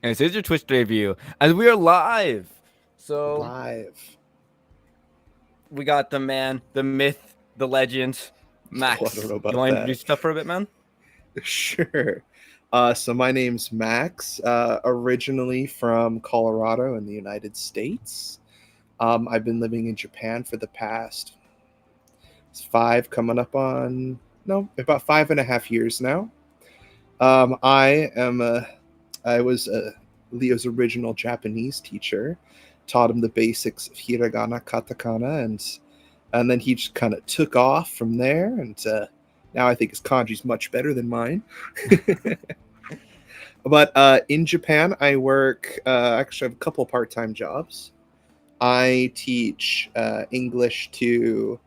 And this is your Twitch debut, and we are live. So Live. we got the man, the myth, the legend, Oh, I don't Max. know You about want to that. introduce yourself for a bit, man? Sure. So my name's Max, originally from Colorado in the United States. I've been living in Japan for the past coming up on, no, about 5.5 years now. I am I was Leo's original Japanese teacher, taught him the basics of hiragana, katakana, and then he just kind of took off from there. And now I think his kanji's much better than mine. But in Japan, I work. Actually, I have a couple part-time jobs. I teach English to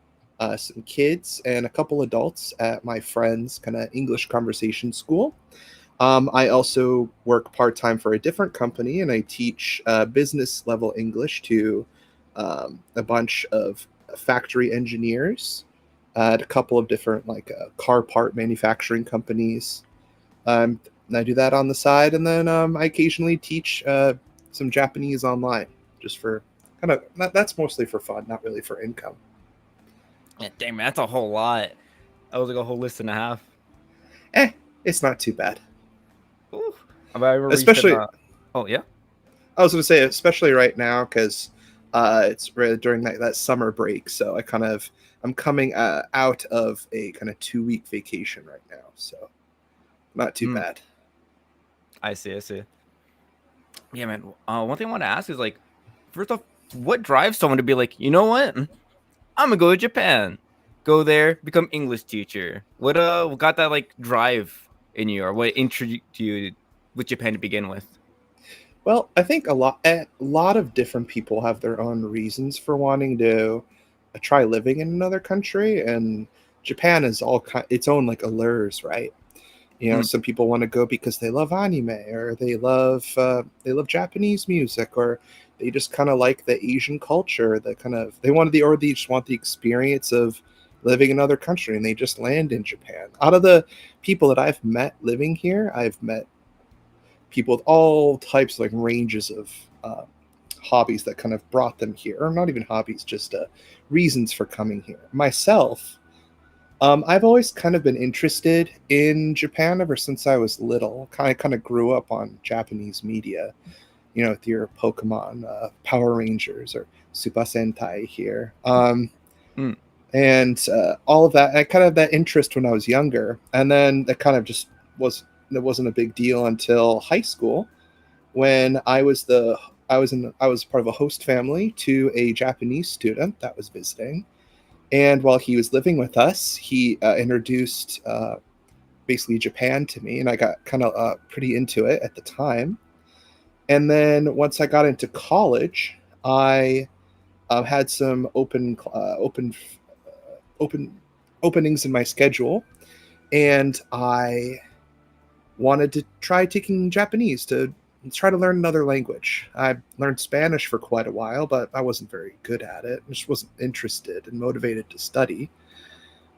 some kids and a couple adults at my friend's kind of English conversation school. I also work part time for a different company, and I teach business level English to a bunch of factory engineers at a couple of different car part manufacturing companies. And I do that on the side, and then I occasionally teach some Japanese online, just for that's mostly for fun, not really for income. Yeah, dang man, that's a whole lot. That was like a whole list and a half. Eh, it's not too bad. Ooh. I remember you said, Especially, oh yeah, I was going to say, especially right now, because it's really during that summer break. So I'm coming out of a kind of 2 week vacation right now. So not too mm, bad. I see, I see. Yeah, man. One thing I want to ask is like, first off, what drives someone to be like, you know what? I'm gonna go to Japan, go there, become English teacher. What got that like drive in you, or what intrigued you with Japan to begin with? Well, I think a lot of different people have their own reasons for wanting to try living in another country, and Japan is its own like allures, right? Mm, Some people want to go because they love anime, or they love Japanese music, or they just kind of like the Asian culture. Or they just want the experience of living in another country, and they just land in Japan. Out of the people that I've met living here, I've met people with all types, like ranges of hobbies that kind of brought them here, or not even hobbies, just reasons for coming here. Myself, I've always kind of been interested in Japan ever since I was little. Kind of grew up on Japanese media, with your Pokemon, Power Rangers, or Super Sentai here, mm, and all of that. I kind of that interest when I was younger, and then that kind of just was it wasn't a big deal until high school when I was part of a host family to a Japanese student that was visiting. And while he was living with us, he introduced basically Japan to me, and I got kind of pretty into it at the time. And then once I got into college, I had some open openings in my schedule, and I wanted to try taking Japanese to try to learn another language. I learned Spanish for quite a while, but I wasn't very good at it. I just wasn't interested and motivated to study.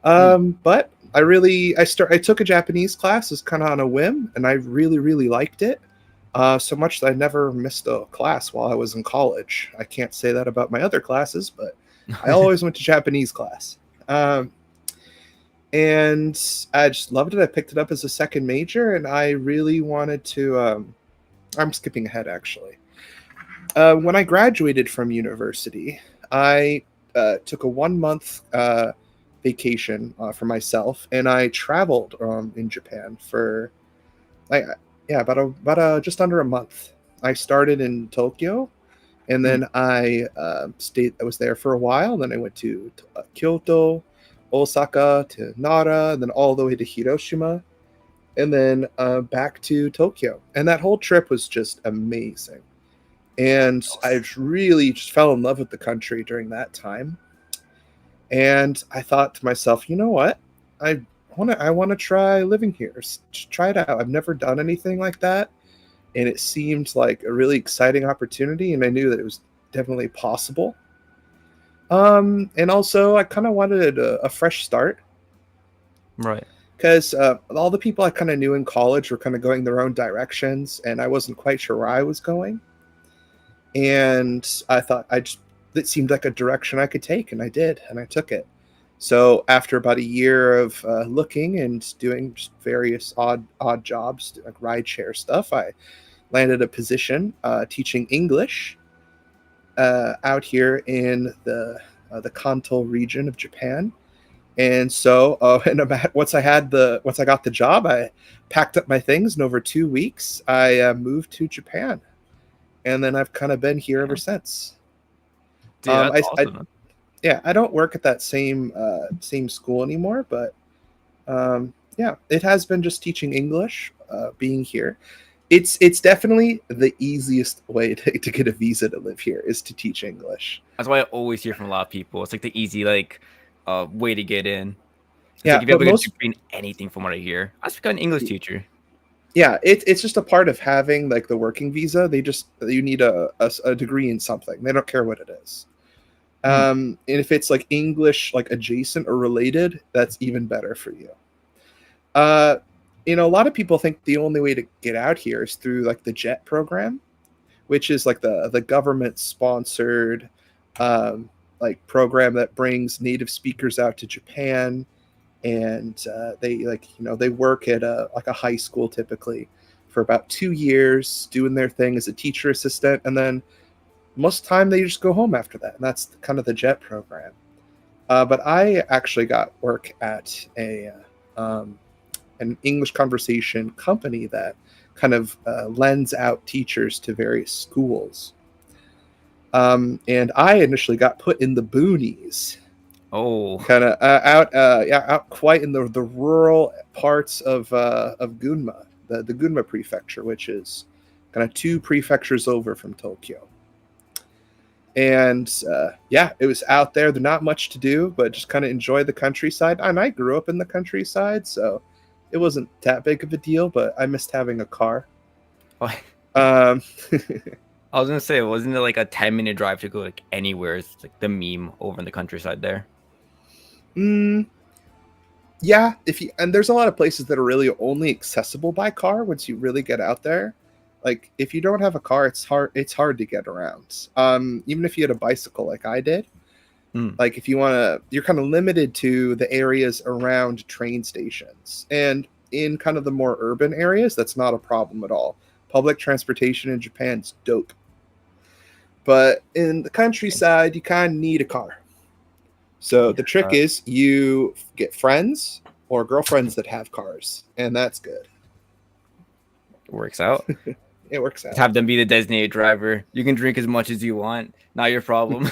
mm. But I took a Japanese class as kind of on a whim, and I really really liked it. So much that I never missed a class while I was in college. I can't say that about my other classes, but I always went to Japanese class. Um, and I just loved it. I picked it up as a second major, and I really wanted to. I'm skipping ahead actually. When I graduated from university, I took a 1 month vacation for myself, and I traveled in Japan for like yeah about just under a month. I started in Tokyo, and Mm. then I stayed. I was there for a while. Then I went to Kyoto, Osaka, to Nara, and then all the way to Hiroshima, and then back to Tokyo. And that whole trip was just amazing. And I really just fell in love with the country during that time. And I thought to myself, you know what? I I want to try living here. Try it out. I've never done anything like that, and it seemed like a really exciting opportunity, and I knew that it was definitely possible. And also I kind of wanted a fresh start. Right. because all the people I kind of knew in college were kind of going their own directions, and I wasn't quite sure where I was going. And I thought it seemed like a direction I could take, and I did, and I took it. So after about a year of looking and doing just various odd jobs, like rideshare stuff, I landed a position teaching English out here in the Kanto region of Japan. And so, and about once I got the job, I packed up my things, and over 2 weeks, I moved to Japan, and then I've kind of been here ever Damn. since. Dude, that's I awesome, man. Yeah, I don't work at that same school anymore, but yeah, it has been just teaching English, being here. It's definitely the easiest way to get a visa to live here is to teach English. That's why I always hear from a lot of people. It's like the easy like way to get in. It's like Yeah, if you but have like a most degree in anything from what I hear. I just become an English teacher. yeah, it's just a part of having like the working visa. You need a degree in something. They don't care what it is. Hmm. And if it's like English, like adjacent or related, that's even better for you. Uh, a lot of people think the only way to get out here is through like the JET program, which is like the government sponsored like program that brings native speakers out to Japan, and they they work at a high school typically for about 2 years doing their thing as a teacher assistant, and then most of the time they just go home after that, and that's kind of the JET program. But I actually got work at an English conversation company that kind of lends out teachers to various schools. And I initially got put in the boonies, Oh, kind of out quite in the rural parts of Gunma, the Gunma prefecture, which is kind of 2 prefectures over from Tokyo. And yeah, it was out there. There's not much to do, but just kind of enjoy the countryside. And I grew up in the countryside, so it wasn't that big of a deal. But I missed having a car. I Um, was gonna say, wasn't it like a 10-minute drive to go like anywhere? It's like the meme over in the countryside there. mm, yeah, if you and there's a lot of places that are really only accessible by car once you really get out there. Like if you don't have a car, it's hard to get around. Even if you had a bicycle like I did, Hmm. like if you want to, you're kind of limited to the areas around train stations, and in kind of the more urban areas that's not a problem at all. Public transportation in Japan's dope, but in the countryside you kind of need a car. So Yeah, the trick is you get friends or girlfriends that have cars, and that's good. it works out. It works Just out. have them be the designated driver. You can drink as much as you want. Not your problem.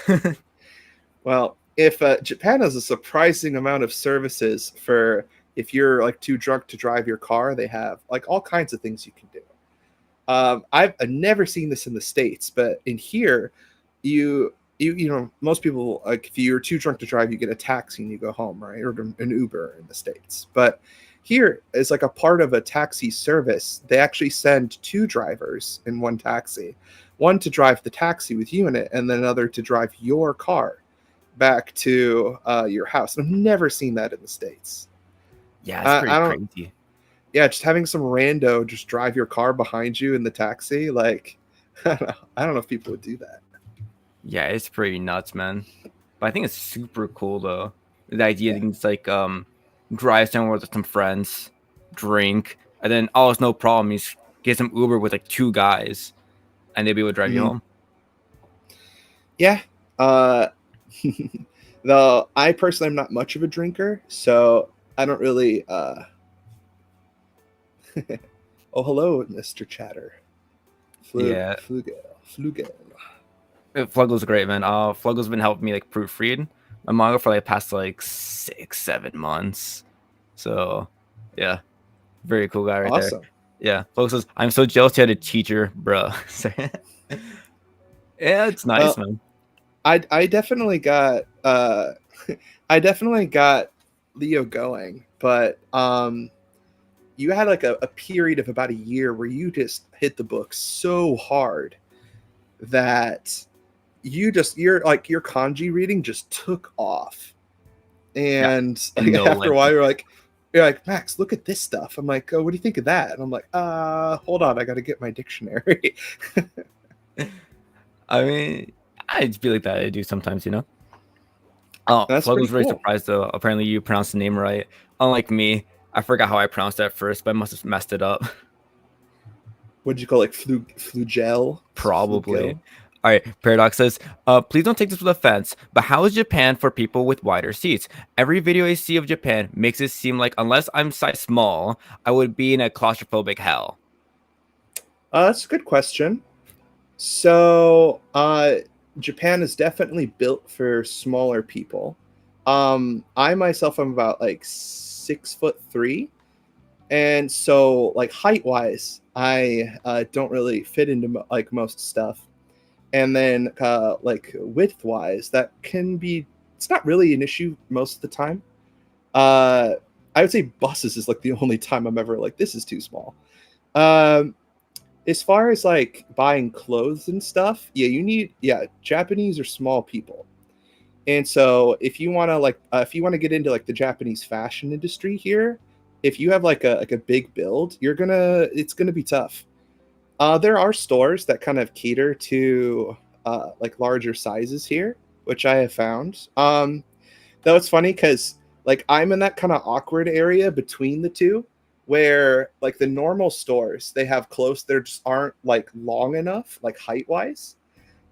Well, if Japan has a surprising amount of services for if you're like too drunk to drive your car, they have like all kinds of things you can do. I've never seen this in the States, but in here, most people, like if you're too drunk to drive, you get a taxi and you go home, right, or an Uber in the States. But here is like a part of a taxi service. They actually send 2 drivers in one taxi, one to drive the taxi with you in it, and then another to drive your car back to your house. I've never seen that in the States. Yeah, it's I pretty don't. crazy. Yeah, just having some rando just drive your car behind you in the taxi, like I don't know if people would do that. Yeah, it's pretty nuts, man. But I think it's super cool though. The idea that Yeah. you can just like drive somewhere with some friends, drink, and then oh, it's no problem. You just get some Uber with like 2 guys, and they'll be able to drive you Mhm. home. Yeah. Uh, though I personally am not much of a drinker, so I don't really. Oh, hello, Mister Chatter. Yeah, Flugel. Fluggel's great, man. Fluggel's been helping me like proofread my manga for like past like 6, 7 months. So yeah, very cool guy right there. Awesome. Yeah, Flugel says I'm so jealous you had a teacher, bro. Yeah, it's nice, Well, man. I definitely got I definitely got Leo going, but you had like a period of about a year where you just hit the book so hard that your kanji reading just took off, Yeah, and and like, no after a limit. while you're like, you're like, Max, look at this stuff. I'm like, oh, what do you think of that? And I'm like, hold on, I got to get my dictionary. I mean, I feel like that I do sometimes, you know. Oh, That's Flood pretty was very cool. surprised though. Apparently, you pronounced the name right. Unlike me, I forgot how I pronounced it at first, but I must have messed it up. What did you call like flugel? Probably. Flugel? All right, Paradox says, please don't take this with offense, but how is Japan for people with wider seats? Every video I see of Japan makes it seem like unless I'm size small, I would be in a claustrophobic hell. That's a good question. So, Japan is definitely built for smaller people. I myself am about like 6'3", and so like height wise, I don't really fit into like most stuff. And then like width wise, that can be, it's not really an issue most of the time. Uh, I would say buses is like the only time I'm ever like, this is too small. Um, as far as like buying clothes and stuff, yeah, Japanese are small people. And so if you want to like if you want to get into like the Japanese fashion industry here, if you have like a big build, it's gonna be tough. There are stores that kind of cater to like larger sizes here, which I have found. Though it's funny because like I'm in that kind of awkward area between the two, where like the normal stores they have close, there just aren't like long enough, like height wise.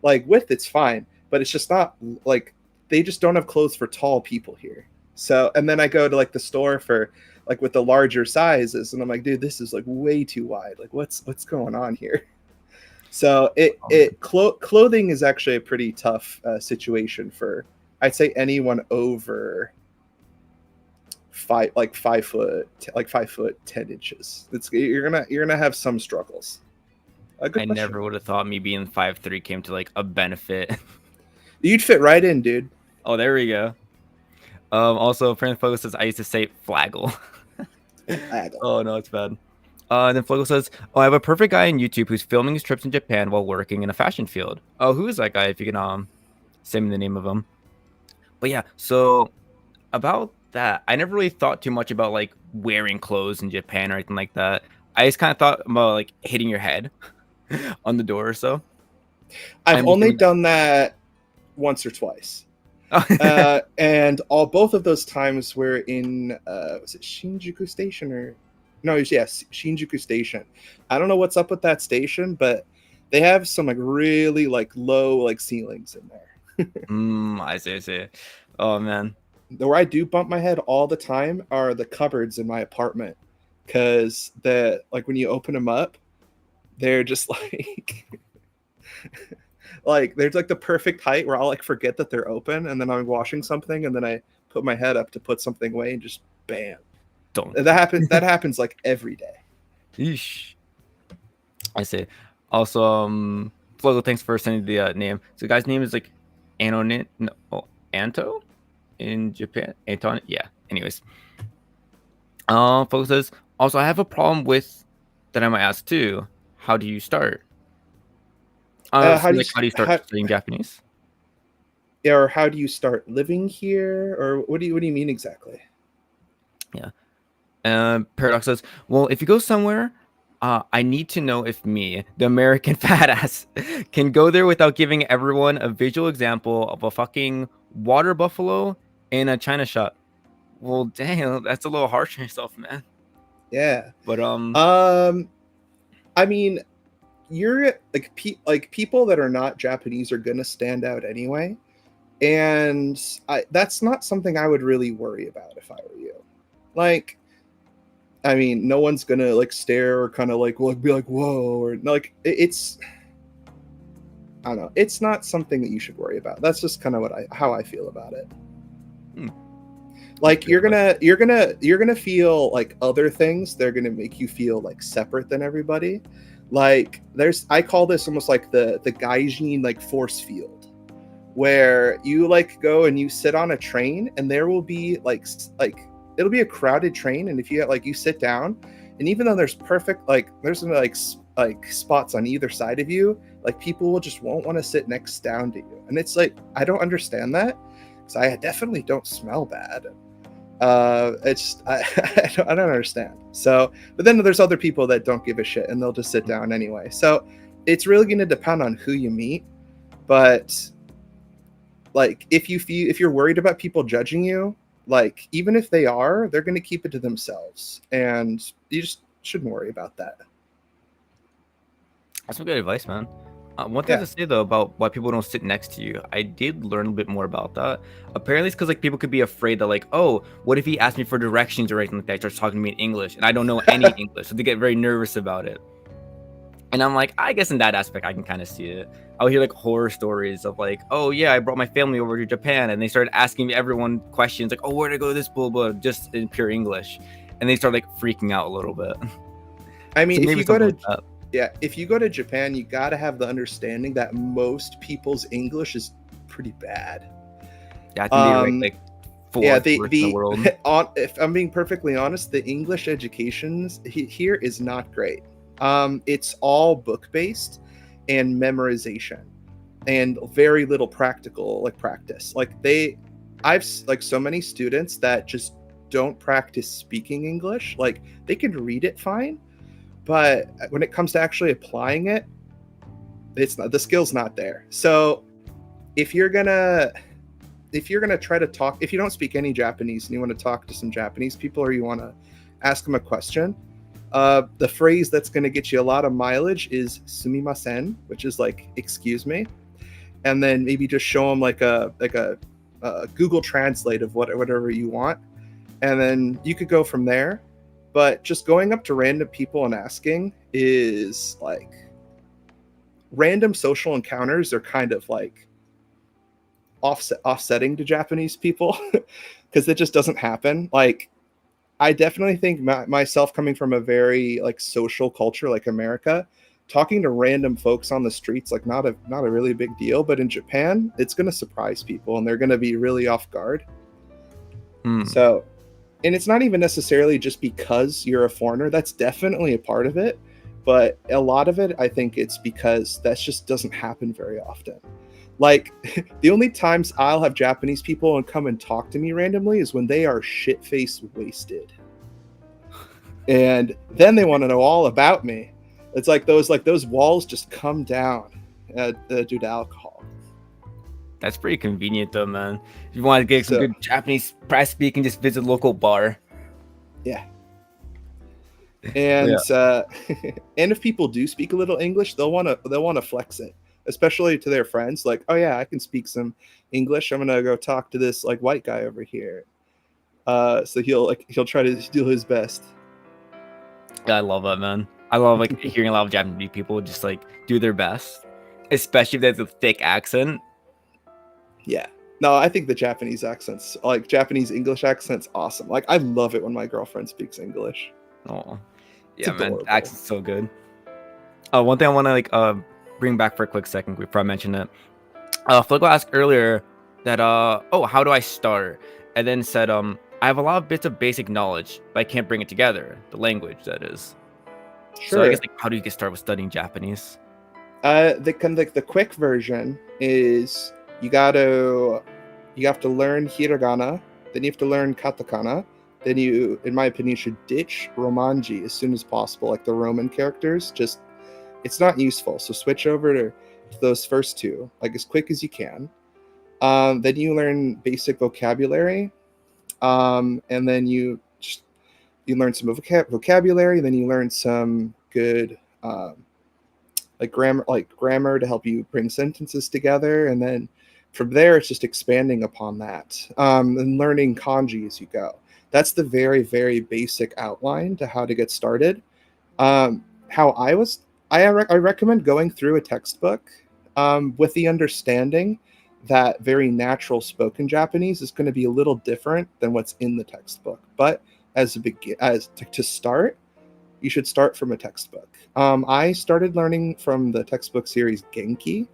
Like width, it's fine, but it's just not like they just don't have clothes for tall people here. So, and then I go to like the store for like with the larger sizes, and I'm like, dude, this is like way too wide. Like, what's going on here? So clothing is actually a pretty tough situation for, I'd say, anyone over 5 foot, like 5 foot 10 inches. It's you're gonna have some struggles. A I good question. never would have thought me being 5'3" came to like a benefit. You'd fit right in, dude. Oh, there we go. Also, Friend Focus says I used to say flaggle. Flaggle. Oh no, it's bad. Then Flugel says, "Oh, I have a perfect guy on YouTube who's filming his trips in Japan while working in a fashion field. Oh, who is that guy? If you can send me the name of him." But yeah, so about that, I never really thought too much about like wearing clothes in Japan or anything like that. I just kind of thought about like hitting your head on the door or so. I've I'm only assuming. done that once or twice. And all both of those times were in was it Shinjuku Station or no? Yes, Shinjuku Station. I don't know what's up with that station, but they have some like really like low like ceilings in there. I see, I see. Oh man, Where I do bump my head all the time are the cupboards in my apartment, because the like when you open them up, they're just like like there's like the perfect height where I'll like forget that they're open, and then I'm washing something, and then I put my head up to put something away, and just bam. don't. That happens like every day. Yeesh. I see. Also, Flugel, thanks for sending the name. So, the guy's name is like Anonin, no, oh, Anto in Japan. Anton, yeah. Anyways, Flugel says also I have a problem with that I might ask too. How do you start? How do you Like how do you start how studying Japanese? or how do you start living here, or what do you mean exactly? Yeah. Paradox says, well, if you go somewhere, I need to know if me, the American fat ass, can go there without giving everyone a visual example of a fucking water buffalo in a China shop. Well, damn, that's a little harsh on yourself, man. Yeah. But Um, I mean, you're like people that are not Japanese are gonna stand out anyway, and that's not something I would really worry about if I were you. Like, I mean, no one's gonna like stare or kind of like be like whoa, or like it's, I don't know, it's not something that you should worry about. That's just kind of how I feel about it. hmm, Like good luck. you're gonna feel like other things, they're gonna make you feel like separate than everybody. Like I call this almost like the gaijin like force field, where you like go and you sit on a train, and there will be like it'll be a crowded train, and if you like you sit down, and even though there's perfect like there's like spots on either side of you, like people will just won't want to sit next down to you, and it's like I don't understand that, because I definitely don't smell bad. It's I don't understand. So, but then there's other people that don't give a shit and they'll just sit down anyway. So it's really going to depend on who you meet. But like if you're worried about people judging you, like even if they are, they're going to keep it to themselves, and you just shouldn't worry about that. That's some good advice, man. One thing Yeah. to say though about why people don't sit next to you, I did learn a bit more about that. Apparently, it's because like people could be afraid that like, oh, what if he asks me for directions or anything like that? He starts talking to me in English, and I don't know any English, so they get very nervous about it. And I'm like, I guess in that aspect, I can kind of see it. I'll hear like horror stories of like, oh yeah, I brought my family over to Japan, and they started asking everyone questions like, oh, where to go to this blah blah, just in pure English, and they start like freaking out a little bit. I So mean, if maybe you go something to like that. yeah, if you go to Japan, you got to have the understanding that most people's English is pretty bad. Yeah, I think they rank Um, like yeah, fourth worst in the the world. if I'm being perfectly honest, the English education here is not great. It's all book based and memorization, and very little practical like practice. I've like so many students that just don't practice speaking English. Like they can read it fine, but when it comes to actually applying it, it's not, the skill's not there. So if you're gonna try to talk, if you don't speak any Japanese and you want to talk to some Japanese people, or you want to ask them a question, the phrase that's going to get you a lot of mileage is sumimasen, which is like excuse me, and then maybe just show them like a Google Translate of whatever you want, and then you could go from there. But just going up to random people and asking is like, random social encounters are kind of like offsetting to Japanese people because it just doesn't happen. Like I definitely think myself, coming from a very like social culture like America, talking to random folks on the streets like not a really big deal, but in Japan it's going to surprise people and they're going to be really off guard. Hmm. So, and it's not even necessarily just because you're a foreigner. That's definitely a part of it, but a lot of it, I think it's because that just doesn't happen very often. Like the only times I'll have Japanese people and come and talk to me randomly is when they are shit faced wasted, and then they want to know all about me. It's like those walls just come down due to alcohol. That's pretty convenient though, man. If you want to get some So good Japanese press speaking, just visit a local bar. yeah, But and yeah, and if people do speak a little English, they'll want to flex it, especially to their friends. Like, oh yeah, I can speak some English. I'm gonna go talk to this like white guy over here. So he'll try to do his best. I love that, man. I love like hearing a lot of Japanese people just like do their best, especially if there's a thick accent. Yeah. No, I think the Japanese accents, like Japanese English accents, awesome. Like I love it when my girlfriend speaks English. Oh, It's yeah, man. The adorable. accent's so good. One thing I want to like bring back for a quick second before I mention it. Fligo asked earlier that oh, how do I start? And then said I have a lot of bits of basic knowledge, but I can't bring it together. The language, that is. So I guess Sure. like how do you get started with studying Japanese? The quick version is you gotta you have to learn hiragana, then you have to learn katakana, then you, in my opinion, should ditch romanji as soon as possible, like the Roman characters. Just it's not useful, so switch over to those first two like as quick as you can. Then you learn basic vocabulary, and then you learn some vocabulary, then you learn some good like grammar to help you bring sentences together, and then from there it's just expanding upon that, and learning kanji as you go. That's the very very basic outline to how to get started. How I was I recommend going through a textbook, with the understanding that very natural spoken Japanese is going to be a little different than what's in the textbook, but to start, you should start from a textbook. I started learning from the textbook series Genki,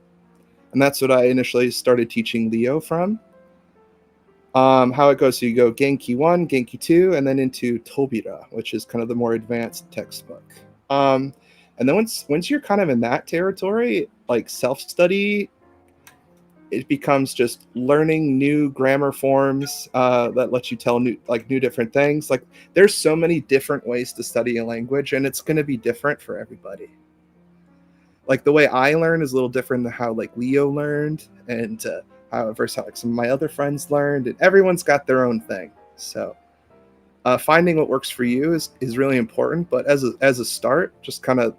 and that's what I initially started teaching Leo from. How it goes, so you go Genki 1, Genki 2, and then into Tobira, which is kind of the more advanced textbook. And then once you're kind of in that territory, like self-study, it becomes just learning new grammar forms that let you tell new different things. Like there's so many different ways to study a language, and it's going to be different for everybody. Like the way I learn is a little different than how like Leo learned, and however, so like some of my other friends learned, and everyone's got their own thing. So finding what works for you is really important. But as a start, just kind of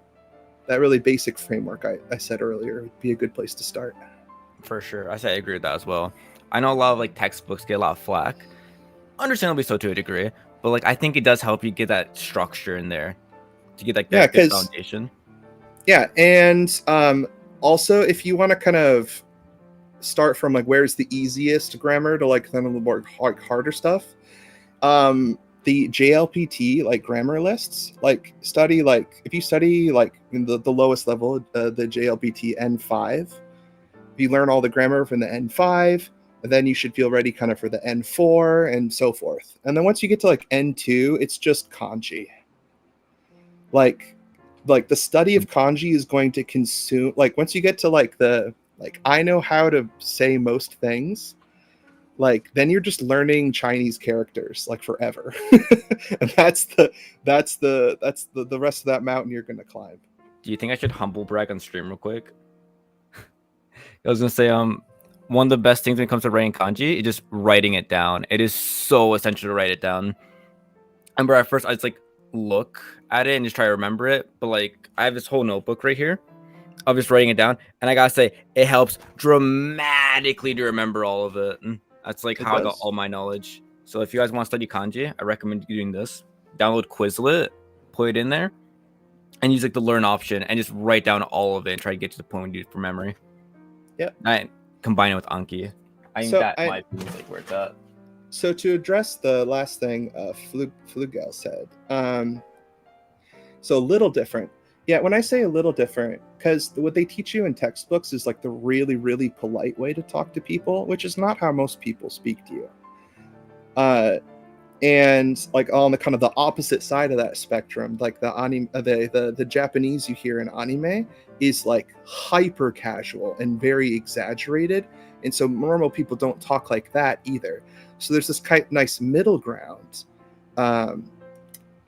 that really basic framework I said earlier would be a good place to start. For sure. I agree with that as well. I know a lot of like textbooks get a lot of flack, understandably so to a degree, but like I think it does help you get that structure in there to get like Yeah, that good because foundation. yeah, and also if you want to kind of start from like where's the easiest grammar to like then a little more harder stuff, the JLPT like grammar lists, like study like if you study like in the lowest level, the JLPT N5, if you learn all the grammar from the N5, then you should feel ready kind of for the N4 and so forth. And then once you get to like N2, it's just kanji. Like the study of kanji is going to consume, like once you get to like the like I know how to say most things, like then you're just learning Chinese characters like forever. And that's the rest of that mountain you're going to climb. Do you think I should humble brag on stream real quick? I was gonna say, one of the best things when it comes to writing kanji is just writing it down. It is so essential to write it down. I remember at first I just like look at it and just try to remember it, but like I have this whole notebook right here of just writing it down, and I gotta say it helps dramatically to remember all of it. And that's like It how I got does. all my knowledge. So if you guys want to study kanji, I recommend you doing this. Download Quizlet, put it in there, and use like the learn option and just write down all of it and try to get to the point where you do it from memory. Yep. I combine it with Anki. I think So that I might be like where it's at. so to address the last thing Flugel said, so a little different. Yeah, when I say a little different, because what they teach you in textbooks is like the really, really polite way to talk to people, which is not how most people speak to you. And like on the kind of the opposite side of that spectrum, like the anime, the Japanese you hear in anime is like hyper casual and very exaggerated, and so normal people don't talk like that either. So there's this kind of nice middle ground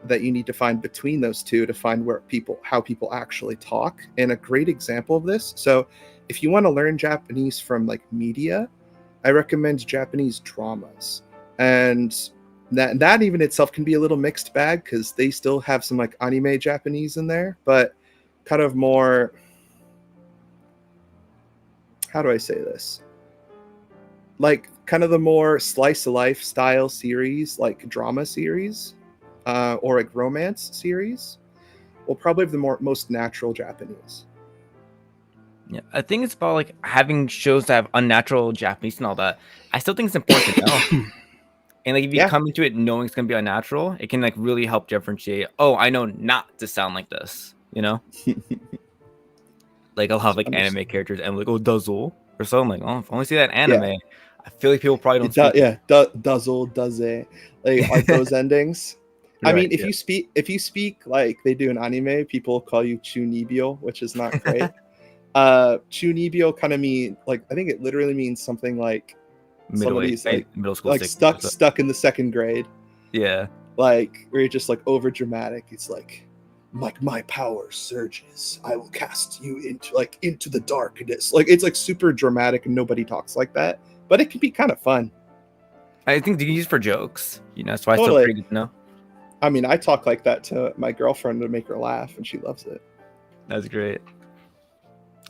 that you need to find between those two to find how people actually talk. And a great example of this, so if you want to learn Japanese from like media, I recommend Japanese dramas. And that even itself can be a little mixed bag because they still have some like anime Japanese in there, but kind of more, how do I say this, like kind of the more slice of life style series, like drama series, or like romance series, will probably have the most natural Japanese. Yeah, I think it's about like having shows that have unnatural Japanese and all that. I still think it's important to know. And like if you Yeah, come into it knowing it's gonna be unnatural, it can like really help differentiate. Oh, I know not to sound like this. You know, like I'll have like anime characters and like oh Duzzle or something. Like oh, if I only see that anime, yeah. I feel like people probably don't It speak. yeah, dozzle, does it, like those endings. I Right. mean, if you speak like they do in anime, people call you chunibyo, which is not great. Chunibyo kind of mean like I think it literally means something like somebody's Middle school like sick. stuck in the second grade, Yeah. like where you're just like over dramatic. It's like my power surges. I will cast you into the darkness. Like it's like super dramatic and nobody talks like that, but it can be kind of fun. I think you can use it for jokes. You know, that's why it's still Totally. pretty good to know. I mean, I talk like that to my girlfriend to make her laugh, and she loves it. That's great.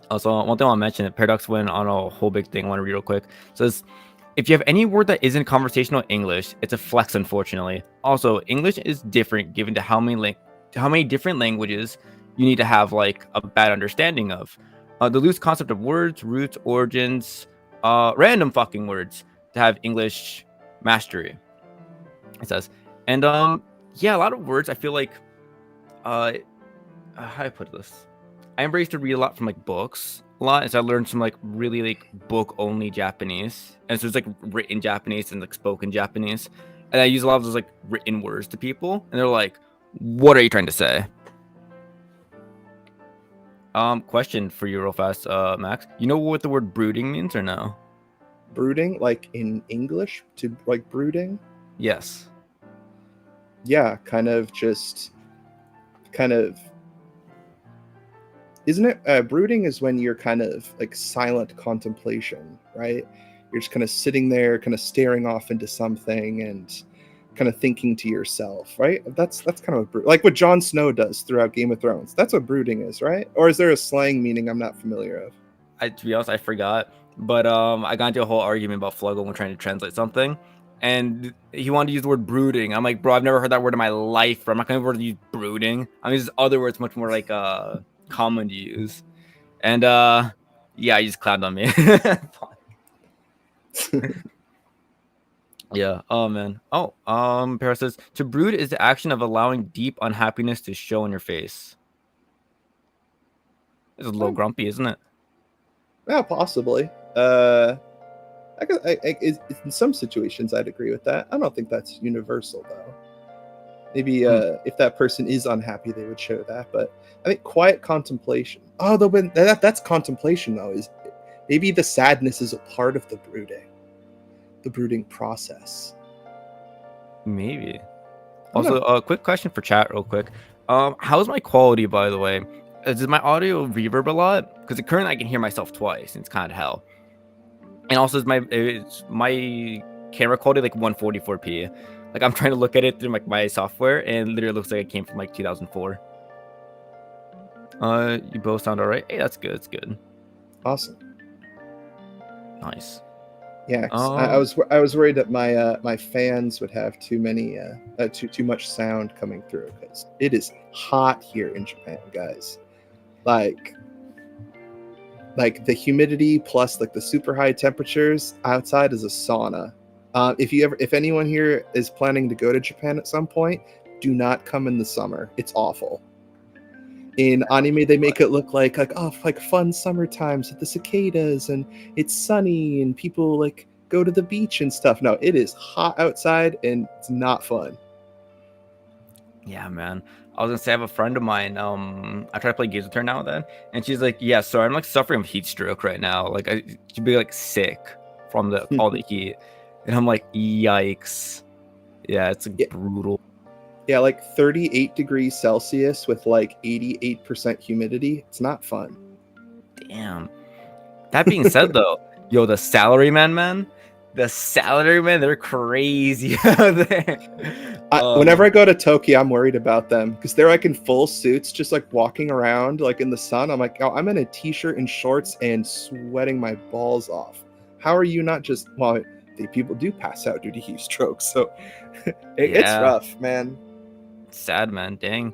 Also, one thing I want to mention, Paradox went on a whole big thing. I want to read real quick. It says, if you have any word that isn't conversational English, it's a flex, unfortunately. Also, English is different given to how many different languages you need to have like a bad understanding of. The loose concept of words, roots, origins, random fucking words to have English mastery. It says, and yeah, a lot of words. I feel like, how do I put this? I embrace to read a lot from like books a lot, as I learned some like really like book only Japanese, and so it's like written Japanese and like spoken Japanese, and I use a lot of those like written words to people, and they're like, "What are you trying to say?" Question for you real fast, Max. You know what the word brooding means or no? Brooding, like in English, to like brooding. Yes. Yeah, kind of isn't it brooding is when you're kind of like silent contemplation, right? You're just kind of sitting there kind of staring off into something and kind of thinking to yourself, right? That's kind of like what Jon Snow does throughout Game of Thrones. That's what brooding is, right? Or is there a slang meaning I'm not familiar of? To be honest, I forgot. But I got into a whole argument about Fluggle when trying to translate something, and he wanted to use the word brooding. I'm like, bro, I've never heard that word in my life. Bro. I'm not gonna use brooding. I mean, there's other words much more like common to use. And yeah, you just clowned on me. Yeah. Oh man. Oh, Paris says to brood is the action of allowing deep unhappiness to show in your face. It's a little Um, grumpy, isn't it? yeah, possibly. In some situations, I'd agree with that. I don't think that's universal, though. Maybe Hmm. if that person is unhappy, they would show that. But I think quiet contemplation. Oh, though, when that's contemplation, though. Is maybe the sadness is a part of the brooding process. Maybe. I don't Also, know. a quick question for chat, real quick. How's my quality, by the way? Does my audio reverb a lot? Because currently I can hear myself twice, and it's kind of hell. And also, is my camera quality like 144p? Like I'm trying to look at it through like my software, and literally looks like it came from like 2004. You both sound all right. Hey, that's good. That's good. Awesome. Nice. Yeah, 'cause Um, I was worried that my fans would have too much sound coming through because it is hot here in Japan, guys. Like the humidity plus like the super high temperatures outside is a sauna. If anyone here is planning to go to Japan at some point, do not come in the summer. It's awful. In anime, they make it look like fun summer times with the cicadas and it's sunny and people like go to the beach and stuff. No, it is hot outside and it's not fun. yeah, man. I was gonna say I have a friend of mine. I try to play games with her now and then, and she's like, "Yeah, so I'm like suffering with heat stroke right now. Like, I should be like sick from the all the heat." And I'm like, "Yikes!" Yeah, it's like Yeah, brutal. yeah, like 38 degrees Celsius with like 88% humidity. It's not fun. Damn. That being said, though, yo, the salaryman, they're crazy out there. Oh Whenever man, I go to Tokyo, I'm worried about them because they're like in full suits, just like walking around like in the sun. I'm like, oh, I'm in a t-shirt and shorts and sweating my balls off. How are you not just? Well, people do pass out due to heat stroke, so it's yeah, rough, man. sad man. Dang.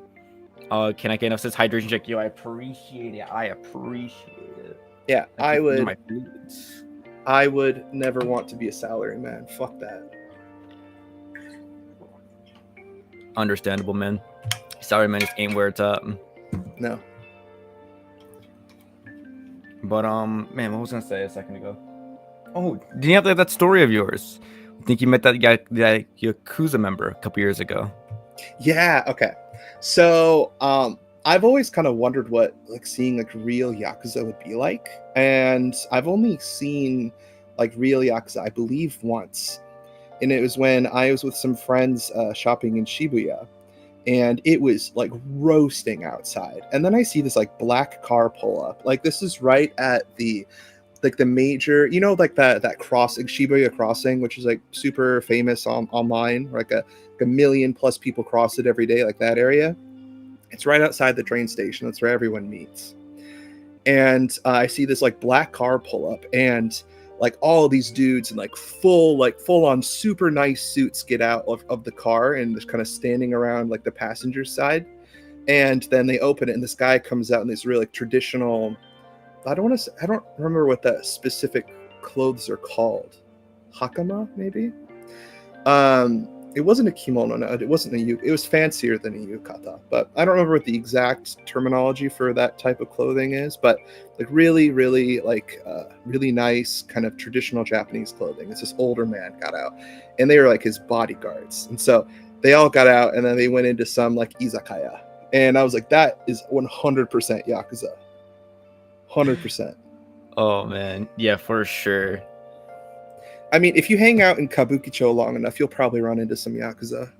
Can I get enough says hydration check? Yo, I appreciate it. I appreciate it. Yeah, Thank you for using my foods. I would never want to be a salary man. Fuck that. Understandable, man. Sorry, man, just ain't where it's at. No. But man, what was I gonna say a second ago? Oh, did you have that story of yours? I think you met that guy, that Yakuza member, a couple years ago. Yeah. Okay. So, I've always kind of wondered what like seeing like real yakuza would be like, and I've only seen like real yakuza, I believe, once, and it was when I was with some friends shopping in Shibuya, and it was like roasting outside, and then I see this like black car pull up. Like this is right at the major, like that crossing, Shibuya crossing, which is like super famous online, like a million plus people cross it every day, like that area. It's right outside the train station. That's where everyone meets. And I see this like black car pull up, and like all of these dudes in full on super nice suits get out of the car and just kind of standing around like the passenger side. And then they open it, and this guy comes out in this really like traditional. I don't remember what the specific clothes are called. Hakama, maybe. It wasn't a kimono. No, it wasn't it was fancier than a yukata, but I don't remember what the exact terminology for that type of clothing is. But like really, really like really nice kind of traditional Japanese clothing. It's this older man got out, and they were like his bodyguards, and so they all got out, and then they went into some like izakaya, and I was like, that is 100% yakuza, 100%. Oh man, yeah, for sure. I mean, if you hang out in Kabukicho long enough, you'll probably run into some Yakuza.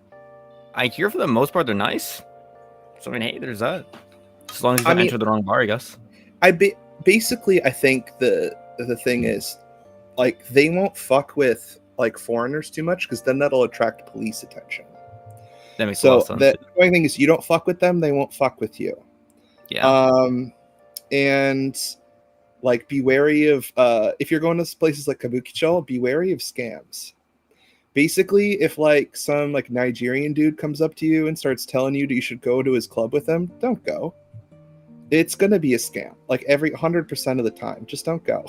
I hear for the most part they're nice. So I mean, hey, there's that. As long as you I don't mean, enter the wrong bar, I guess. basically I think the thing is, like, they won't fuck with like foreigners too much because then that'll attract police attention. That makes a lot of So sense. the only thing is, you don't fuck with them, they won't fuck with you. Yeah. Um, and like, be wary of if you're going to places like Kabukicho, be wary of scams. Basically, if like some like Nigerian dude comes up to you and starts telling you that you should go to his club with him, don't go. It's gonna be a scam, like every 100% of the time. Just don't go.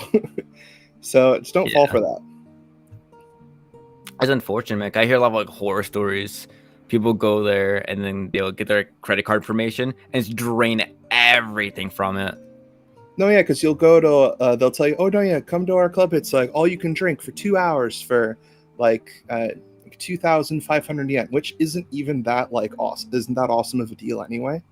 So just don't fall Yeah. for that. It's unfortunate, man. I hear a lot of like horror stories. People go there and then they'll get their credit card information and it's drain everything from it. No, yeah, because you'll go to they'll tell you, oh no, yeah, come to our club. It's like all you can drink for 2 hours for like 2,500 yen, which isn't even that like awesome. Isn't that awesome of a deal anyway?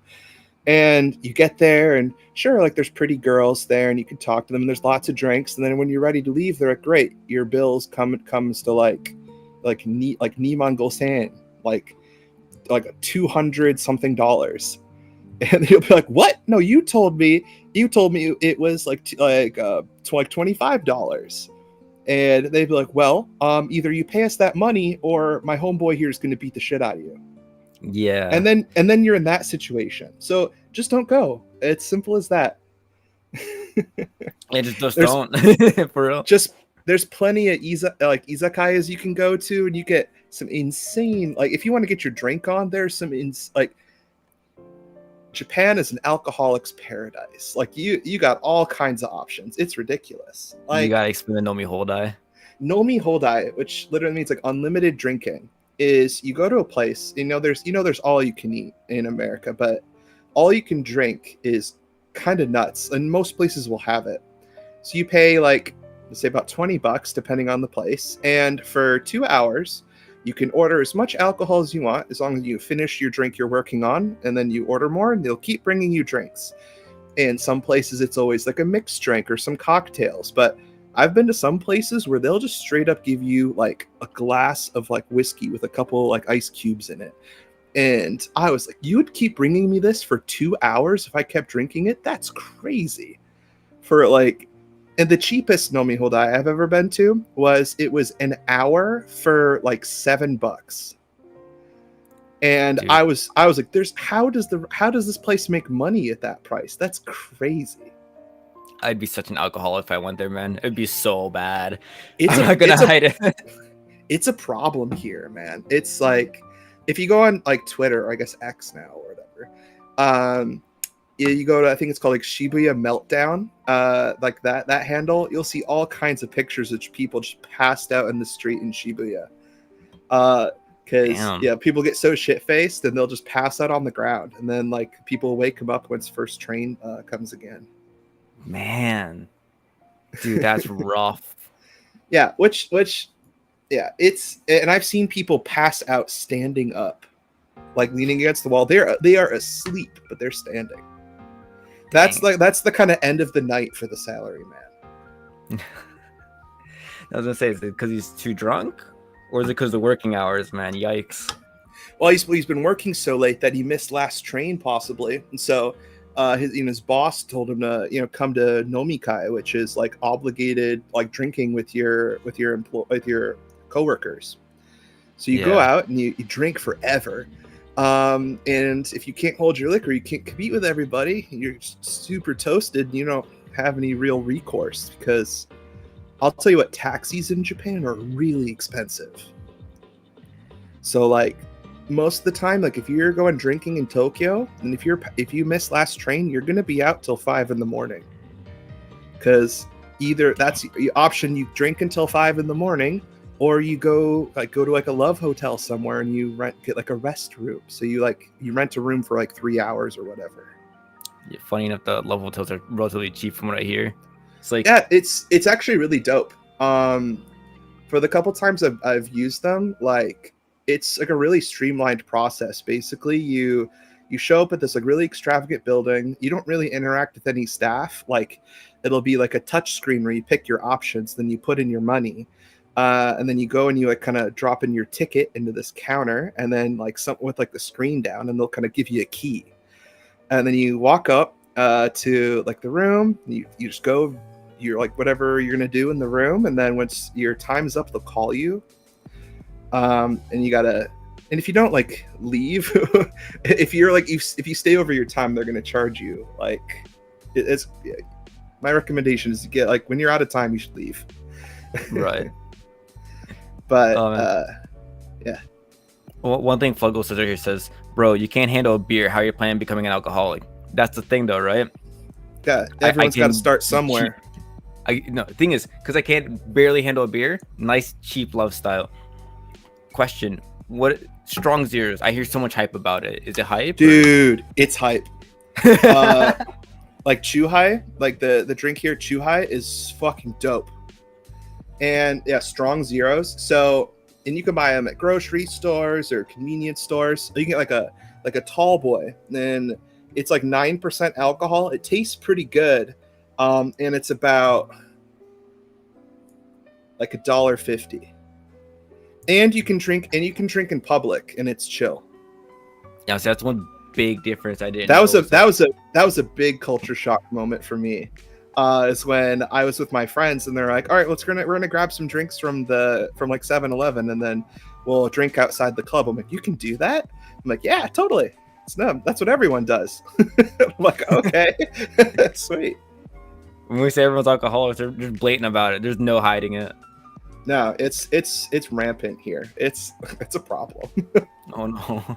And you get there, and sure, like there's pretty girls there, and you can talk to them. And there's lots of drinks, and then when you're ready to leave, they're like, great, your bills comes to like Niman Gosen, like 200 something dollars. And you'll be like, what? No, you told me it was like $25. And they'd be like, well, either you pay us that money or my homeboy here is going to beat the shit out of you. Yeah. And then you're in that situation. So just don't go. It's simple as that. Yeah, just there's don't. For real. just there's plenty of izakayas you can go to, and you get some insane, like, if you want to get your drink on, there's some like, Japan is an alcoholic's paradise. Like, you got all kinds of options. It's ridiculous. You Like, gotta explain the Nomi Holdai. Nomi Hodai, which literally means like unlimited drinking, is you go to a place, there's all you can eat in America, but all you can drink is kind of nuts, and most places will have it. So you pay like, let's say, about $20 depending on the place, and for 2 hours you can order as much alcohol as you want, as long as you finish your drink you're working on, and then you order more, and they'll keep bringing you drinks. In some places it's always like a mixed drink or some cocktails, but I've been to some places where they'll just straight up give you like a glass of like whiskey with a couple like ice cubes in it. And I was like, you would keep bringing me this for 2 hours if I kept drinking it? That's crazy. For like, and the cheapest Nomi Hodai I've ever been to was an hour for like $7. And Dude, I was like, how does this place make money at that price? That's crazy. I'd be such an alcoholic if I went there, man. It'd be so bad. It's I'm a not gonna it's a hide it. it's a problem here, man. It's like, if you go on like Twitter, or I guess X now or whatever, you go to, I think it's called like Shibuya Meltdown, like that handle, you'll see all kinds of pictures of people just passed out in the street in Shibuya. Because Damn, yeah, people get so shit faced and they'll just pass out on the ground, and then like people wake them up once first train comes again. man, dude, that's rough. Yeah, which yeah, and I've seen people pass out standing up, like leaning against the wall. They are asleep, but they're standing. That's Dang. that's the kind of end of the night for the salary man. I was gonna say, is it because he's too drunk, or is it because the working hours, man? Yikes. Well, he's been working so late that he missed last train possibly, and so his boss told him to come to nomikai, which is like obligated like drinking with your coworkers. So you go Yeah. out and you drink forever. And if you can't hold your liquor, you can't compete with everybody. You're super toasted. And you don't have any real recourse, because I'll tell you what, taxis in Japan are really expensive. So like, most of the time, like if you're going drinking in Tokyo, and if you miss last train, you're gonna be out till 5 in the morning. Because either that's the option, you drink until 5 in the morning, or you go to like a love hotel somewhere and you get like a rest room. So you rent a room for like 3 hours or whatever. Yeah, funny enough, the love hotels are relatively cheap from what I hear. It's like, Yeah, it's actually really dope. For the couple times I've used them, like, it's like a really streamlined process. Basically, you show up at this like really extravagant building. You don't really interact with any staff. Like, it'll be like a touch screen where you pick your options, then you put in your money. And then you go and you like kind of drop in your ticket into this counter, and then like something with like the screen down, and they'll kind of give you a key. And then you walk up to like the room. You just go. You're like whatever you're gonna do in the room, and then once your time's up, they'll call you. And you gotta. And if you don't like leave, if you're like if you stay over your time, they're gonna charge you. Like it's my recommendation is to get like when you're out of time, you should leave. Right. But yeah. Well, one thing Fluggo says right here says, "Bro, you can't handle a beer. How are you planning on becoming an alcoholic?" That's the thing, though, right? Yeah, everyone's got to start somewhere. No, the thing is, because I can't barely handle a beer, nice, cheap love style. Question: what strong zeros? I hear so much hype about it. Is it hype? Dude, it's hype. Like Chuhai, like the drink here, Chuhai is fucking dope. And yeah, strong zeros. So, and you can buy them at grocery stores or convenience stores. You can get like a tall boy, and it's like 9% alcohol. It tastes pretty good, and it's about like $1.50. And you can drink in public, and it's chill. Yeah, so that's one big difference I didn't. That was a big culture shock moment for me. Is when I was with my friends, and they're like, "All right, we're gonna grab some drinks from like 7-Eleven, and then we'll drink outside the club." I'm like, "You can do that?" I'm like, "Yeah, totally. That's what everyone does." I'm like, "Okay, sweet." When we say everyone's alcoholics, they're just blatant about it. There's no hiding it. No, it's rampant here. It's a problem. Oh no.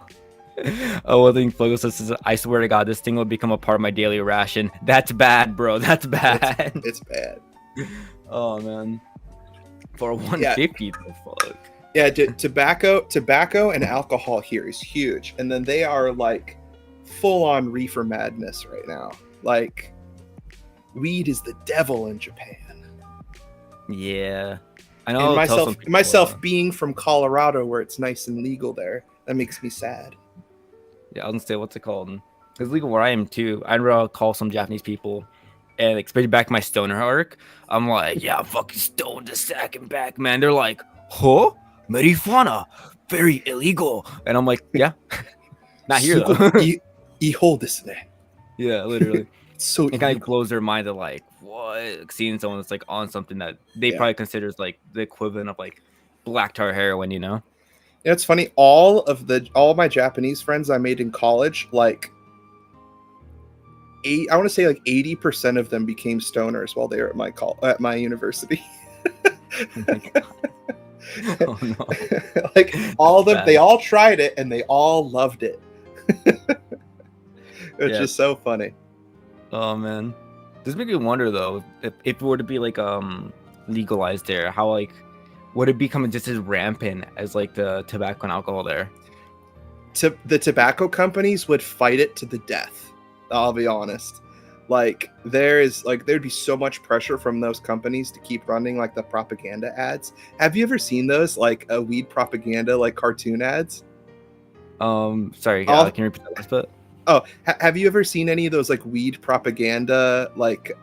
Oh, one thing Fluggo says is, I swear to God, this thing will become a part of my daily ration. That's bad, bro. That's bad. It's bad. Oh man. For 150, the fuck. Yeah, tobacco and alcohol here is huge, and then they are like full on reefer madness right now. Like, weed is the devil in Japan. Yeah, I know. And myself being from Colorado, where it's nice and legal there, that makes me sad. Yeah, I was gonna say, what's it called? It's legal where I am too. I'd rather call some Japanese people, and especially back in my stoner arc, I'm like, yeah, I'm fucking stoned a second back, man. They're like, huh? Marijuana, very illegal. And I'm like, yeah, not here though. Ihol desu ne. Yeah, literally. So it kind of blows their mind of like, what? Seeing someone that's like on something that they probably considers like the equivalent of like black tar heroin, you know? Yeah, it's funny. All of my Japanese friends I made in college, like I want to say like 80% of them became stoners while they were at my university. Oh my God. Oh no. Like all of them, they all tried it and they all loved it. It's just so funny. Oh man, this makes me wonder though, if it were to be like legalized there, how like would it become just as rampant as like the tobacco and alcohol there? The tobacco companies would fight it to the death. I'll be honest. Like there'd be so much pressure from those companies to keep running like the propaganda ads. Have you ever seen those like a weed propaganda like cartoon ads? Sorry, can you repeat that bit? Oh, have you ever seen any of those like weed propaganda like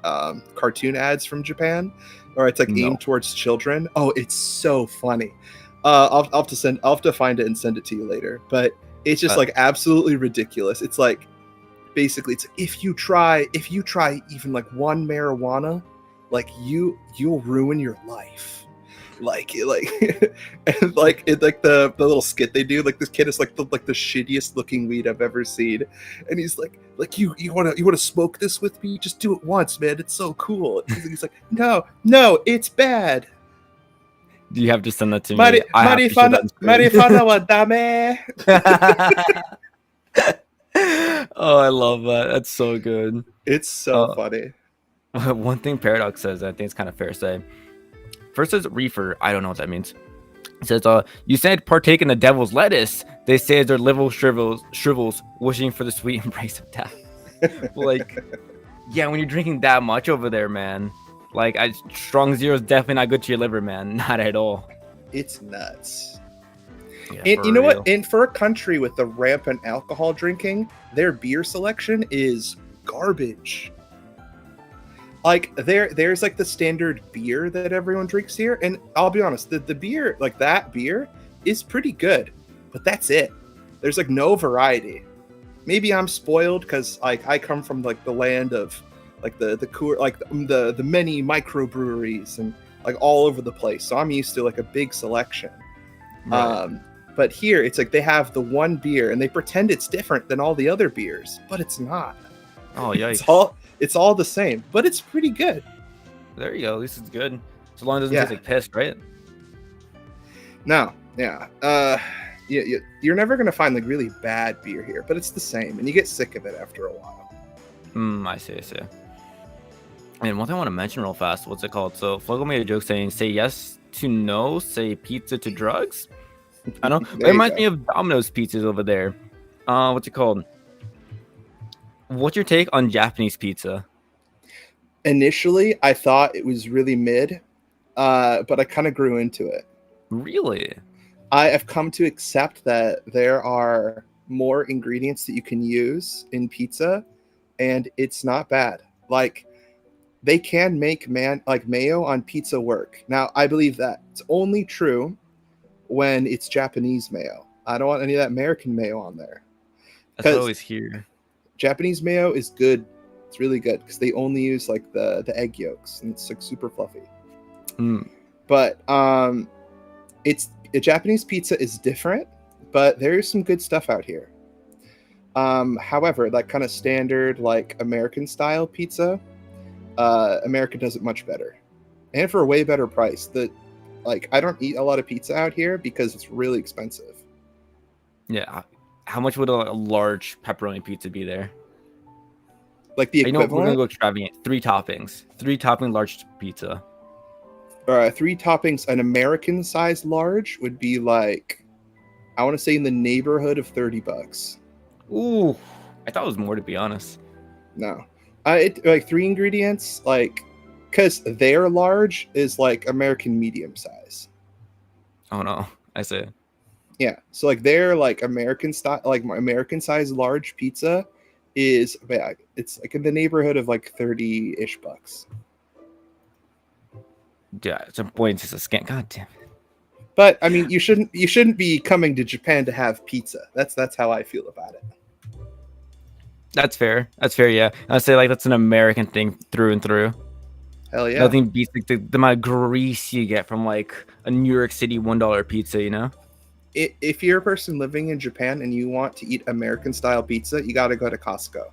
cartoon ads from Japan, or it's like aimed towards children? Oh, it's so funny. I'll have to find it and send it to you later. But it's just like absolutely ridiculous. It's like basically it's if you try even like one marijuana, like you'll ruin your life. Like and like the little skit they do, like this kid is like the shittiest looking weed I've ever seen, and he's like you want to smoke this with me? Just do it once, man. It's so cool. He's like, no, it's bad. Do you have to send that to me? Marifana wa dame. Oh, I love that. That's so good. It's so funny. One thing Paradox says, I think it's kind of fair to say. First says reefer. I don't know what that means. It says, you said partake in the devil's lettuce. They say their liver shrivels, wishing for the sweet embrace of death. Like, yeah, when you're drinking that much over there, man, like strong zero is definitely not good to your liver, man. Not at all. It's nuts. Yeah, and you know what? And for a country with the rampant alcohol drinking, their beer selection is garbage. like there's like the standard beer that everyone drinks here, and I'll be honest, the beer, like that beer is pretty good, but that's it. There's like no variety. Maybe I'm spoiled because like I come from like the land of like the cool, like the many microbreweries and like all over the place, so I'm used to like a big selection. Right. um but here it's like they have the one beer and they pretend it's different than all the other beers, but it's not. Oh, it's yikes. all it's all the same, but it's pretty good. There you go. At least it's good. So long as it doesn't taste Yeah. like piss, right? No, yeah. You're never gonna find like really bad beer here, but it's the same, and you get sick of it after a while. I see, I see. And one thing I want to mention real fast, what's it called? So Flogo made a joke saying, say yes to no, say pizza to drugs. I know. It There you reminds go. me of Domino's pizzas over there. What's it called? What's your take on Japanese pizza? Initially, I thought it was really mid, but I kind of grew into it. Really? I have come to accept that there are more ingredients that you can use in pizza, and it's not bad. Like they can make like mayo on pizza work. Now, I believe that it's only true when it's Japanese mayo. I don't want any of that American mayo on there That's what I because always hear. Japanese mayo is good. It's really good because they only use like the egg yolks and it's like super fluffy. Hmm. But it's a Japanese pizza is different, but there's some good stuff out here. However, that kind of standard like American style pizza, America does it much better, and for a way better price. That like I don't eat a lot of pizza out here because it's really expensive. Yeah. How much would a large pepperoni pizza be there? Like the You know, we're gonna equivalent, go extravagant. 3 toppings. 3 topping large pizza. 3 toppings, an American size large would be like I want to say in the neighborhood of $30. Ooh. I thought it was more, to be honest. No, it like 3 ingredients, like because their large is like American medium size. Oh no. I see. Yeah, so like their like American style, like my American size large pizza is bad. It's like in the neighborhood of like 30-ish bucks. Yeah, at some point it's just a scam. God damn it. But I mean, you shouldn't be coming to Japan to have pizza. That's how I feel about it. That's fair. That's fair, yeah. I'd say like that's an American thing through and through. Hell yeah. Nothing beats like the amount of grease you get from like a New York City $1 pizza, you know? If you're a person living in Japan and you want to eat American style pizza, you got to go to Costco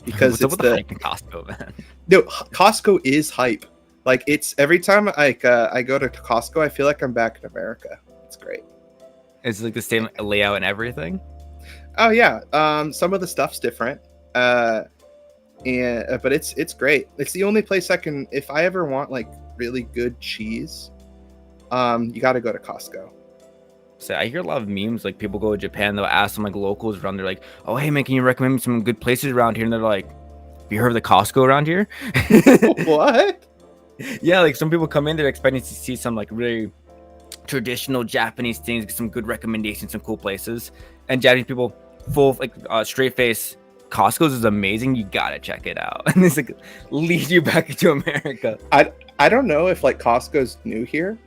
because What's up it's with the the hype in Costco, man? no Costco is hype. Like it's every time I go to Costco, I feel like I'm back in America. It's great. It's like the same layout and everything. Oh yeah, some of the stuff's different, and but it's great. It's the only place I can if I ever want like really good cheese. You got to go to Costco. So I hear a lot of memes, like people go to Japan, they'll ask some like locals around, they're like, oh hey man, can you recommend me some good places around here? And they're like, have you heard of the Costco around here? What? Yeah, like some people come in, they're expecting to see some like really traditional Japanese things, get some good recommendations, some cool places. And Japanese people, full of, like straight face, Costco's is amazing. You gotta check it out. And it's like lead you back into America. I don't know if like Costco's new here,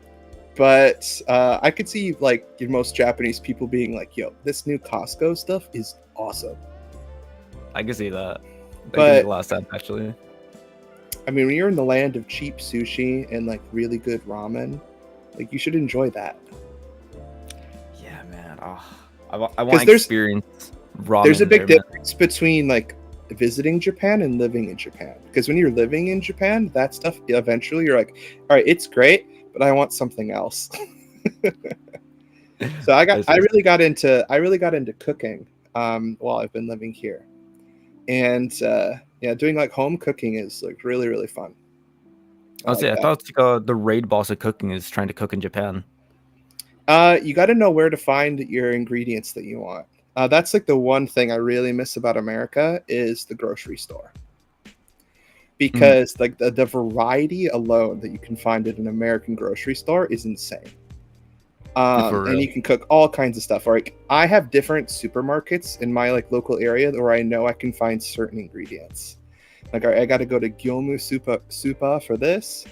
but I could see like most Japanese people being like, "Yo, this new Costco stuff is awesome." I can see that. That can make a But lot of sense, actually. I mean, when you're in the land of cheap sushi and like really good ramen, like you should enjoy that. Yeah, man. Oh, I want Because to experience there's a ramen big there, man. difference between like visiting Japan and living in Japan. Because when you're living in Japan, that stuff eventually you're like, all right, it's great, but I want something else. So I I see. really got into cooking while I've been living here, and yeah, doing like home cooking is like really really fun. I Honestly, like I that. thought the raid boss of cooking is trying to cook in Japan. You got to know where to find your ingredients that you want. That's like the one thing I really miss about America is the grocery store. Mm, Because like the variety alone that you can find at an American grocery store is insane. for And real. you can cook all kinds of stuff. Like I have different supermarkets in my like local area where I know I can find certain ingredients. Like I got to go to Gyomu Supa for this.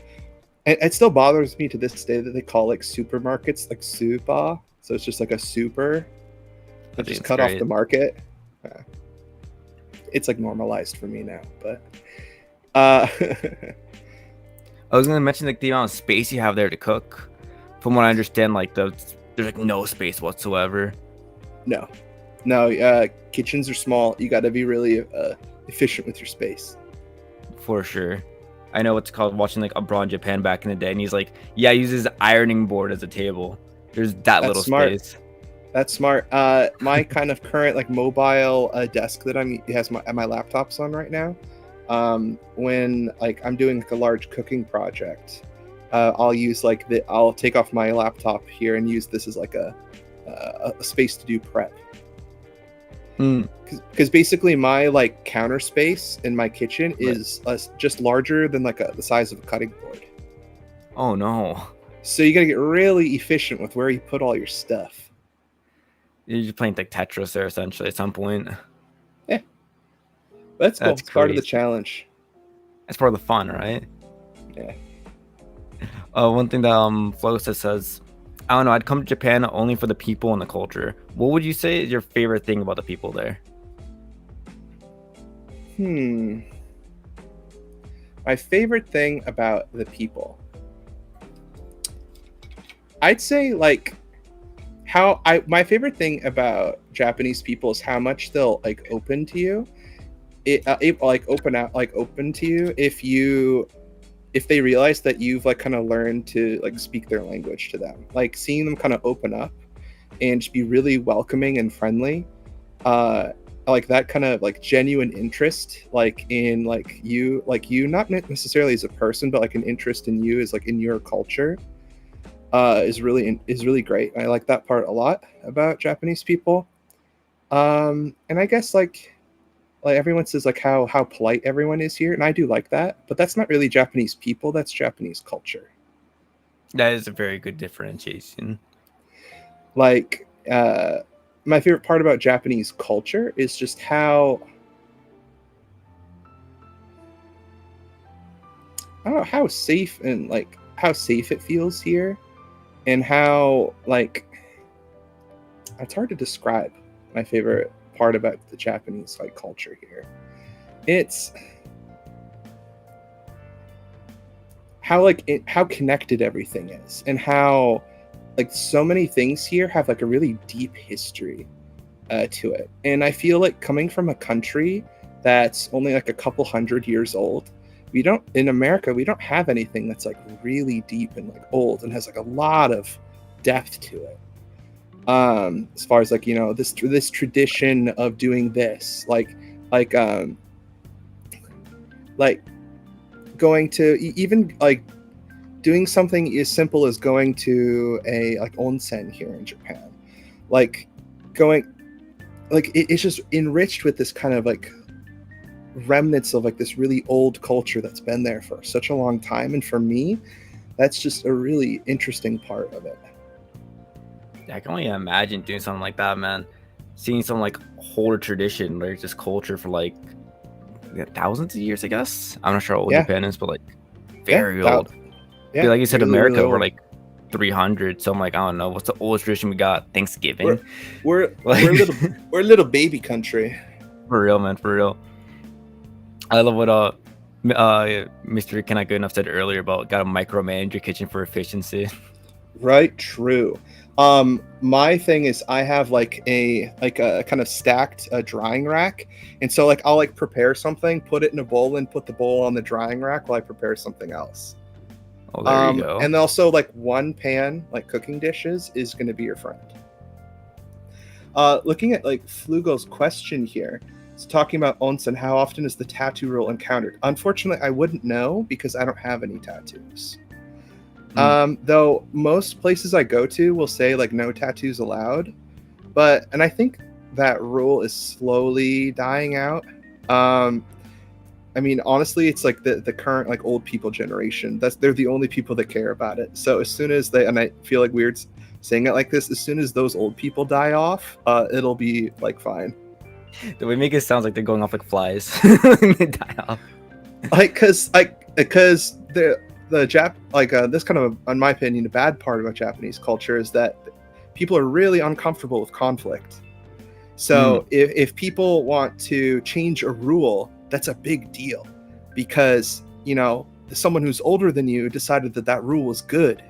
And it still bothers me to this day that they call like supermarkets like Supa. So it's just like a super I that think just it's cut off the great. market. Uh, it's like normalized for me now, but uh I was gonna mention like the amount of space you have there to cook. From what I understand, like there's like no space whatsoever. no. No, kitchens are small. You got to be really efficient with your space. For sure. I know what's called watching like Abroad Japan back in the day, and he's like, yeah, he uses ironing board as a table. There's that That's little smart. space. That's smart. My kind of current like mobile desk that my laptop's on right now. When like I'm doing like a large cooking project, I'll take off my laptop here and use this as like a space to do prep. Mm. Because basically my like counter space in my kitchen Right. is just larger than like the size of a cutting board. Oh no. So you gotta get really efficient with where you put all your stuff. You're just playing like Tetris there essentially at some point. Yeah, but that's cool. That's It's part of the crazy. challenge. That's part of the fun, right? Yeah. One thing that Flo says, I don't know, I'd come to Japan only for the people and the culture. What would you say is your favorite thing about the people there? Hmm. My favorite thing about the people, I'd say like my favorite thing about Japanese people is how much they'll like open to you. Like open to you if they realize that you've like kind of learned to like speak their language to them. Like seeing them kind of open up and just be really welcoming and friendly. Uh, like that kind of like genuine interest, like in like you, not necessarily as a person, but like an interest in you is like in your culture. Is really great. I like that part a lot about Japanese people. And I guess like everyone says like how polite everyone is here, and I do like that, but that's not really Japanese people, that's Japanese culture. That is a very good differentiation. Like my favorite part about Japanese culture is just how I don't know how safe it feels here, and how like it's hard to describe my favorite part about the Japanese like culture here. It's how connected everything is, and how like so many things here have like a really deep history to it. And I feel like coming from a country that's only like a couple hundred years old, we don't in America we don't have anything that's like really deep and like old and has like a lot of depth to it. As far as like this tradition of doing this, like um like going to even like doing something as simple as going to a like onsen here in Japan, like going it's just enriched with this kind of like remnants of like this really old culture that's been there for such a long time, and for me that's just a really interesting part of it. I can only imagine doing something like that, man. Seeing some like whole tradition, like just culture for like thousands of years, I guess. I'm not sure how old Yeah, Japan is, but like yeah, very old. yeah, Feel like you said really, really America, we're old. like 300. So I'm like, I don't know. What's the oldest tradition we got? we're Thanksgiving? we're Like, we're a little we're a little baby country. for real, man, for real. I love what Mr. Cannot Good Enough said earlier about gotta micromanage your kitchen for efficiency. Right, true. My thing is I have like a kind of stacked drying rack, and so like I'll like prepare something, put it in a bowl, and put the bowl on the drying rack while I prepare something else. Oh, there you go. And also like one pan like cooking dishes is going to be your friend. Looking at like Flugel's question here, it's talking about onsen. How often is the tattoo rule encountered? Unfortunately, I wouldn't know because I don't have any tattoos. Mm. Though most places I go to will say like no tattoos allowed, and I think that rule is slowly dying out. Um, I mean, honestly, it's like the current like old people generation. They're the only people that care about it. So as soon as and I feel like weird saying it like this, as soon as those old people die off, it'll be like fine. The way they make it sounds like they're going off like flies. They die off. because the this kind of, in my opinion, the bad part about Japanese culture is that people are really uncomfortable with conflict. So Mm, if people want to change a rule, that's a big deal, because someone who's older than you decided that that rule was good,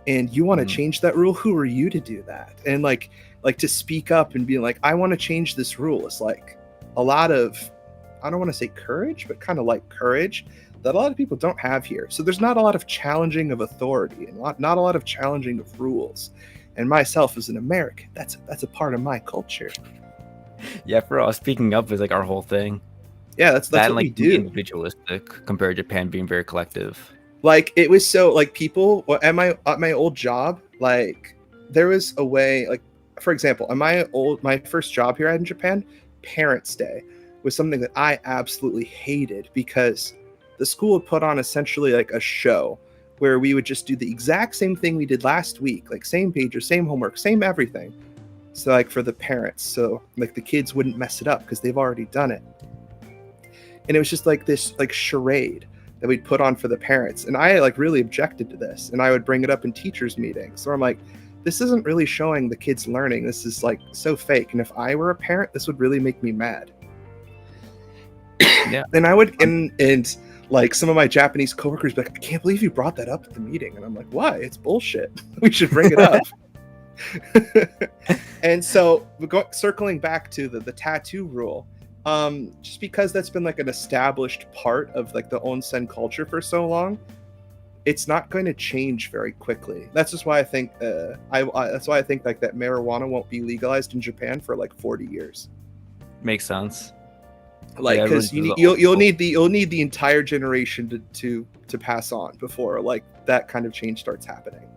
and you want to mm. change that rule. Who are you to do that? And like to speak up and be like, I want to change this rule. It's like a lot of, I don't want to say courage, but kind of like courage that a lot of people don't have here. So there's not a lot of challenging of authority, and not a lot of challenging of rules. And myself as an American, that's a part of my culture. Yeah, for us, speaking up is like our whole thing. Yeah, that's That and what we like being do. individualistic compared to Japan being very collective. Like, it was so, like, people at my old job, like, there was a way, like, for example, at my first job here in Japan, Parents' Day was something that I absolutely hated, because the school would put on essentially like a show where we would just do the exact same thing we did last week, like same pager, same homework, same everything. So like for the parents, so like the kids wouldn't mess it up because they've already done it. And it was just like this like charade that we'd put on for the parents, and I like really objected to this, and I would bring it up in teachers meetings. So I'm like, this isn't really showing the kids learning. This is like so fake, and if I were a parent, this would really make me mad. Yeah. And I would, and like some of my Japanese coworkers be like, I can't believe you brought that up at the meeting. And I'm like, why? It's bullshit. We should bring it up. And so circling back to the tattoo rule, just because that's been like an established part of like the onsen culture for so long, it's not going to change very quickly. That's just why I think that's why I think like that marijuana won't be legalized in Japan for like 40 years. Makes sense. Like, Yeah, because everyone's you'll need the entire generation to pass on before like that kind of change starts happening.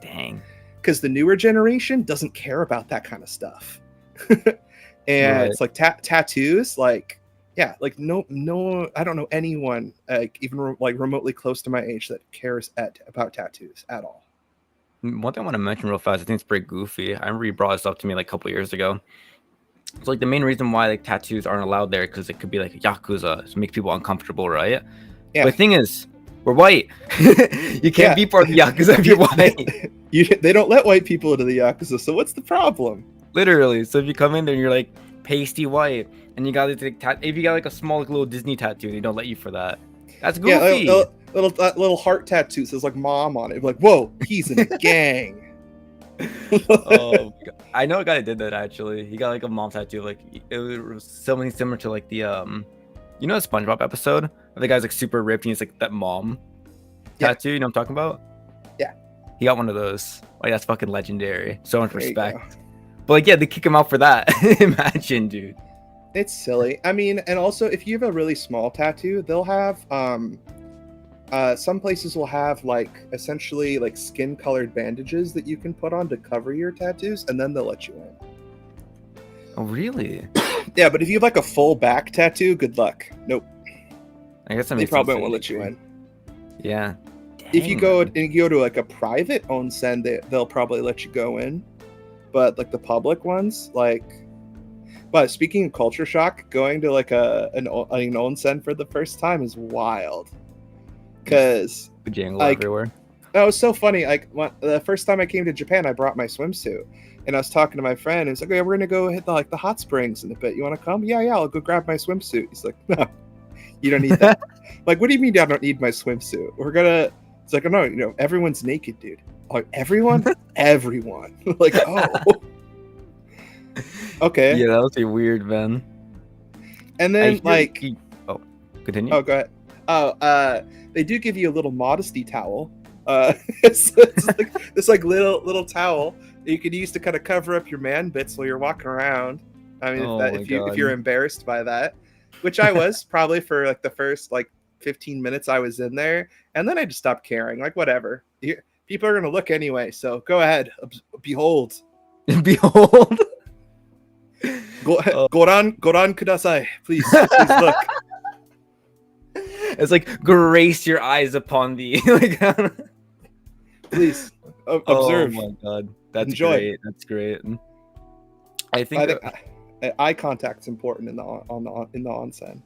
dang. Because the newer generation doesn't care about that kind of stuff. And Right. it's like tattoos, like, yeah, like no, I don't know anyone even like remotely close to my age that cares about tattoos at all. One thing I want to mention real fast, I think it's pretty goofy. I remember you brought this up to me like a couple years ago. So like the main reason why like tattoos aren't allowed there because it could be like yakuza, to make people uncomfortable, right? Yeah, But the thing is, we're white. You can't yeah. be part of the yakuza if you're white. They don't let white people into the yakuza, so what's the problem? Literally. So if you come in there and you're like pasty white, and you got like if you got like a small like, little Disney tattoo, they don't let you for that. That's Yeah, goofy. little heart tattoo says like mom on it. Like, whoa, he's in a gang. Oh, I know a guy that did that actually. He got like a mom tattoo. Like it was something similar to like the you know the SpongeBob episode? Where the guy's like super ripped and he's like that mom Yeah. tattoo. You know what I'm talking about? Yeah. He got one of those. Like that's fucking legendary. So much There you respect. go. But like yeah, they kick him out for that. Imagine, dude. It's silly. I mean, and also if you have a really small tattoo, they'll have some places will have like essentially like skin colored bandages that you can put on to cover your tattoos, and then they'll let you in. Oh really? Yeah, but if you have like a full back tattoo, good luck. Nope. I guess that They makes probably sense. won't let you in. Yeah. If you Dang, go man. and you go to like a private onsen, they'll probably let you go in. But like the public ones, like, but speaking of culture shock, going to like an onsen for the first time is wild. Because Jangle like, everywhere. that was so funny. Like the first time I came to Japan, I brought my swimsuit, and I was talking to my friend. And he's like, "Okay, we're gonna go hit the hot springs in a bit. You want to come?" Yeah, I'll go grab my swimsuit. He's like, "No, you don't need that." Like, what do you mean I don't need my swimsuit? We're gonna. It's like, "Oh, no, everyone's naked, dude." Like, everyone, everyone. Like, oh, okay. Yeah, that was a weird, man. And I then hear like, oh, continue. oh, go ahead. Oh, they do give you a little modesty towel. It's like this like little towel that you could use to kind of cover up your man bits while you're walking around. I mean, Oh my if god. you're embarrassed by that, which I was probably for like the first like 15 minutes I was in there, and then I just stopped caring. Like, whatever. People are gonna look anyway, so go ahead. Behold. Behold. Goran kudasai. Please look. It's like grace your eyes upon thee. Like, Please oh observe. my god, that's Enjoy. great. That's great. I I think think eye contact's important in the onsen.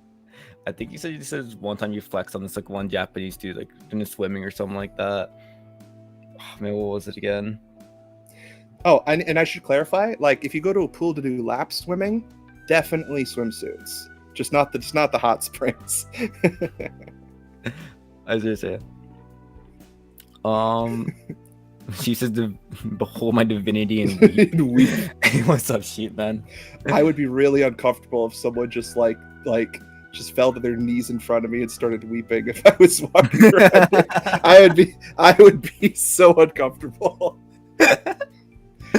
I think you said one time you flexed on this like one Japanese dude like in swimming or something like that. Oh, man, what was it again? Oh, and I should clarify, like if you go to a pool to do lap swimming, definitely swimsuits. Just not the hot springs. I was gonna say. Um, she says to behold my divinity and weep. What's up, sheep man? I would be really uncomfortable if someone just just fell to their knees in front of me and started weeping if I was walking around here. I would be so uncomfortable.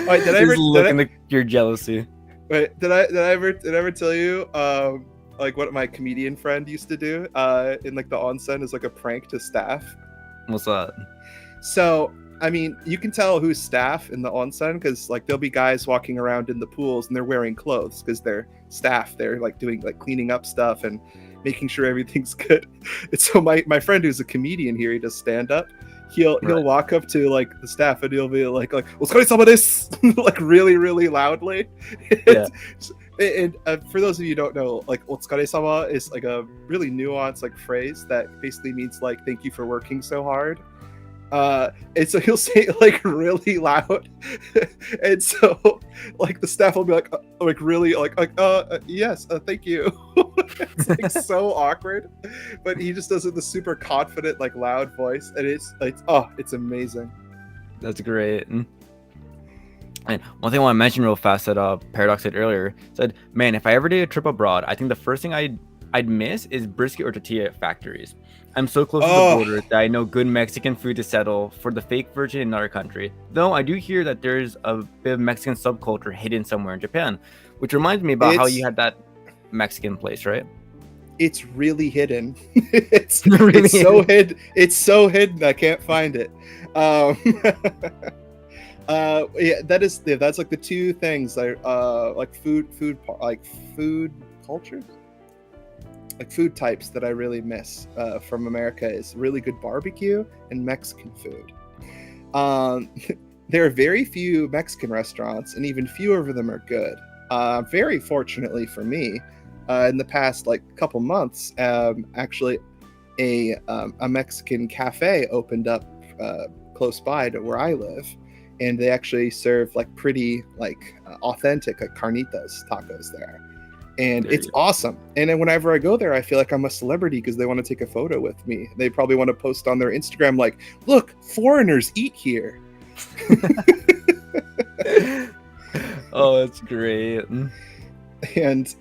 Wait, your jealousy. Wait, did I ever tell you like what my comedian friend used to do in like the onsen as like a prank to staff? What's that? So I mean, you can tell who's staff in the onsen because like there'll be guys walking around in the pools and they're wearing clothes because they're staff. They're like doing like cleaning up stuff and making sure everything's good. And so my friend who's a comedian here, he does stand up. He'll walk up to like the staff and he'll be like "Otsukare-sama desu," like really loudly. Yeah. And for those of you who don't know, like "Otsukare-sama" is like a really nuanced like phrase that basically means like "thank you for working so hard." And so he'll say it like really loud, and so like the staff will be like really yes, thank you. It's like so awkward, but he just does it with a super confident like loud voice, and it's amazing. That's great. And one thing I want to mention real fast that Paradox said earlier said, man, if I ever did a trip abroad, I think the first thing I'd miss is brisket or tortilla factories. I'm so close to the border that I know good Mexican food to settle for the fake version in another country. Though I do hear that there's a bit of Mexican subculture hidden somewhere in Japan, which reminds me about how you had that Mexican place, right? It's really hidden. it's so hidden. It's so hidden. I can't find it. Yeah, that's like the two things like food cultures. Like food types that I really miss from America is really good barbecue and Mexican food. There are very few Mexican restaurants, and even fewer of them are good. Very fortunately for me, in the past like couple months, actually, a Mexican cafe opened up close by to where I live, and they actually serve like pretty like authentic like carnitas tacos there. And it's awesome. And then whenever I go there, I feel like I'm a celebrity because they want to take a photo with me. They probably want to post on their Instagram like, look, foreigners eat here. Oh, that's great. And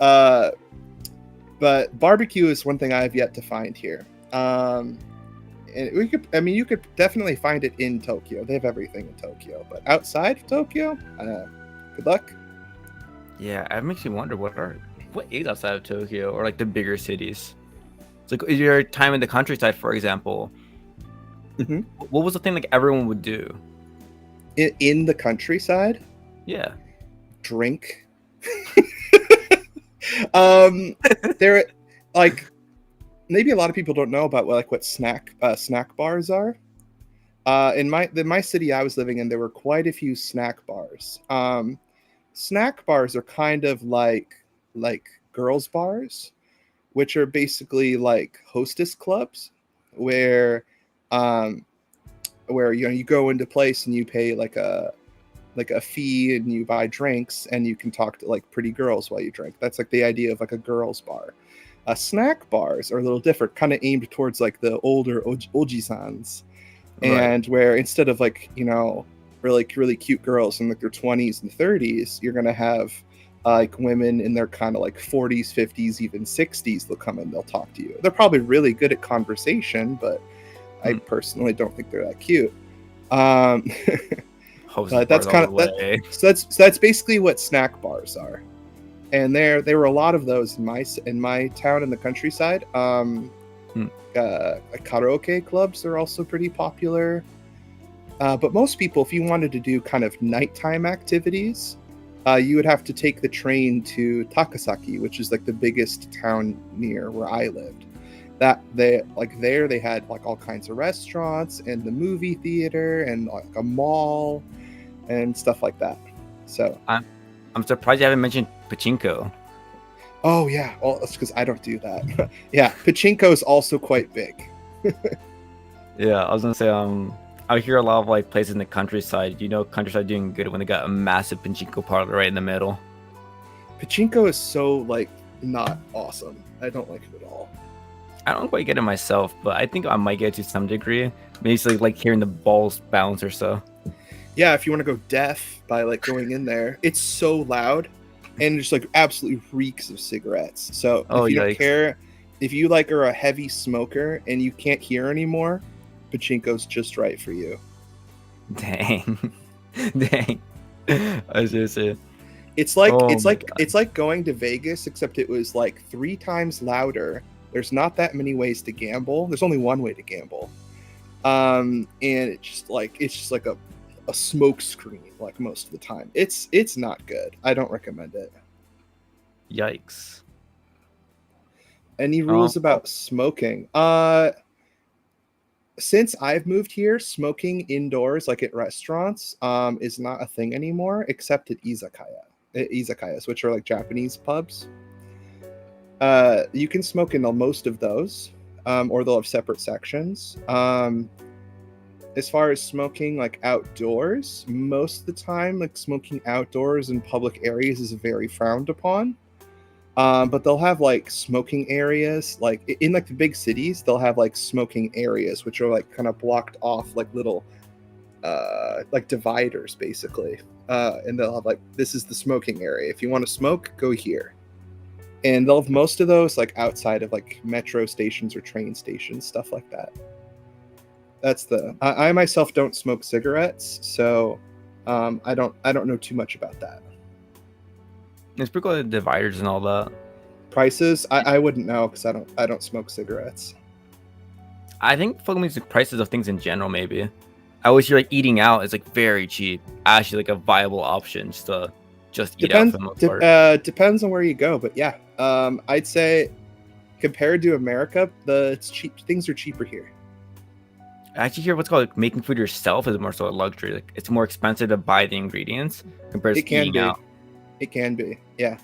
but barbecue is one thing I've yet to find here. And you could definitely find it in Tokyo. They have everything in Tokyo, but outside of Tokyo, good luck. Yeah, it makes me wonder what is outside of Tokyo or like the bigger cities. It's like your time in the countryside, for example. Mm-hmm. What was the thing like everyone would do in the countryside? Yeah, drink. There, like, maybe a lot of people don't know about what snack bars are. In my city I was living in, there were quite a few snack bars. Snack bars are kind of like girls bars, which are basically like hostess clubs where you go into place and you pay like a fee and you buy drinks and you can talk to like pretty girls while you drink. That's like the idea of like a girls bar. Snack bars are a little different, kind of aimed towards like the older oji-sans, and where instead of like really cute girls in like their 20s and 30s, you're gonna have like women in their kind of like 40s, 50s, even 60s. They'll come in, they'll talk to you. They're probably really good at conversation, but I personally don't think they're that cute. That's kind of that. So that's basically what snack bars are, and there were a lot of those in my town in the countryside. Karaoke clubs are also pretty popular. But most people, if you wanted to do kind of nighttime activities, you would have to take the train to Takasaki, which is like the biggest town near where I lived. They had like all kinds of restaurants and the movie theater and like a mall and stuff like that. So I'm surprised you haven't mentioned pachinko. Oh yeah, well that's because I don't do that. Yeah, pachinko is also quite big. Yeah, I was gonna say, I hear a lot of like places in the countryside. You know, countryside doing good when they got a massive pachinko parlor right in the middle. Pachinko is so like not awesome. I don't like it at all. I don't quite get it myself, but I think I might get it to some degree. Basically, like hearing the balls bounce or so. Yeah, if you want to go deaf by like going in there, it's so loud and just like absolutely reeks of cigarettes. So Oh if you don't yikes! care, if you like are a heavy smoker and you can't hear anymore, pachinko's just right for you. Dang, dang. I was gonna say, It's like oh it's my like god. it's like going to Vegas, except it was like 3 times louder. There's not that many ways to gamble. There's only one way to gamble. And it's just like a smoke screen like most of the time. It's not good. I don't recommend it. Yikes. Any Um, rules about smoking? Since I've moved here, smoking indoors, like at restaurants, is not a thing anymore, except at izakayas, which are like Japanese pubs. You can smoke in most of those, or they'll have separate sections. As far as smoking like outdoors, most of the time, like smoking outdoors in public areas is very frowned upon. But they'll have like smoking areas, like in like the big cities, they'll have like smoking areas, which are like kind of blocked off, like little like dividers, basically. And they'll have like this is the smoking area. If you want to smoke, go here. And they'll have most of those like outside of like metro stations or train stations, stuff like that. That's the I myself don't smoke cigarettes, so I don't know too much about that. it's pretty cool, the dividers and all that. Prices, I wouldn't know because I don't smoke cigarettes. I think for music prices of things in general, maybe. I always hear like eating out is like very cheap. Actually, like a viable option just to just eat out for the most part. Depends on where you go, but yeah, I'd say compared to America, the it's cheap things are cheaper here. I actually hear what's called like, making food yourself is more so a luxury. Like it's more expensive to buy the ingredients compared It to can eating be, out. it can be, yeah,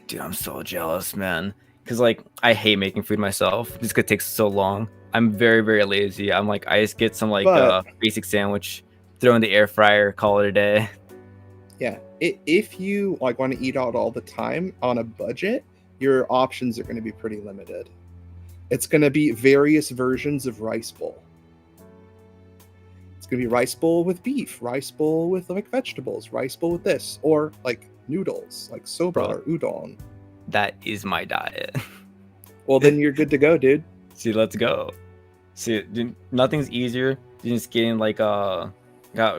Dude, I'm so jealous, man. Cause like I hate making food myself. This could take so long. I'm very, very lazy. I'm like I just get some like but basic sandwich, throw in the air fryer, call it a day. yeah, if you like want to eat out all the time on a budget, your options are going to be pretty limited. It's going to be various versions of rice bowl. It's going to be rice bowl with beef, rice bowl with like vegetables, rice bowl with this, or like noodles, like soba Bro, or udon. that is my diet. Well, then you're good to go, dude. See, let's go. See, dude, nothing's easier than just getting like got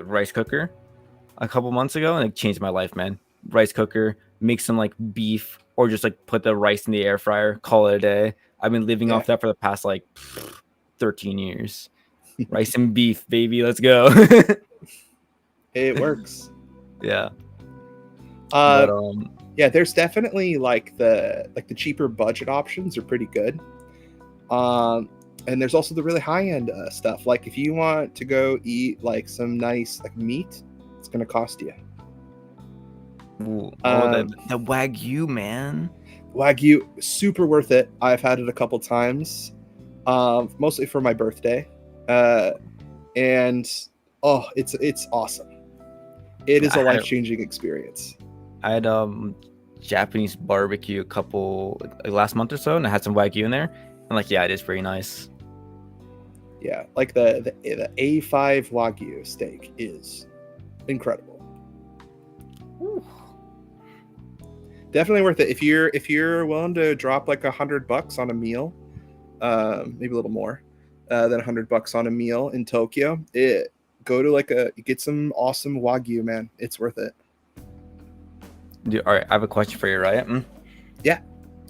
a rice cooker a couple months ago and it changed my life, man. Rice cooker, make some like beef or just like put the rice in the air fryer, call it a day. I've been living Yeah, off that for the past like 13 years. Rice and beef, baby, let's go. it works. Yeah. Uh, But yeah, there's definitely like the cheaper budget options are pretty good. And there's also the really high end stuff. Like if you want to go eat like some nice like meat, it's gonna cost you. ooh, oh, Um, the wagyu, man. Wagyu, super worth it. I've had it a couple times, mostly for my birthday, uh, and oh, it's awesome. It is I a had life changing experience. I had Japanese barbecue a couple like last month or so, and I had some wagyu in there, and like yeah, it is pretty nice. Yeah, like the A5 Wagyu steak is incredible. Ooh. Definitely worth it if you're willing to drop like $100 on a meal, maybe a little more than $100 on a meal in Tokyo. It go to like get some awesome Wagyu, man. It's worth it. Dude, all right, I have a question for you, right? Yeah,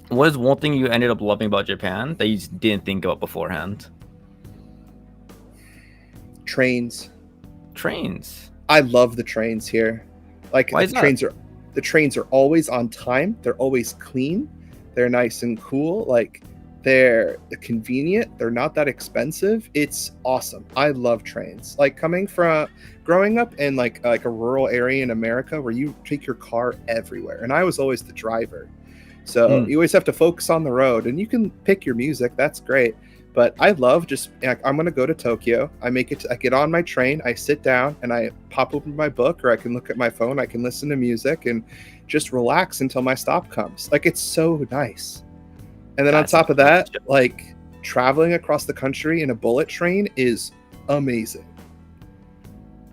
What is one thing you ended up loving about Japan that you just didn't think about beforehand? trains. Trains. I love the trains here. Like Why is that? the trains are always on time. They're always clean. They're nice and cool. Like they're convenient. They're not that expensive. It's awesome. I love trains. Like coming from growing up in like a rural area in America where you take your car everywhere, and I was always the driver. So Mm. you always have to focus on the road, and you can pick your music. That's great. But I love just like, I'm gonna go to Tokyo. I get on my train, I sit down, and I pop open my book, or I can look at my phone. I can listen to music and just relax until my stop comes. Like it's so nice. And then on That sounds top of really that, chill. like traveling across the country in a bullet train is amazing.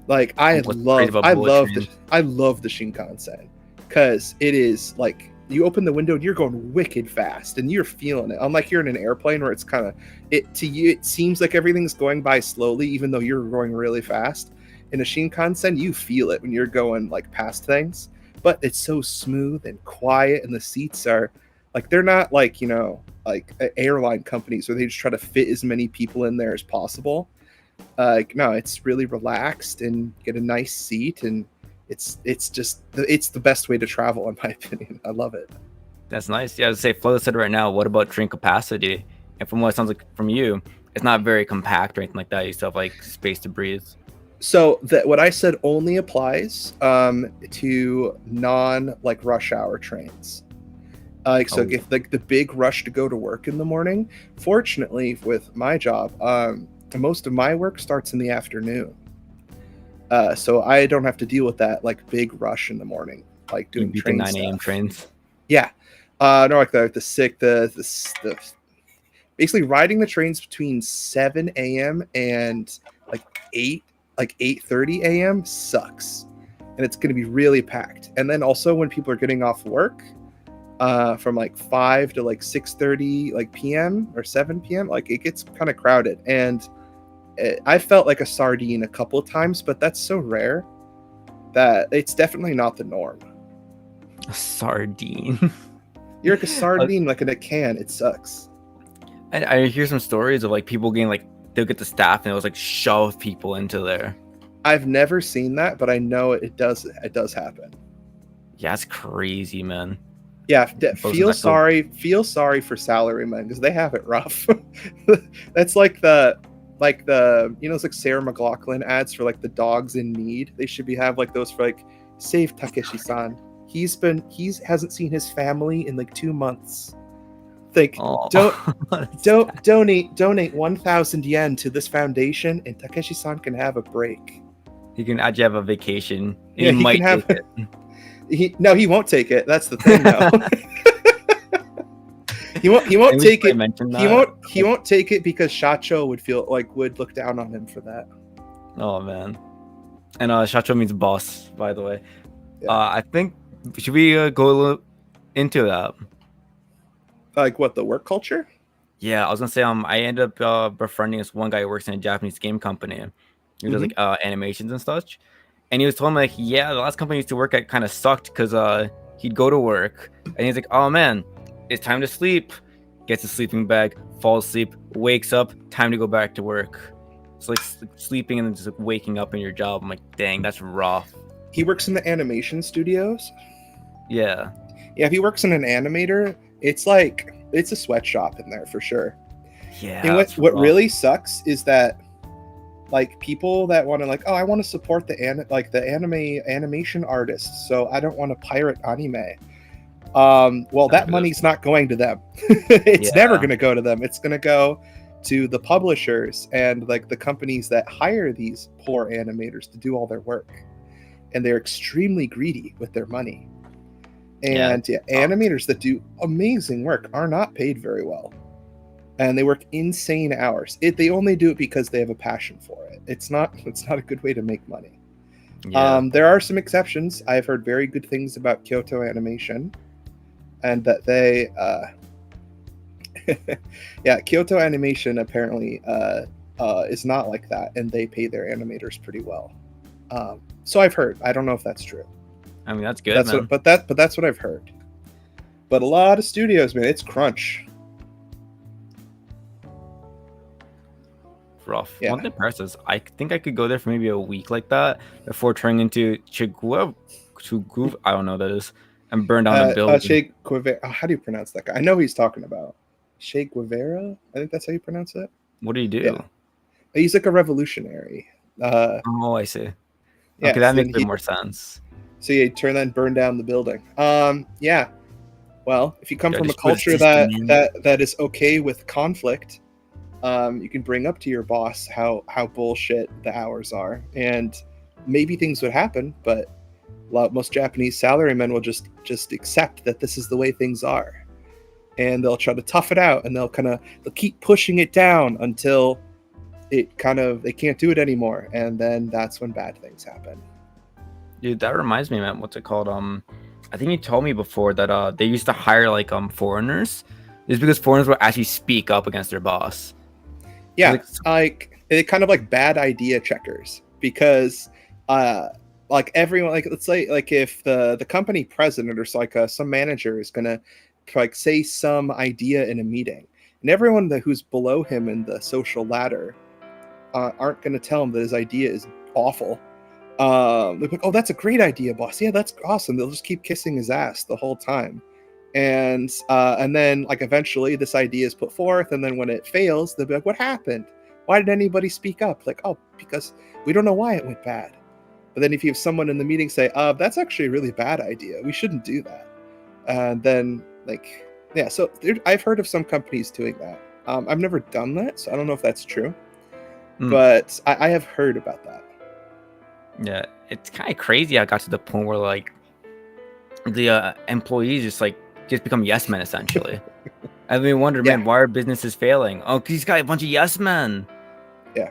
Like What's crazy about bullet trains? I love the Shinkansen because it is like you open the window and you're going wicked fast and you're feeling it. Unlike you're in an airplane where it's kind of it to you it seems like everything's going by slowly even though you're going really fast. In a Shinkansen, you feel it when you're going like past things, but it's so smooth and quiet and the seats are like they're not like, like airline companies where they just try to fit as many people in there as possible. No, it's really relaxed and get a nice seat, and it's the best way to travel in my opinion. I love it. That's nice. Yeah, I would say Flo said right now. What about train capacity? And from what it sounds like from you, it's not very compact or anything like that. You still have like space to breathe. So that what I said only applies to non like rush hour trains. So Oh, if like the big rush to go to work in the morning, fortunately with my job, most of my work starts in the afternoon. So I don't have to deal with that like big rush in the morning, like you doing beat the train 9 a.m. stuff. trains. Yeah. No, like the sick, the basically riding the trains between 7 a.m. and like 8, like 8:30 a.m. sucks. And it's going to be really packed. And then also when people are getting off work, from like 5 to like 6:30 like p.m. or 7 p.m., like it gets kind of crowded. And I felt like a sardine a couple of times, but that's so rare that it's definitely not the norm. A sardine. You're like a Uh, sardine, like in a can. It sucks. I hear some stories of like people getting like they'll get the staff and it was like shove people into there. I've never seen that, but I know it does. It does happen. Yeah, that's crazy, man. Yeah, Those that go. feel sorry for salarymen because they have it rough. That's like the it's like Sarah McLaughlin ads for like the dogs in need. They should be have like those for like save Takeshi-san. He's hasn't seen his family in like 2 months. Like Oh, don't that's don't sad. donate 1,000 yen to this foundation and Takeshi-san can have a break. He can actually have a vacation. And he Yeah, he can might have. take it. No, he won't take it. That's the thing, though. He won't And we should take probably it. mention that. He won't take it because Shacho would look down on him for that. Oh man. And Shacho means boss, by the way. Yeah. I think should we go a little into that? Like what, the work culture? Yeah, I was gonna say I ended up befriending this one guy who works in a Japanese game company. He does Mm-hmm. like animations and such. And he was telling me like, yeah, the last company he used to work at kind of sucked because he'd go to work and he's like, oh man, it's time to sleep. Gets a sleeping bag, falls asleep, wakes up, time to go back to work. It's like sleeping and then just like, waking up in your job. I'm like, dang, that's rough. He works in the animation studios. Yeah, Yeah, if he works in an animator, it's a sweatshop in there for sure. And yeah, what it's what rough. really sucks is that like people that want to like, oh, I want to support the anime animation artists, so I don't want to pirate anime. Well, Never that do this. money's not going to them. It's never Yeah, going to go to them. It's going to go to the publishers and like the companies that hire these poor animators to do all their work. And they're extremely greedy with their money. yeah, And yeah, animators that do amazing work are not paid very well. And they work insane hours. They only do it because they have a passion for it. It's not a good way to make money. yeah. There are some exceptions. I've heard very good things about Kyoto Animation, and that they yeah, Kyoto Animation apparently is not like that, and they pay their animators pretty well. So I've heard. I don't know if that's true. I mean, that's good, man. But that's what I've heard. But a lot of studios, man, it's crunch. Rough. One Yeah. thing Paris is, I think I could go there for maybe a week like that before turning into Chiguva. I don't know what that is, and burn down a building. Che Guevara. How do you pronounce that guy? I know who he's talking about. Che Guevara. I think that's how you pronounce it. What do you Yeah, do? he's like a revolutionary. Oh, I see. Okay, Yes, that makes then a bit more sense. so yeah, turn that and burn down the building. Yeah. Well, if you come Gotta from a just put a culture system that in. that is okay with conflict, you can bring up to your boss how bullshit the hours are, and maybe things would happen. But most Japanese salarymen will just accept that this is the way things are, and they'll try to tough it out, and they'll keep pushing it down until they can't do it anymore, and then that's when bad things happen. Dude, that reminds me, man. What's it called? I think you told me before that they used to hire like foreigners, just because foreigners would actually speak up against their boss. So, Yeah, like it kind of like bad idea checkers, because uh like everyone, like let's say like if the company president or like some manager is gonna like say some idea in a meeting, and everyone who's below him in the social ladder aren't gonna tell him that his idea is awful. They're like, oh, that's a great idea, boss. Yeah, that's awesome. They'll just keep kissing his ass the whole time. And then like eventually this idea is put forth, and then when it fails, they'll be like, what happened? Why did anybody speak up? Like, oh, because we don't know why it went bad. But then if you have someone in the meeting say, that's actually a really bad idea, we shouldn't do that, and then like, yeah, so I've heard of some companies doing that. I've never done that, so I don't know if that's true, mm, but I have heard about that. yeah, it's kind of crazy. I got to the point where like the employees just become yes men essentially. And we wonder, Yeah, man, why are businesses failing? Oh, 'cause he's got a bunch of yes men. yeah,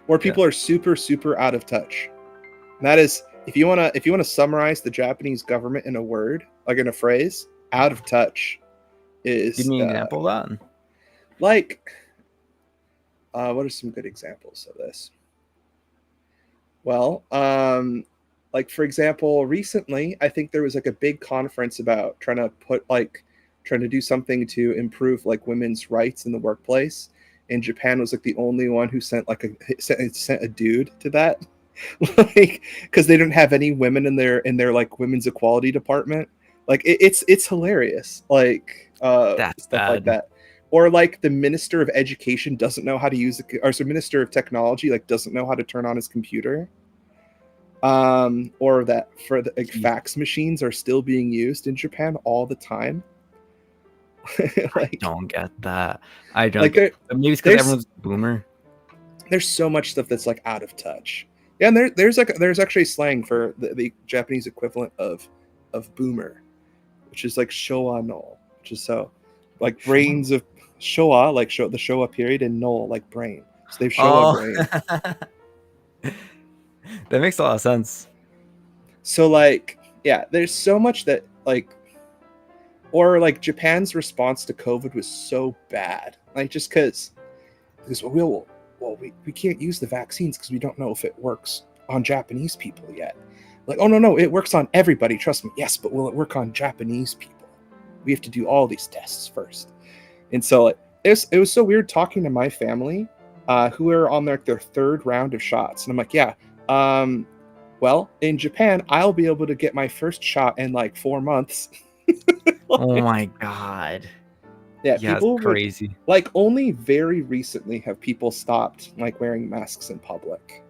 where Yeah, people are super super out of touch. And that is, if you wanna summarize the Japanese government in a word, like in a phrase, out of touch give is me an example of that. like what are some good examples of this? Well, like for example, recently I think there was like a big conference about trying to do something to improve like women's rights in the workplace. And Japan was like the only one who sent a dude to that, like because they didn't have any women in their like women's equality department. Like it's hilarious, like That's stuff like bad. that. Or like the minister of education doesn't know how to use or so minister of technology like doesn't know how to turn on his computer. Or that for the like, Jeez, fax machines are still being used in Japan all the time. I like don't get that. I don't like get. there Maybe it's because there's everyone's a boomer. there's so much stuff that's like out of touch. Yeah, and there's actually slang for the Japanese equivalent of boomer, which is like Showa no, which is so like Sure. brains of Showa, like the Showa period, and no, like brain. So they've Showa Oh, brain. that makes a lot of sense. So like yeah, there's so much that like, or like Japan's response to COVID was so bad, like just because we can't use the vaccines because we don't know if it works on Japanese people yet. Like, oh no, it works on everybody, trust me. Yes, but will it work on Japanese people? We have to do all these tests first. And so it was so weird talking to my family, who are on their third round of shots. And I'm like, yeah, well, in Japan, I'll be able to get my first shot in like 4 months. Oh my god. Yeah, Yeah, it's people would crazy. like only very recently have people stopped like wearing masks in public.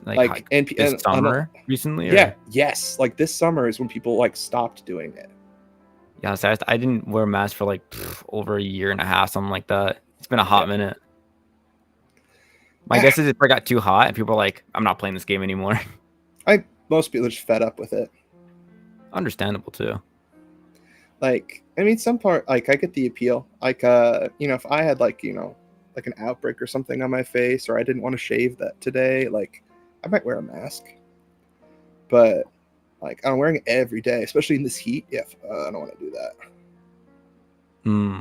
Like Like this summer recently, yeah, or yes, like this summer is when people like stopped doing it. yeah, so I didn't wear a mask for like over a year and a half, something like that. It's been a hot Yeah. minute. My guess is it got too hot and people are like, I'm not playing this game anymore. I Most people are just fed up with it. Understandable too. Like, I mean, some part like I get the appeal. Like, if I had like like an outbreak or something on my face, or I didn't want to shave that today, like I might wear a mask. But like I'm wearing it every day, especially in this heat. Yeah, I don't want to do that. Hmm.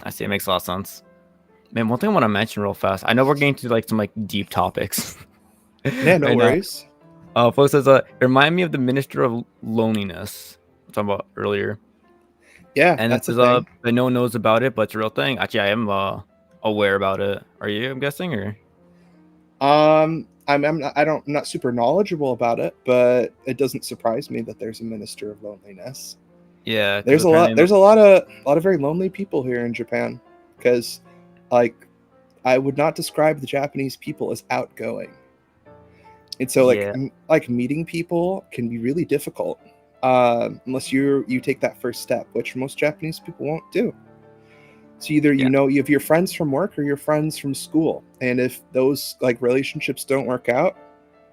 I see. It makes a lot of sense. Man, one thing I want to mention real fast. I know we're getting to like some like deep topics Yeah, no right now. worries. Folks says, it remind me of the Minister of Loneliness we talking about earlier. Yeah, And it that's a says, thing. that no one knows about it, but it's a real thing. Actually, I am aware about it. Are you? I'm guessing, or I'm not super knowledgeable about it, but it doesn't surprise me that there's a minister of loneliness. yeah, because There's a lot. apparently, There's a lot of very lonely people here in Japan, because, like, I would not describe the Japanese people as outgoing, and so like yeah, like meeting people can be really difficult. unless you take that first step, which most Japanese people won't do. So either Yeah. you have your friends from work or your friends from school, and if those like relationships don't work out,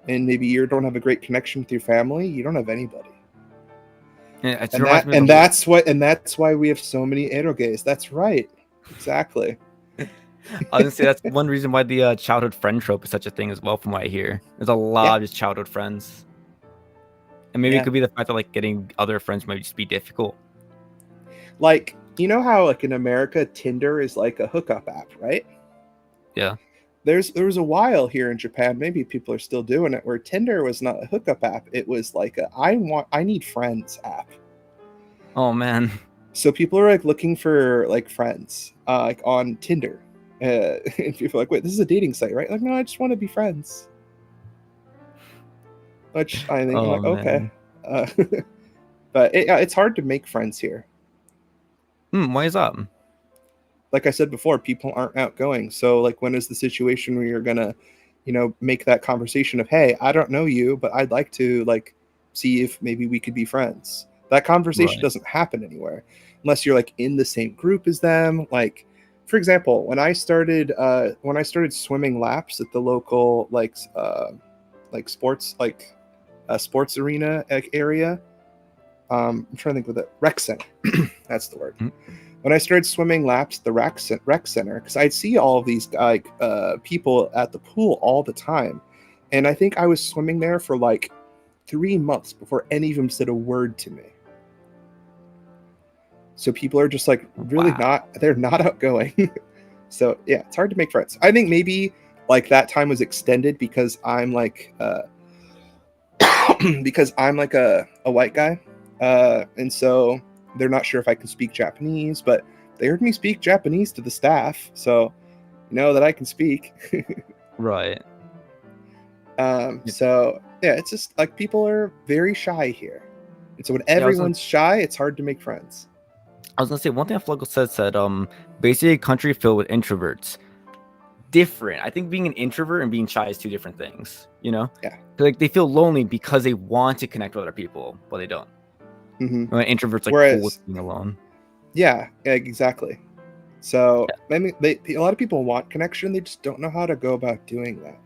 and maybe you don't have a great connection with your family, you don't have anybody. It And reminds that me of the and whole. that's why we have so many eroges. That's right, exactly. I was gonna say that's one reason why the childhood friend trope is such a thing as well. From what I hear, there's a Yeah, lot of just childhood friends, and maybe it yeah. could be the fact that like getting other friends might just be difficult. Like you know how like in America Tinder is like a hookup app, right? Yeah. There was a while here in Japan, maybe people are still doing it, where Tinder was not a hookup app. It was like a I need friends app. Oh man. So people are like looking for like friends, like on Tinder, and people are like, "Wait, this is a dating site, right?" Like, no, I just want to be friends. Which I think I'm Oh like, okay, man. uh, but it's hard to make friends here. Why is that? Like I said before, people aren't outgoing. So like, when is the situation where you're gonna, make that conversation of, "Hey, I don't know you, but I'd like to like see if maybe we could be friends." That conversation Right. doesn't happen anywhere unless you're like in the same group as them. Like, for example, when I started swimming laps at the local like sports sports arena area. I'm trying to think of the rec center. That's the word. Mm. When I started swimming laps at the rec center, because I'd see all of these people at the pool all the time, and I think I was swimming there for like 3 months before any of them said a word to me. So people are just like really Wow. they're not outgoing. So yeah, it's hard to make friends. I think maybe like that time was extended because I'm like because I'm like a white guy, and so they're not sure if I can speak Japanese, but they heard me speak Japanese to the staff, so you know that I can speak. Right. Yeah, So yeah, it's just like people are very shy here, and so when yeah, everyone's shy, it's hard to make friends. I was gonna say one thing Flugel said basically a country filled with introverts. Different. I think being an introvert and being shy is two different things. You know, Yeah. like they feel lonely because they want to connect with other people, but they don't. Hmm. When introverts like cool with Whereas, being alone. yeah, exactly. So I mean, a lot of people want connection, they just don't know how to go about doing that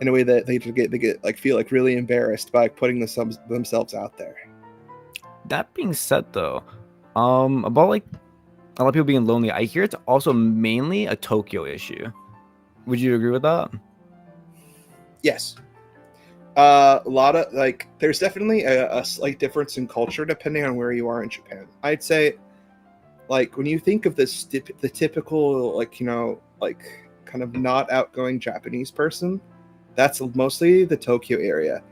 in a way that they get like feel like really embarrassed by putting themselves out there. That being said, though, about like a lot of people being lonely, I hear it's also mainly a Tokyo issue. Would you agree with that? Yes. A lot of like there's definitely a slight difference in culture depending on where you are in Japan. I'd say like when you think of this the typical like like kind of not outgoing Japanese person, that's mostly the Tokyo area.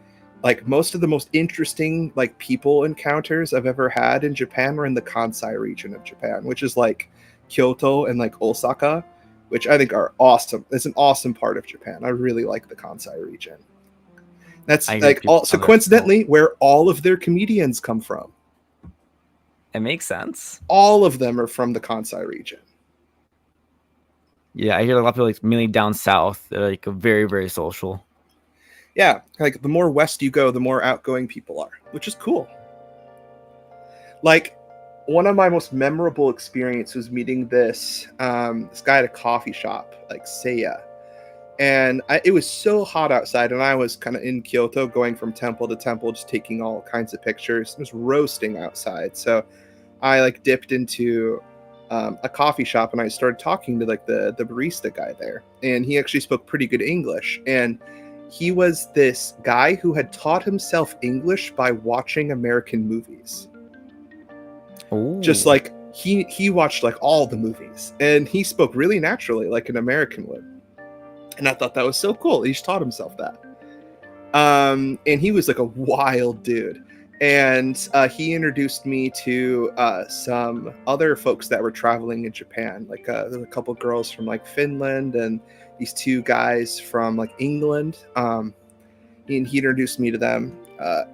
Like most of the most interesting like people encounters I've ever had in Japan were in the Kansai region of Japan, which is like Kyoto and like Osaka, which I think are awesome. It's an awesome part of Japan. I really like the Kansai region. I That's hear like people all so down there. coincidentally where all of their comedians come from. It makes sense. All of them are from the Kansai region. Yeah, I hear a lot of people like mainly down south. They're like very, very social. Yeah, like the more west you go, the more outgoing people are, which is cool. Like one of my most memorable experiences was meeting this guy at a coffee shop, like Seiya. And it was so hot outside, and I was kind of in Kyoto, going from temple to temple, just taking all kinds of pictures. It was roasting outside, so I like dipped into a coffee shop, and I started talking to like the barista guy there, and he actually spoke pretty good English. And he was this guy who had taught himself English by watching American movies. Just Oh, like he watched like all the movies, and he spoke really naturally, like an American would. And I thought that was so cool. He just taught himself that. And he was like a wild dude. And he introduced me to some other folks that were traveling in Japan. Like there were a couple girls from like Finland and these two guys from like England. And he introduced me to them.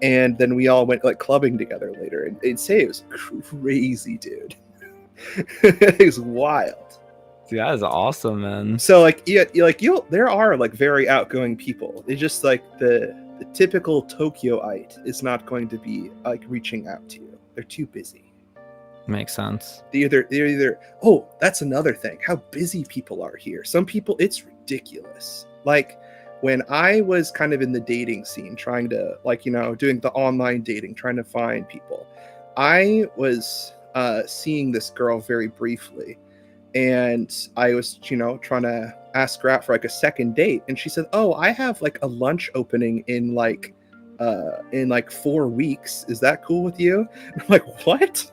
And then we all went like clubbing together later. And they'd say it was crazy, dude. It was wild. see, that is awesome, man. So like yeah, like there are like very outgoing people. It's just like The typical Tokyoite is not going to be like reaching out to you. They're too busy. Makes sense. They're either oh, that's another thing. How busy people are here. Some people, it's ridiculous. Like when I was kind of in the dating scene, trying to doing the online dating, trying to find people, I was seeing this girl very briefly, and I was trying to ask her out for like a second date, and she said, "Oh, I have like a lunch opening in like 4 weeks. Is that cool with you?" And I'm like, "What?"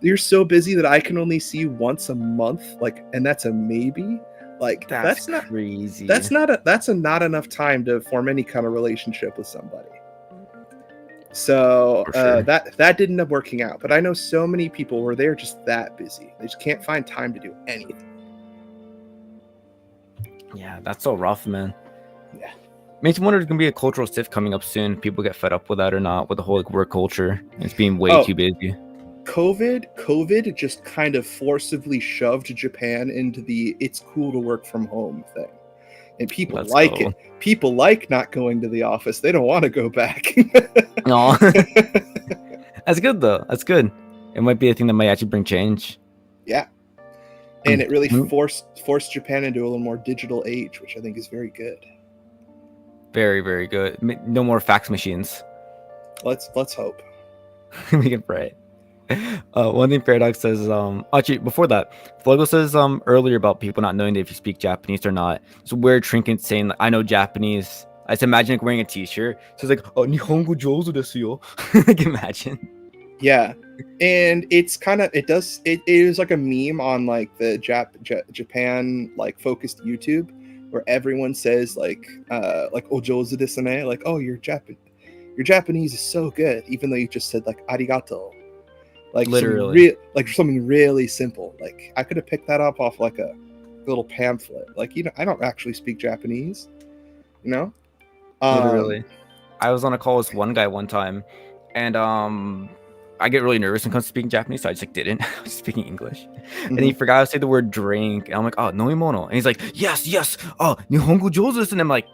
You're so busy that I can only see you once a month, like, and that's a maybe. Like That's crazy. that's not enough time to form any kind of relationship with somebody. So For sure. that didn't end up working out. But I know so many people where they're just that busy. They just can't find time to do anything. Yeah, that's so rough, man. Yeah. Makes me wonder if there's gonna be a cultural shift coming up soon. People get fed up with that or not, with the whole like work culture. It's being way too busy. COVID just kind of forcibly shoved Japan into the "it's cool to work from home" thing. And people Let's like go. it. People like not going to the office. They don't want to go back. No, that's good though. That's good. It might be a thing that might actually bring change. Yeah. And it really Mm. forced Japan into a little more digital age, which I think is very good. Very, very good. No more fax machines. Let's hope. We can pray. One thing Paradox says, actually before that, Flogo says earlier about people not knowing if you speak Japanese or not. It's a weird trinket saying like, I know Japanese. I just imagine like wearing a t-shirt. So it's like, oh, Nihongo jozu desu yo. Like imagine. Yeah. And it's kind of it is like a meme on like the Japan like focused YouTube where everyone says like ojozu desu ne, like, oh, your Japanese is so good, even though you just said like arigato. Like Literally. something really simple. Like I could have picked that up off like a little pamphlet. Like, I don't actually speak Japanese, you know? Literally. I was on a call with one guy one time, and I get really nervous when it comes to speaking Japanese, so I just like didn't. I was speaking English, and he forgot to say the word drink, and I'm like, oh, nomimono, and he's like, yes, oh, nihongo jozu desu, and I'm like,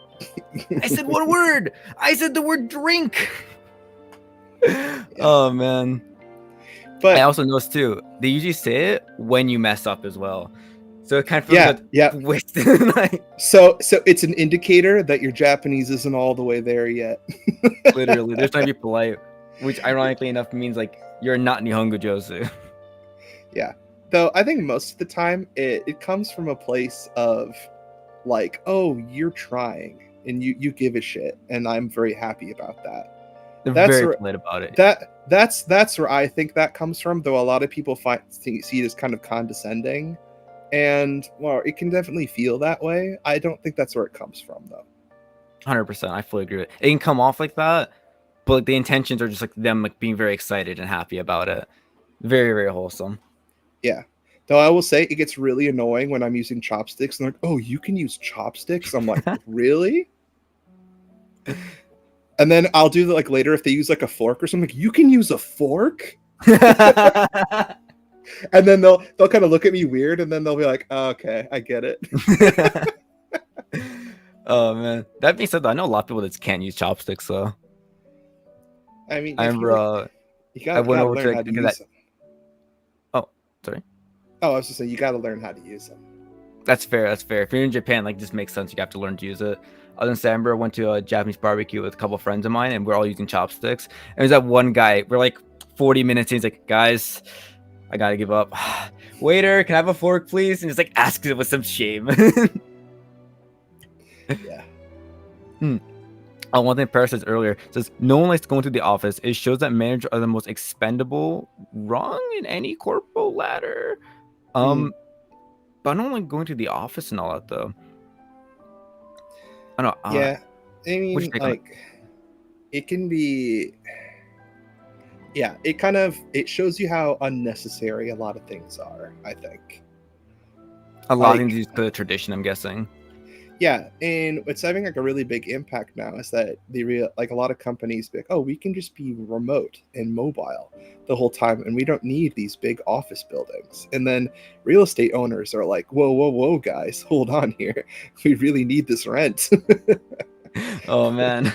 I said one word. I said the word drink. Yeah. Oh man. But I also noticed too, they usually say it when you mess up as well. So it kind of feels like so it's an indicator that your Japanese isn't all the way there yet. Literally, they're trying to be polite, which ironically enough means like you're not Nihongo Josu. Yeah. Though I think most of the time it comes from a place of like, oh, you're trying and you give a shit, and I'm very happy about that. They're very polite about it. That's where I think that comes from, though a lot of people see it as kind of condescending, and well, it can definitely feel that way. I don't think that's where it comes from, though. 100%, I fully agree with it. It can come off like that, but like, the intentions are just like them like being very excited and happy about it. Very, very wholesome. Yeah. Though I will say it gets really annoying when I'm using chopsticks and they're like, oh, you can use chopsticks? I'm like, really? And then I'll do that like later if they use like a fork or something. Like, you can use a fork? And then they'll kind of look at me weird, and then they'll be like, oh, okay, I get it. Oh man, that being said, I know a lot of people that can't use chopsticks. So I mean, I remember I went over to use them. Oh, sorry. Oh, I was just saying you got to learn how to use them. That's fair. That's fair. If you're in Japan, like, this makes sense. You have to learn to use it. I was in December. I went to a Japanese barbecue with a couple of friends of mine, and we're all using chopsticks. And there's that one guy. We're like 40 minutes in. He's like, guys, I gotta give up. Waiter, can I have a fork, please? And just like asks it with some shame. Yeah. One thing Paris says earlier says no one likes going to the office. It shows that managers are the most expendable rung in any corporate ladder. But I don't like going to the office and all that though. I don't know. Yeah, I mean, like, it can be. Yeah, it shows you how unnecessary a lot of things are, I think. A lot of things use the tradition, I'm guessing. Yeah, and what's having like a really big impact now is that a lot of companies be like, oh, we can just be remote and mobile the whole time, and we don't need these big office buildings. And then real estate owners are like, whoa, guys, hold on here. We really need this rent. Oh man.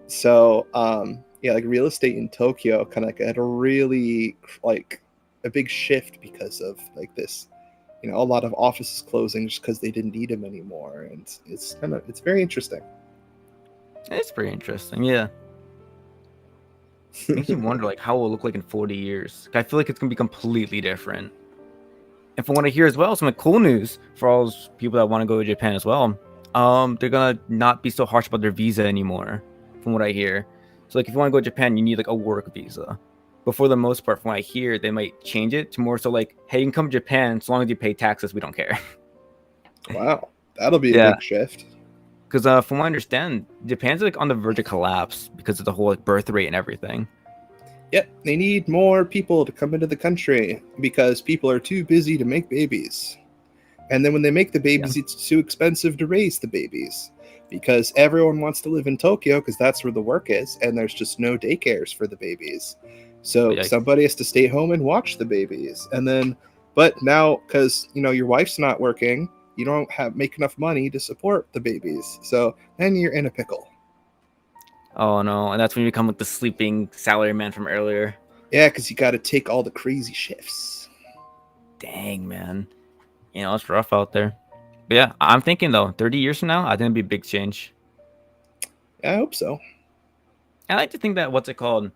So yeah, like real estate in Tokyo kind of like had a really like a big shift because of like this, you know, a lot of offices closing just because they didn't need them anymore, and it's very interesting. It's pretty interesting. Yeah. Makes me wonder like how it will look like in 40 years. I feel like it's gonna be completely different. And from what I hear as well, some like cool news for all those people that want to go to Japan as well. They're gonna not be so harsh about their visa anymore, from what I hear. So like if you want to go to Japan, you need like a work visa. But for the most part, from what I hear, they might change it to more so like, hey, you can come to Japan so long as you pay taxes, we don't care. Wow, that'll be a Yeah. big shift. Because from what I understand, Japan's like on the verge of collapse because of the whole like birth rate and everything. Yep, they need more people to come into the country because people are too busy to make babies. And then when they make the Yeah. babies, it's too expensive to raise the babies because everyone wants to live in Tokyo because that's where the work is, and there's just no daycares for the babies. Oh, So yeah. somebody has to stay home and watch the babies. And then, but now because you know your wife's not working, you don't have make enough money to support the babies. So then you're in a pickle. Oh no, and that's when you become like the sleeping salary man from earlier. Yeah, because you got to take all the crazy shifts. Dang, man. You know, it's rough out there. But yeah, I'm thinking though, 30 years from now, I think it'd be a big change. I hope so. I like to think that what's it called?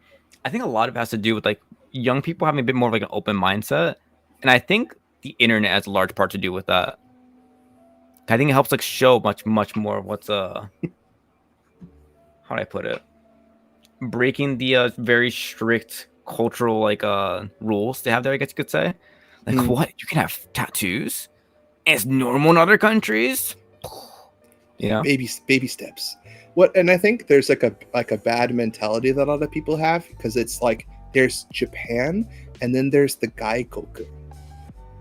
I think a lot of it has to do with like young people having a bit more of like an open mindset. And I think the internet has a large part to do with that. I think it helps like show much more of what's how do I put it? Breaking the very strict cultural like rules they have there, I guess you could say. Like Mm. what? You can have tattoos? And it's normal in other countries? You know? Baby steps. What, and I think there's like a bad mentality that a lot of people have because it's like there's Japan and then there's the Gaikoku,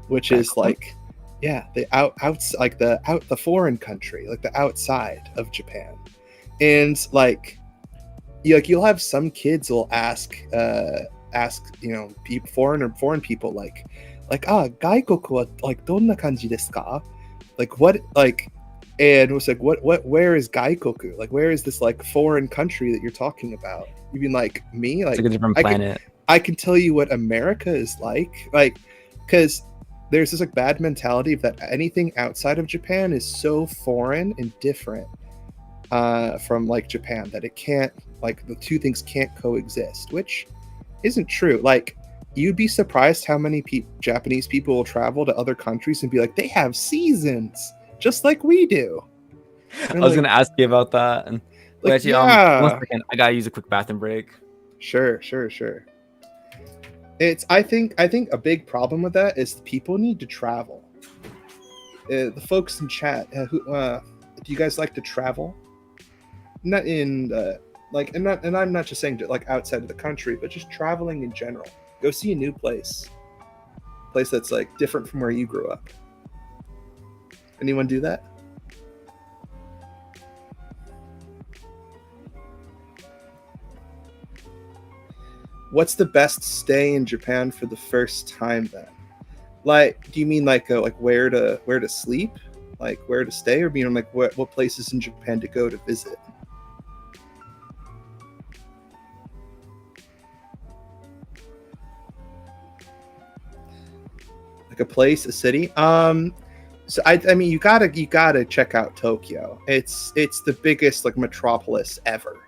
which is Geico? like yeah, the the foreign country, like the outside of Japan. And like you'll have some kids will ask, you know, foreign people like Gaikoku wa like donna kanji desu ka? Like what like, and it was like what where is Gaikoku? Like where is this like foreign country that you're talking about? You mean like me? It's Like like a different I can planet. I can tell you what America is like because there's this like bad mentality of that anything outside of Japan is so foreign and different from like Japan that it can't, like the two things can't coexist, which isn't true. Like you'd be surprised how many Japanese people will travel to other countries and be like, they have seasons just like we do. And I I'm was gonna like, ask you about that. But actually, one yeah, second, I gotta use a quick bathroom break. sure. It's I think a big problem with that is people need to travel. The folks in chat, do you guys like to travel? Not in like, and I'm not just saying to, like outside of the country, but just traveling in general. Go see a new place that's like different from where you grew up. Anyone do that? What's the best stay in Japan for the first time then? Like, do you mean like where to sleep, like where to stay, or mean like what places in Japan to go to visit? Like a place, a city. So I mean, you gotta check out Tokyo. It's the biggest like metropolis ever,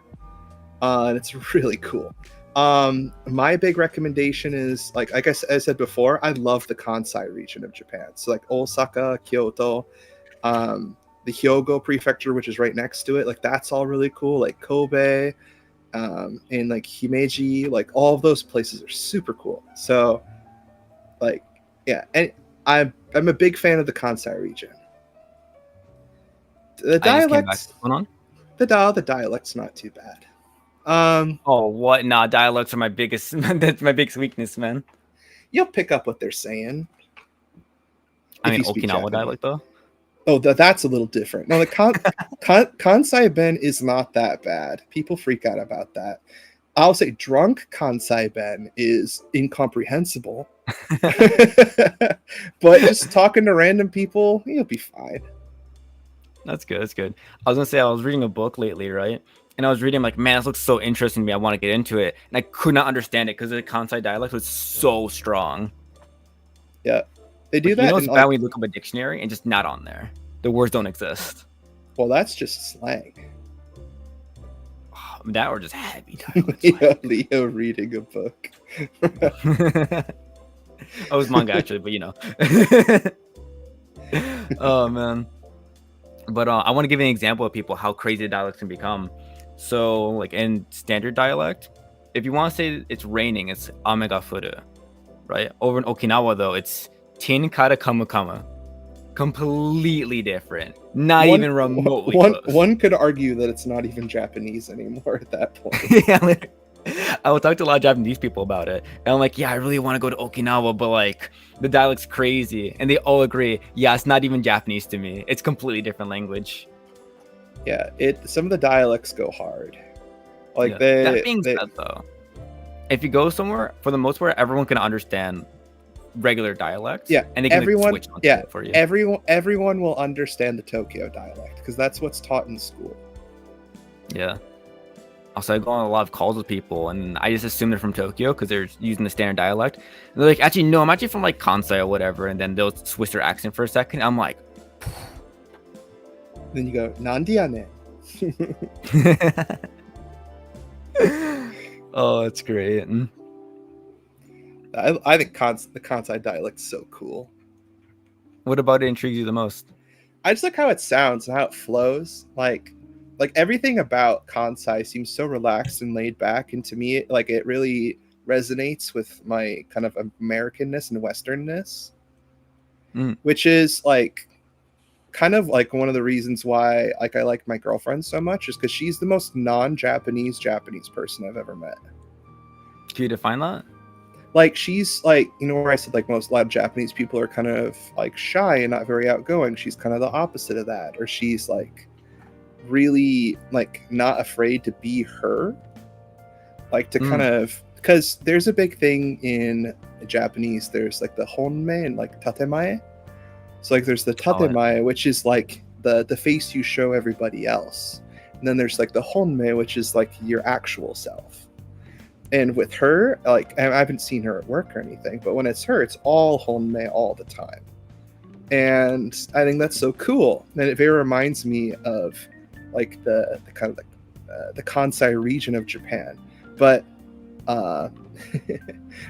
and it's really cool. My big recommendation is like I said before, I love the Kansai region of Japan. So like Osaka, Kyoto, the Hyogo prefecture, which is right next to it. Like that's all really cool. Like Kobe, and like Himeji, like all of those places are super cool. So like yeah, and I'm a big fan of the Kansai region. The I just came back. dialects, What's going on? the dialect's not too bad. Oh, what? Nah, dialects are my biggest. That's my biggest weakness, man. You'll pick up what they're saying I if mean, you speak Okinawa Japanese. dialect though. Oh, that's a little different. No, the Kansai Ben is not that bad. People freak out about that. I'll say drunk Kansai Ben is incomprehensible. But just talking to random people, you'll be fine. That's good. That's good. I was gonna say I was reading a book lately, right? And I was reading like, man, this looks so interesting to me. I want to get into it, and I could not understand it because the Kansai dialect was so strong. Yeah, they do Like, you that know, in it's bad when like, you look up a dictionary and just not on there. The words don't exist. well, that's just slang. That or just heavy dialect Leo reading a book. slang. I was manga actually, but you know. Oh man. But I want to give you an example of people how crazy dialects can become. So, like in standard dialect, if you want to say it's raining, it's amega furu, right? Over in Okinawa, though, it's tin kara kamu kamu. Completely different. Not one even remotely one close. one could argue that it's not even Japanese anymore at that point. Yeah, I will talk to a lot of Japanese people about it. And I'm like, yeah, I really want to go to Okinawa, but like the dialect's crazy. And they all agree, yeah, it's not even Japanese to me. It's completely different language. Yeah, some of the dialects go hard. Like Yeah. That being they said, though, if you go somewhere, for the most part, everyone can understand regular dialects, yeah, and they can like, switch onto it for you. everyone will understand the Tokyo dialect because that's what's taught in school. Yeah. Also, I go on a lot of calls with people, and I just assume they're from Tokyo because they're using the standard dialect. And they're like, actually, no, I'm actually from like Kansai or whatever. And then they'll switch their accent for a second. I'm like, Then you go, Nandi ya ne? oh, that's great. I think the Kansai dialect's so cool. What about it intrigues you the most? I just like how it sounds and how it flows. Like everything about Kansai seems so relaxed and laid back, and to me, like it really resonates with my kind of Americanness and Westernness, which is like kind of like one of the reasons why like I like my girlfriend so much is because she's the most non-Japanese Japanese person I've ever met. Can you define that? Like she's like, you know, where I said like a lot of Japanese people are kind of like shy and not very outgoing. She's kind of the opposite of that, or she's like really like not afraid to be her, like to kind of, because there's a big thing in Japanese. There's like the honmei and like tatemae. So like there's the tatemae, which is like the face you show everybody else, and then there's like the honmei, which is like your actual self. And with her, like I haven't seen her at work or anything, but when it's her, it's all honmei all the time. And I think that's so cool. And it very reminds me of like the kind of like the Kansai region of Japan. But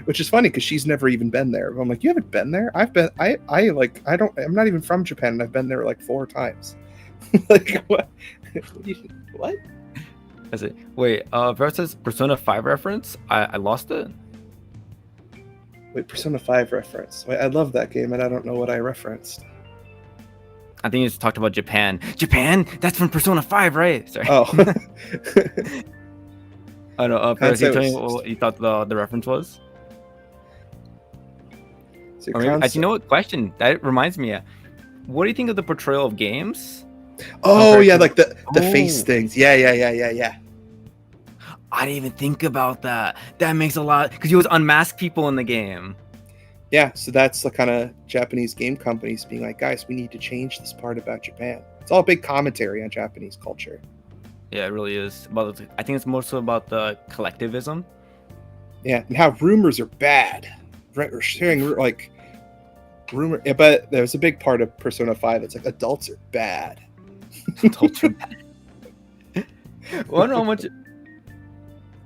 which is funny because she's never even been there. I'm like, you haven't been there? I've been. I'm not even from Japan, and I've been there like 4 times. Like what? What? Is it? Wait, versus Persona 5 reference? I lost it. Wait, Persona 5 reference. Wait, I love that game, and I don't know what I referenced. I think you just talked about Japan. Japan? That's from Persona 5, right? Sorry. Oh. I don't know. Can you tell me what you thought the reference was? Or maybe, you know what? Question. That reminds me. What do you think of the portrayal of games? Oh, yeah, like the face things. Yeah. I didn't even think about that. That makes a lot, because you always unmask people in the game. Yeah, so that's the kind of Japanese game companies being like, guys, we need to change this part about Japan. It's all a big commentary on Japanese culture. Yeah, it really is. I think it's mostly about the collectivism. Yeah, and how rumors are bad. Right, we're sharing like rumor. Yeah, but there's a big part of Persona 5 that's like adults are bad. Adults are bad. Well, I don't know how much.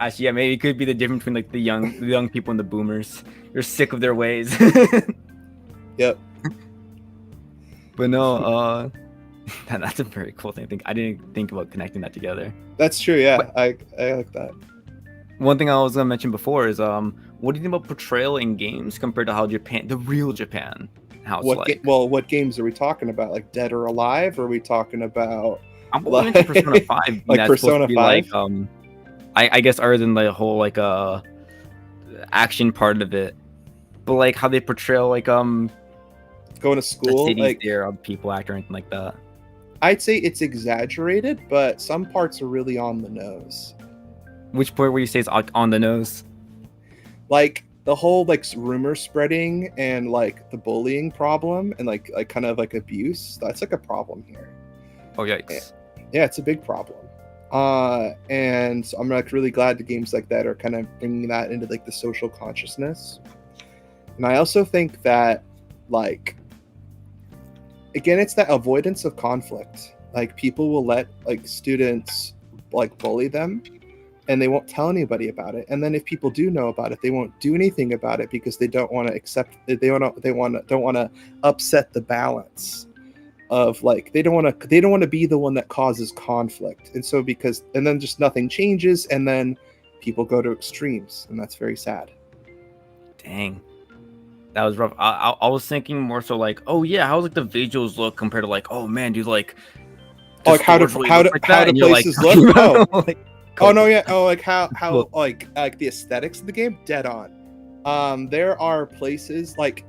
Actually, yeah, maybe it could be the difference between like the young people and the boomers. You're sick of their ways. Yep. But no, that's a very cool thing. I didn't think about connecting that together. That's true. Yeah, but I like that. One thing I was gonna mention before is what do you think about portrayal in games compared to how Japan, the real Japan, how it's like? What games are we talking about? Like Dead or Alive? Or are we talking about? I'm going into Persona 5. Like Persona 5. Like, I guess other than the whole like action part of it, but like how they portray like going to school, the cities like there, of people act or anything like that. I'd say it's exaggerated, but some parts are really on the nose. Which part where you say it's on the nose? Like the whole like rumor spreading and like the bullying problem and like kind of like abuse. That's like a problem here. Oh yikes. Yeah, it's a big problem. And so I'm like really glad the games like that are kind of bringing that into like the social consciousness. And I also think that, like, again, it's that avoidance of conflict. Like, people will let like students like bully them, and they won't tell anybody about it. And then if people do know about it, they won't do anything about it because they don't want to accept. Don't want to upset the balance of, like, they don't want to be the one that causes conflict. And so and then just nothing changes, and then people go to extremes, and that's very sad. Dang. That was rough. I was thinking more so like, oh yeah, how's like the visuals look compared to like, oh man, dude, like the Like, stores really look like how that, do and you're like, places look? Oh, like, oh cool. no, yeah. Oh, like how Cool. like the aesthetics of the game, dead on. There are places like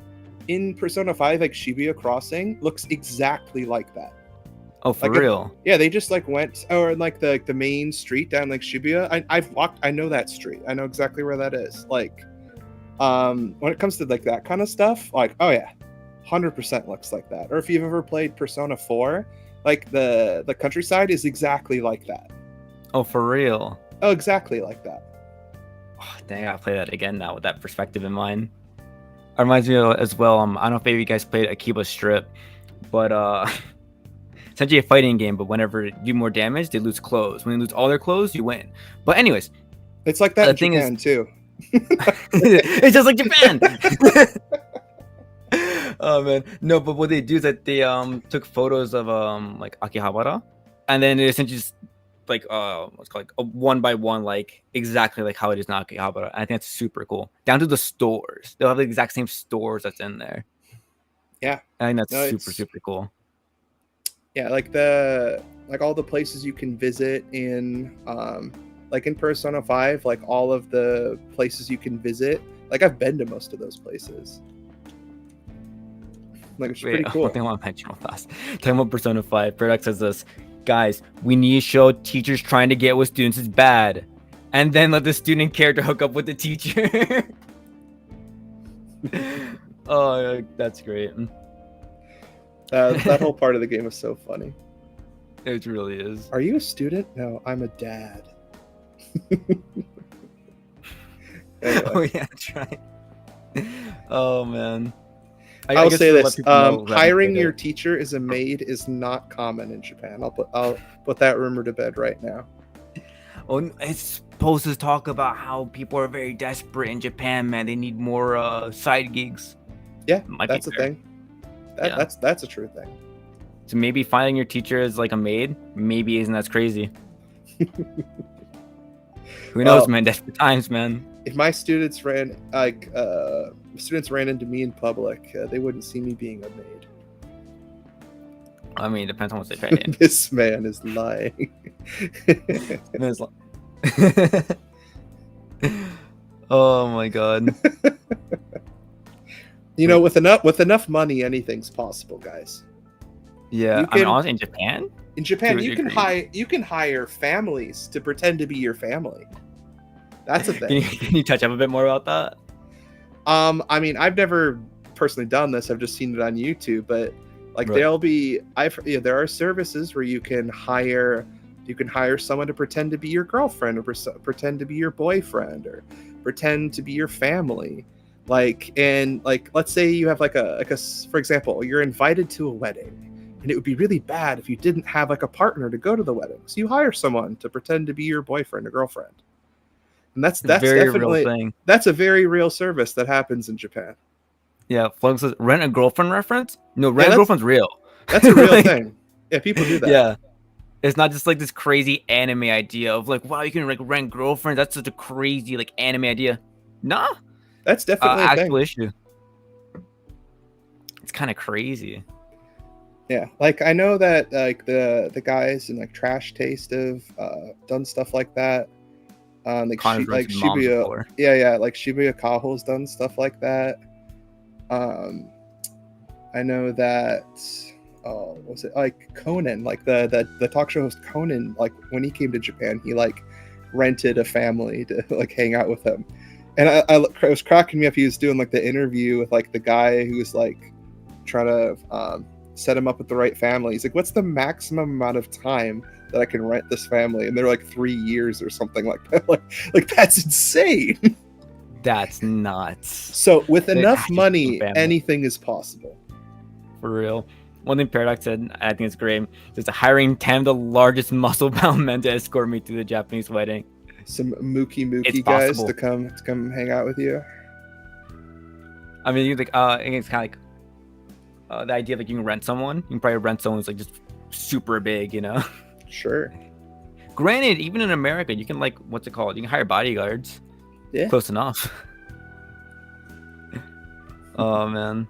in Persona 5, like Shibuya Crossing looks exactly like that. Oh, for Like, real? yeah, they just like went, or like the main street down like Shibuya. I've walked. I know that street. I know exactly where that is. Like, when it comes to like that kind of stuff, like, oh yeah, 100% looks like that. Or if you've ever played Persona 4, like the countryside is exactly like that. Oh, for real? Oh, exactly like that. Oh, dang, I gotta play that again now with that perspective in mind. It reminds me of, as well. I don't know if maybe you guys played Akiba Strip, but essentially a fighting game. But whenever you do more damage, they lose clothes. When they lose all their clothes, you win. But anyways, It's like that the in thing Japan is, too. it's just like Japan. Oh man, no. But what they do is that they took photos of like Akihabara, and then they essentially just like what's called like a one by one, like exactly like how it is in Akihabara. And I think that's super cool. Down to the stores, they'll have the exact same stores that's in there. Yeah. I think that's No, super it's, super cool. yeah, like all the places you can visit in like in Persona 5, like all of the places you can visit. Like, I've been to most of those places. Like, it's pretty cool. One thing I want to mention real fast. Talking about Persona 5, Paradox says this, guys, we need to show teachers trying to get with students is bad. And then let the student character hook up with the teacher. Oh, that's great. That whole part of the game is so funny. It really is. Are you a student? No, I'm a dad. Anyway. Oh yeah, that's right. Oh man. I'll say to let this: people know who haven't hiring played your it. teacher as a maid is not common in Japan. I'll put that rumor to bed right now. Oh, it's supposed to talk about how people are very desperate in Japan, man. They need more side gigs. Yeah, Might that's be a fair. thing. Yeah. That's a true thing. So maybe finding your teacher as like a maid, maybe isn't as crazy. Who knows, man? Desperate times, man. If my students ran into me in public, they wouldn't see me being a maid. I mean, it depends on what they pay. This man is lying. Oh my god. You know, with enough money, anything's possible, guys. Yeah, I mean, honestly, in Japan, in Japan, to a you degree. can hire families to pretend to be your family. That's a thing. Can you touch up a bit more about that? I mean, I've never personally done this. I've just seen it on YouTube, but like right. There are services where you can hire someone to pretend to be your girlfriend, or pretend to be your boyfriend, or pretend to be your family. Like, and like, let's say you have like a for example, you're invited to a wedding, and it would be really bad if you didn't have like a partner to go to the wedding. So you hire someone to pretend to be your boyfriend or girlfriend. And that's Very definitely real thing. That's a very real service that happens in Japan. Yeah, Flug says rent a girlfriend reference. No, rent a girlfriend's real. That's a real thing. Yeah, people do that. Yeah, it's not just like this crazy anime idea of like, wow, you can like rent girlfriends. That's such a crazy like anime idea. Nah, that's definitely a actual thing. issue. It's kind of crazy. Yeah, like I know that like the guys in like Trash Taste have done stuff like that. Like Shibuya, yeah, like Shibuya Kaho's done stuff like that. I know that. Oh, was it like Conan? Like the talk show host Conan. Like when he came to Japan, he like rented a family to like hang out with him, and it was cracking me up. He was doing like the interview with like the guy who was like trying to set him up with the right family. He's like, what's the maximum amount of time that I can rent this family? And they're like 3 years or something like that. Like that's insane. That's nuts. So with It enough has to be money, family. anything is possible. For real. One thing Paradox said, I think it's great, is hiring 10 of the largest muscle-bound men to escort me to the Japanese wedding. Some mookie It's guys possible. to come hang out with you. I mean, you think it's kind of like the idea of like you can rent someone. You can probably rent someone who's like just super big, you know. Sure. Granted, even in America, you can like what's it called? You can hire bodyguards. Yeah. Close enough. Oh man.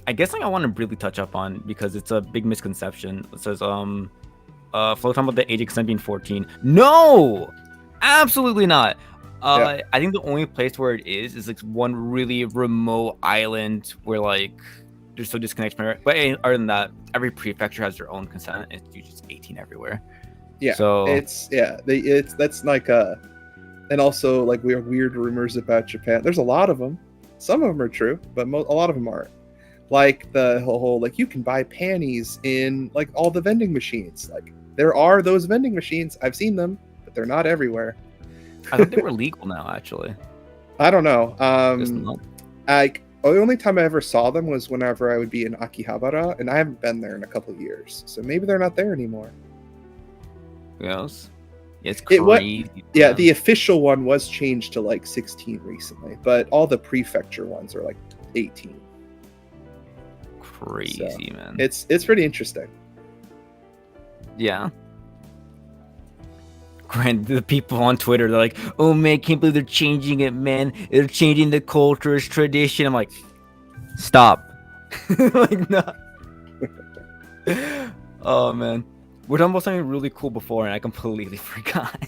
I guess like I want to really touch up on because it's a big misconception. It says Flo talking about the age of consent being 14. No, absolutely not. Yeah. I think the only place where it is like one really remote island where like there's so disconnected from it. But other than that, every prefecture has their own consent. It's usually just 18 everywhere. Yeah. So it's that's like and also like we have weird rumors about Japan. There's a lot of them. Some of them are true, but a lot of them aren't. Like the whole like you can buy panties in like all the vending machines. Like there are those vending machines. I've seen them, but they're not everywhere. I think they were legal now, actually. I don't know. Just not. Like the only time I ever saw them was whenever I would be in Akihabara, and I haven't been there in a couple of years, so maybe they're not there anymore. Yes. It's crazy. Yeah, the official one was changed to like 16 recently, but all the prefecture ones are like 18. Crazy, So, man. It's pretty interesting. Yeah. Granted, the people on Twitter, they're like, "Oh man, can't believe they're changing it, man. They're changing the culture, it's tradition." I'm like, stop. Like, no. Oh man, we're talking about something really cool before, and I completely forgot.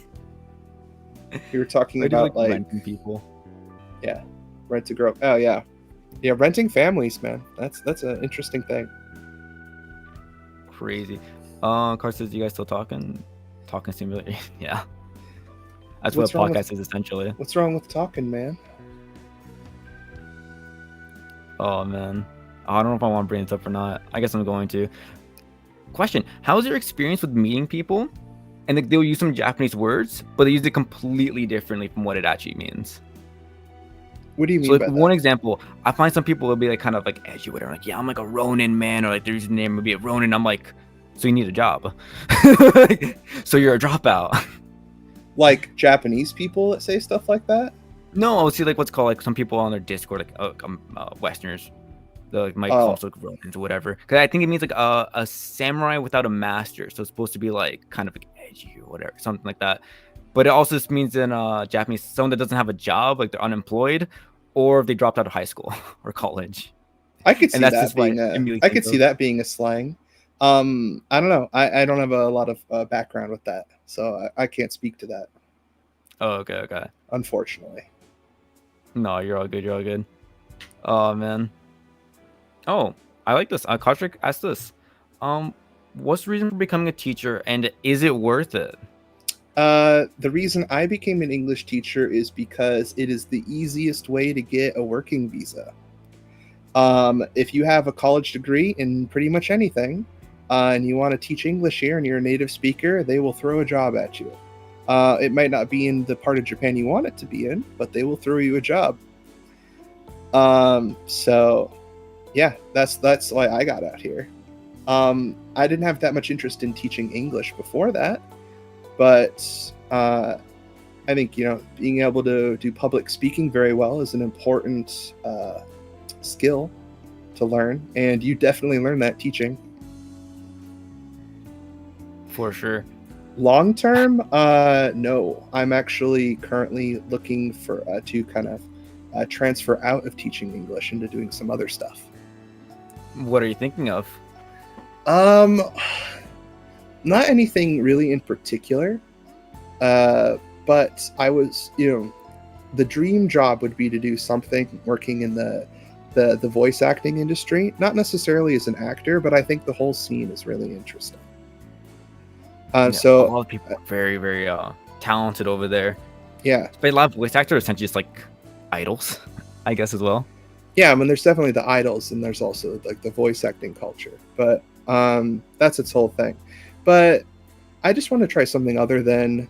You were talking I do about like renting people. Yeah, rent to grow. Oh yeah, renting families, man. That's an interesting thing. Crazy. Car says, you guys still talking? Talking simulator? Yeah. That's What's what a wrong podcast with- is essentially. What's wrong with talking, man? Oh man, I don't know if I want to bring this up or not. I guess I'm going to. Question: how's your experience with meeting people? And like, they'll use some Japanese words, but they use it completely differently from what it actually means. What do you mean So like by one that? example, I find some people will be like kind of like edgy, whatever. Like, yeah, I'm like a Ronin man, or like their name would be a Ronin. I'm like, so you need a job. So you're a dropout. Like Japanese people that say stuff like that? No, I'll see like what's called like some people on their Discord, like Westerners. They like, might call themselves like Romans or whatever. Because I think it means like a samurai without a master. So it's supposed to be like kind of like edgy or whatever, something like that. But it also just means in Japanese, someone that doesn't have a job, like they're unemployed, or if they dropped out of high school or college. I could see And that's that just what being I a. immediately I think could see of. that being a slang. I don't know. I don't have a lot of background with that, so I can't speak to that, Oh, okay. unfortunately. No, you're all good. You're all good. Oh man. Oh, I like this. Kaushik asked this. What's the reason for becoming a teacher, and is it worth it? The reason I became an English teacher is because it is the easiest way to get a working visa. If you have a college degree in pretty much anything, and you want to teach English here and you're a native speaker, they will throw a job at you. It might not be in the part of Japan you want it to be in, but they will throw you a job. So yeah, that's why I got out here. I didn't have that much interest in teaching English before that, but I think being able to do public speaking very well is an important skill to learn, and you definitely learn that teaching. For sure. Long term, no. I'm actually currently looking for to kind of transfer out of teaching English into doing some other stuff. What are you thinking of? Not anything really in particular. But I was, the dream job would be to do something working in the voice acting industry. Not necessarily as an actor, but I think the whole scene is really interesting. Yeah, So a lot of people are very, very talented over there. yeah, But a lot of voice actors are essentially just like idols, I guess, as well. Yeah, I mean, there's definitely the idols, and there's also like the voice acting culture, but that's its whole thing. But I just want to try something other than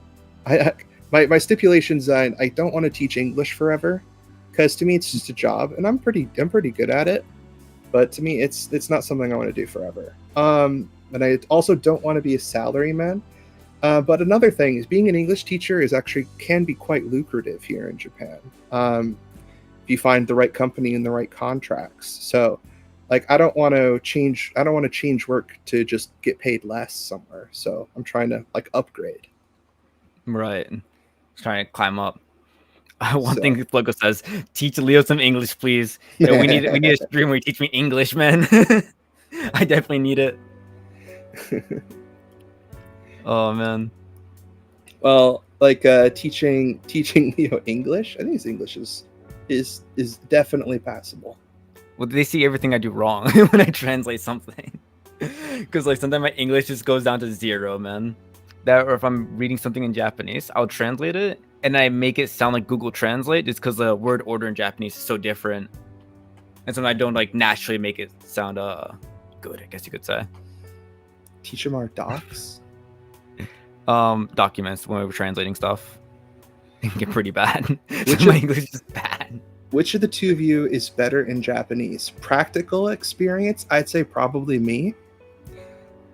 my stipulations. I don't want to teach English forever, because to me it's just a job, and I'm pretty good at it. But to me, it's not something I want to do forever. And I also don't want to be a salaryman. But another thing is being an English teacher is actually can be quite lucrative here in Japan. If you find the right company and the right contracts. So like I don't want to change work to just get paid less somewhere. So I'm trying to like upgrade. Right. Just trying to climb up. One So thing Flogo says, teach Leo some English, please. Yo, we need a stream where you teach me English, man. I definitely need it. Oh man. well, like teaching English, I think his English is definitely passable. Well, they see everything I do wrong when I translate something. Because like sometimes my English just goes down to 0, man. That, or if I'm reading something in Japanese, I'll translate it and I make it sound like Google Translate just because the word order in Japanese is so different. And sometimes I don't like naturally make it sound good, I guess you could say. Teach him our docs. Documents when we were translating stuff. It can get pretty bad. Which My English is bad. Which of the two of you is better in Japanese? Practical experience, I'd say probably me.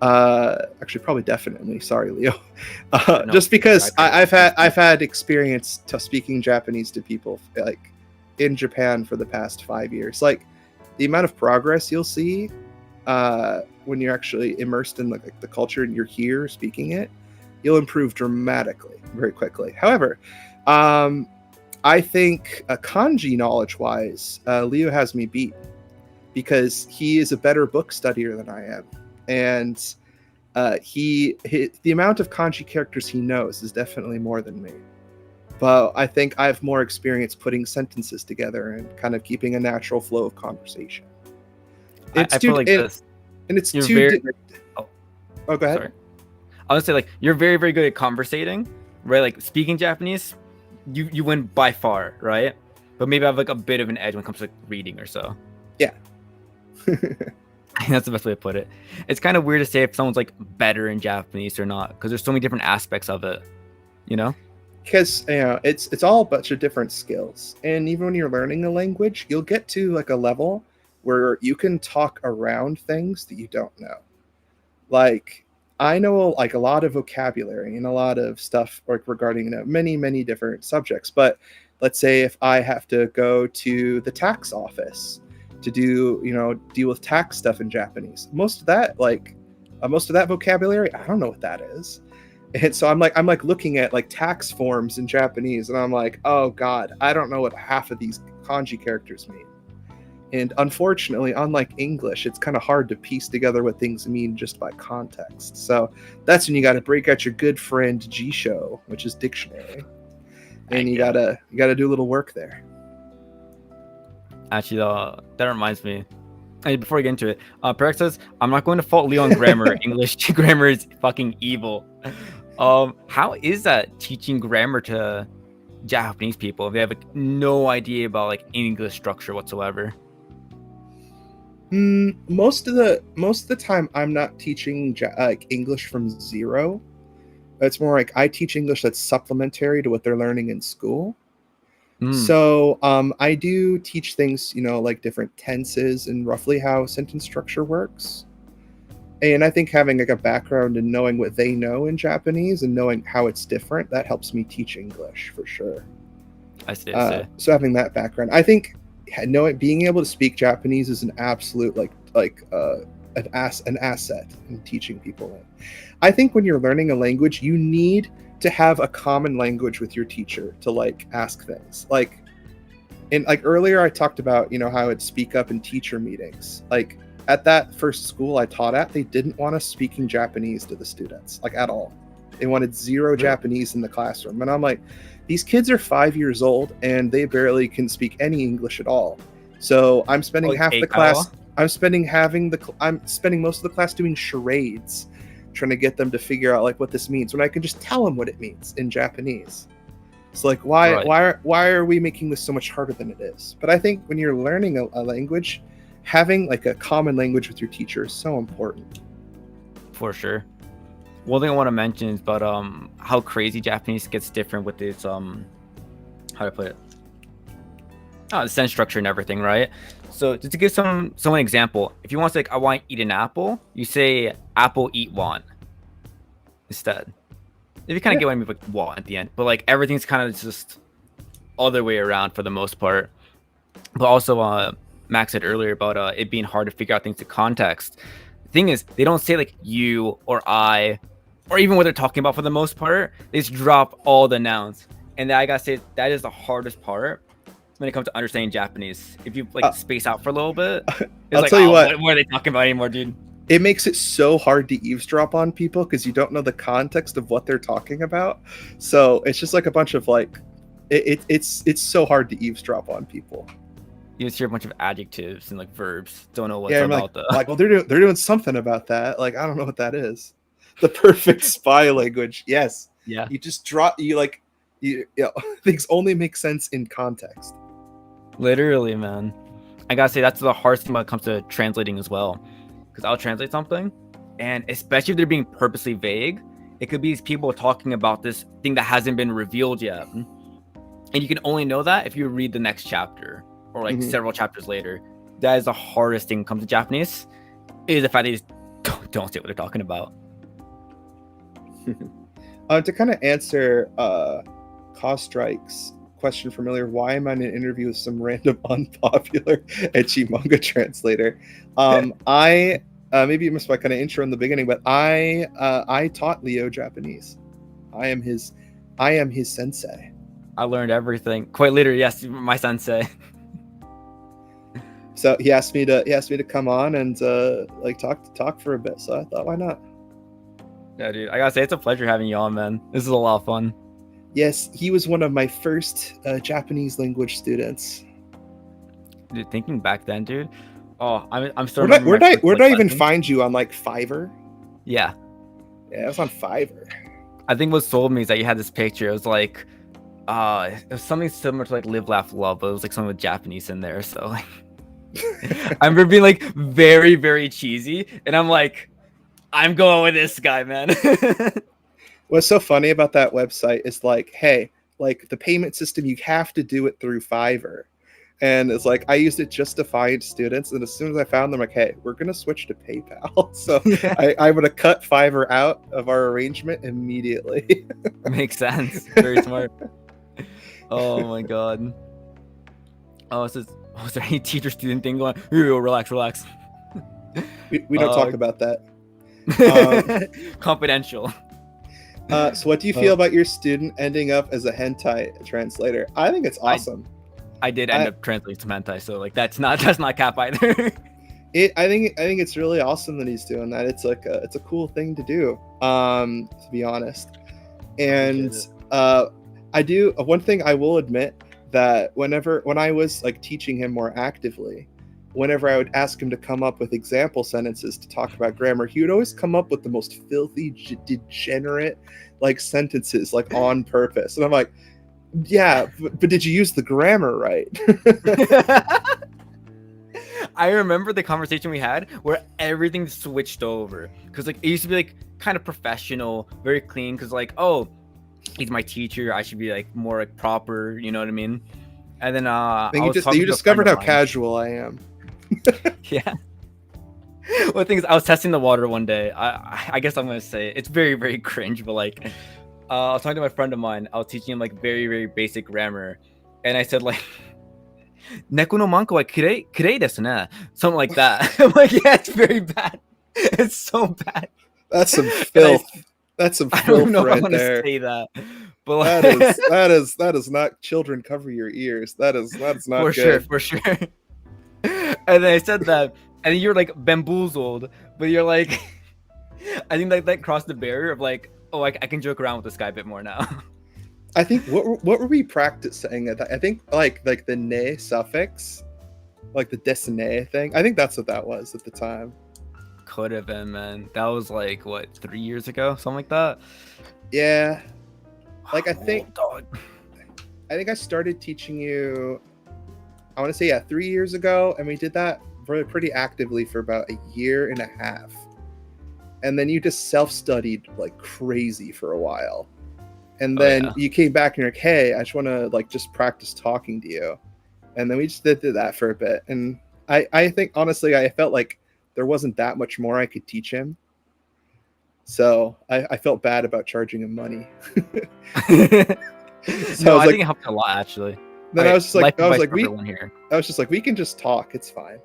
Actually, probably definitely. Sorry, Leo. No, just because I- I've had experience to speaking Japanese to people like in Japan for the past 5 years. Like the amount of progress you'll see when you're actually immersed in like the culture and you're here speaking it, you'll improve dramatically very quickly. However, I think kanji knowledge wise, Leo has me beat because he is a better book studier than I am. And the amount of kanji characters he knows is definitely more than me. But I think I have more experience putting sentences together and kind of keeping a natural flow of conversation. I feel like this. And it's You're too. very. Oh, go ahead. Sorry. I would say like you're very very good at conversating, right? Like speaking Japanese, you win by far, right? But maybe I have like a bit of an edge when it comes to like reading or so. Yeah. I think that's the best way to put it. It's kind of weird to say if someone's like better in Japanese or not, because there's so many different aspects of it, you know? Because it's all a bunch of different skills, and even when you're learning a language, you'll get to like a level where you can talk around things that you don't know. Like I know like a lot of vocabulary and a lot of stuff like regarding many different subjects, but let's say if I have to go to the tax office to do deal with tax stuff in Japanese, most of that vocabulary I don't know what that is. And so I'm like looking at like tax forms in Japanese, and I'm like, oh god, I don't know what half of these kanji characters mean. And unfortunately, unlike English, it's kind of hard to piece together what things mean just by context. So that's when you got to break out your good friend Jisho, which is dictionary, and you gotta do a little work there. Actually, that reminds me. Hey, before we get into it, Perek says, I'm not going to fault Leo on grammar. English grammar is fucking evil. How is that teaching grammar to Japanese people if they have like, no idea about like English structure whatsoever? Most of the time, I'm not teaching like English from zero. It's more like I teach English that's supplementary to what they're learning in school. So I do teach things, like different tenses and roughly how sentence structure works. And I think having like a background and knowing what they know in Japanese and knowing how it's different, that helps me teach English for sure. I see. So having that background, I think being able to speak Japanese is an absolute an asset in teaching people. I think when you're learning a language, you need to have a common language with your teacher to like ask things. And earlier I talked about how I'd speak up in teacher meetings. Like at that first school I taught at, they didn't want us speaking Japanese to the students like at all. They wanted zero Japanese in the classroom, and I'm like, these kids are 5 years old and they barely can speak any English at all. So I'm spending half the class. I'm spending most of the class doing charades, trying to get them to figure out like what this means when I can just tell them what it means in Japanese. It's like Right. why are we making this so much harder than it is? But I think when you're learning a language, having like a common language with your teacher is so important. For sure. One thing I want to mention is about how crazy Japanese gets different with its how to put it, the sentence structure and everything, right? So just to give someone example, if you want to say like, I want to eat an apple, you say apple eat want instead. If you kind of Yeah. get what I mean, like want at the end, but like everything's kind of just other way around for the most part. But also, Max said earlier about it being hard to figure out things in context. The thing is, they don't say like you or I, or even what they're talking about for the most part. They just drop all the nouns, and I gotta say that is the hardest part when it comes to understanding Japanese. If you like Uh, space out for a little bit, it's I'll like, tell you oh, what, what are they talking about anymore, dude? it makes it so hard to eavesdrop on people because you don't know the context of what they're talking about. So it's just like a bunch of like, it's so hard to eavesdrop on people. You just hear a bunch of adjectives and like verbs. Don't know what's Yeah, I'm like, about the. well, they're doing something about that. Like, I don't know what that is. The perfect spy language. Yes, Yeah. you just drop. Things only make sense in context. Literally, man. I gotta say that's the hardest thing when it comes to translating as well. Because I'll translate something, and especially if they're being purposely vague, it could be these people talking about this thing that hasn't been revealed yet. And you can only know that if you read the next chapter or like several chapters later. That is the hardest thing when it comes to Japanese, is the fact they just don't say what they're talking about. To kind of answer Strike's question from earlier, why am I in an interview with some random unpopular ecchi manga translator? I maybe you missed my kind of intro in the beginning, but I taught Leo Japanese. I am his sensei. I learned everything. Quite literally, yes, my sensei. So he asked me to come on and like talk for a bit. So I thought, why not? Yeah, dude. I gotta say, it's a pleasure having you on, man. This is a lot of fun. Yes, he was one of my first Japanese language students. Dude, thinking back then, dude. Oh, I'm still. Where did I even find you on like Fiverr? Yeah. Yeah, I was on Fiverr. I think what sold me is that you had this picture. It was like, it was something similar to like Live, Laugh, Love, but it was like something with Japanese in there. So like, I remember being like very, very cheesy, and I'm like, I'm going with this guy, man. What's so funny about that website is like, hey, like the payment system, you have to do it through Fiverr. And it's like, I used it just to find students. And as soon as I found them, like, hey, we're going to switch to PayPal. So I would have cut Fiverr out of our arrangement immediately. Makes sense. Very smart. Oh my God. Oh, was there any teacher student thing going? Yo, relax. We don't talk about that. Confidential. So what do you feel about your student ending up as a hentai translator? I think it's awesome. I did end up translating some hentai, so like that's not cap either. I think it's really awesome that he's doing that. It's like it's a cool thing to do, to be honest. And I do one thing I will admit, that when I was like teaching him more actively, whenever I would ask him to come up with example sentences to talk about grammar, he would always come up with the most filthy, degenerate like sentences, like on purpose. And I'm like, yeah, but did you use the grammar right? I remember the conversation we had where everything switched over, because like it used to be like kind of professional, very clean, because like, oh, he's my teacher, I should be like more like proper, you know what I mean? And then you discovered how casual I am. Yeah. Well, the thing is, I was testing the water one day. I guess I'm gonna say it's very, very cringe, but like, I was talking to my friend of mine. I was teaching him like very, very basic grammar, and I said like, "Neko no manko wa kirei desu ne," something like that. I'm like, yeah, it's very bad. It's so bad. That's some filth. That's some filth. I don't know if I want to say that, but like, that is not children cover your ears. That's not for good. For sure. And then I said that, and you're like bamboozled, but you're like, I think that crossed the barrier of like, oh, I can joke around with this guy a bit more now. I think what were we practicing at that? I think like the ne suffix, like the desne thing. I think that's what that was at the time. Could have been, man. That was like what, 3 years ago, something like that. Yeah, like I think. Dog. I think I started teaching you, I want to say, yeah, 3 years ago. And we did that pretty actively for about a year and a half. And then you just self-studied like crazy for a while. And Oh then yeah. you came back and you're like, hey, I just want to like just practice talking to you. And then we just did that for a bit. And I think honestly, I felt like there wasn't that much more I could teach him. So I felt bad about charging him money. So I No, was I think it like, helped a lot actually. then Okay, life I was advice like, for everyone here. I was just like, we can just talk. It's fine.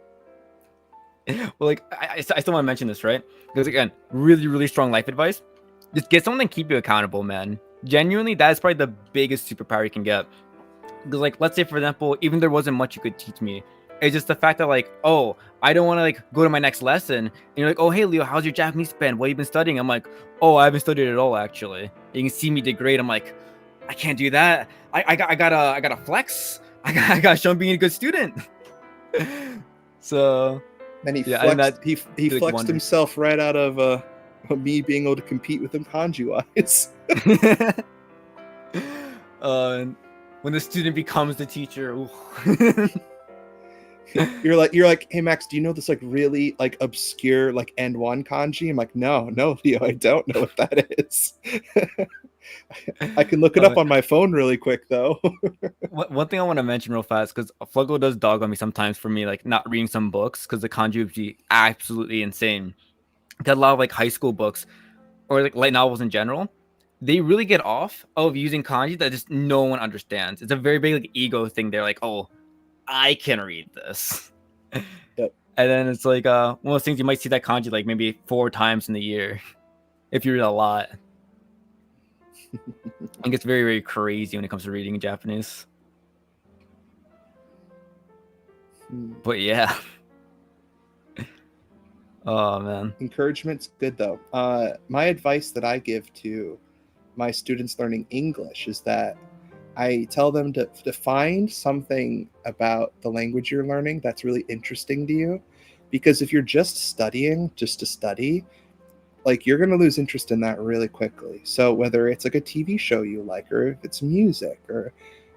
Well, like I still want to mention this, right? Because again, really, really strong life advice. Just get someone to keep you accountable, man. Genuinely, that is probably the biggest superpower you can get. Because, like, let's say for example, even there wasn't much you could teach me. It's just the fact that like, oh, I don't want to like go to my next lesson. And you're like, oh, hey Leo, how's your Japanese been? What have you been studying? I'm like, oh, I haven't studied at all actually. You can see me degrade. I'm like, I can't do that. I gotta flex. I gotta show I'm being a good student. So Then he yeah, I think flexed. that He did, like, flexed wonders. himself right out of me being able to compete with him kanji wise. And when the student becomes the teacher, ooh. You're like, hey Max, do you know this like really like obscure like end one kanji? I'm like, no, Leo, I don't know what that is. I can look it up Uh, on my phone really quick though. one thing I want to mention real fast, because Fluggo does dog on me sometimes for me like not reading some books because the kanji would be absolutely insane. Got a lot of like high school books or like light novels in general. They really get off of using kanji that just no one understands. It's a very big like ego thing. They're like, oh, I can read this. Yep. And then it's like one of those things you might see that kanji like maybe 4 times in the year if you read a lot. It gets very, very crazy when it comes to reading in Japanese. But yeah. Oh man. Encouragement's good though. My advice that I give to my students learning English is that I tell them to find something about the language you're learning that's really interesting to you. Because if you're just studying just to study, like you're going to lose interest in that really quickly. So whether it's like a TV show you like, or if it's music, or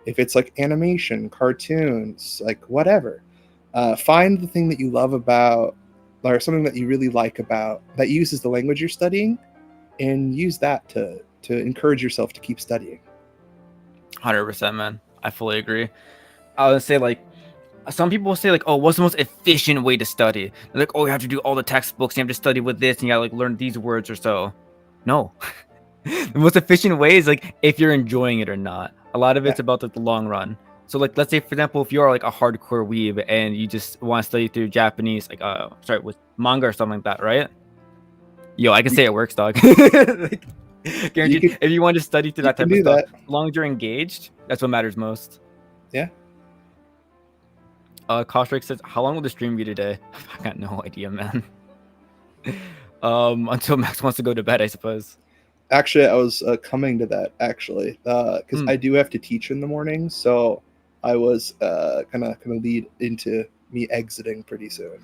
if it's like animation, cartoons, like whatever, find the thing that you love about, or something that you really like about that uses the language you're studying, and use that to encourage yourself to keep studying. 100%, man. I fully agree. I would say like some people will say like, oh, what's the most efficient way to study? They're like, oh, you have to do all the textbooks, you have to study with this, and you gotta like learn these words or so. No. The most efficient way is like if you're enjoying it or not. A lot of Yeah. it's about like the long run. So like let's say for example, if you are like a hardcore weeb and you just want to study through Japanese, like sorry, with manga or something like that, right? Yo, I can say it works, dog. Like, You guaranteed. can If you want to study through you that can type of do stuff, that. as long as you're engaged, that's what matters most. Yeah. Kostrix says, "How long will the stream be today?" I got no idea, man. Until Max wants to go to bed, I suppose. Actually, I was coming to that actually, because I do have to teach in the morning, so I was gonna lead into me exiting pretty soon.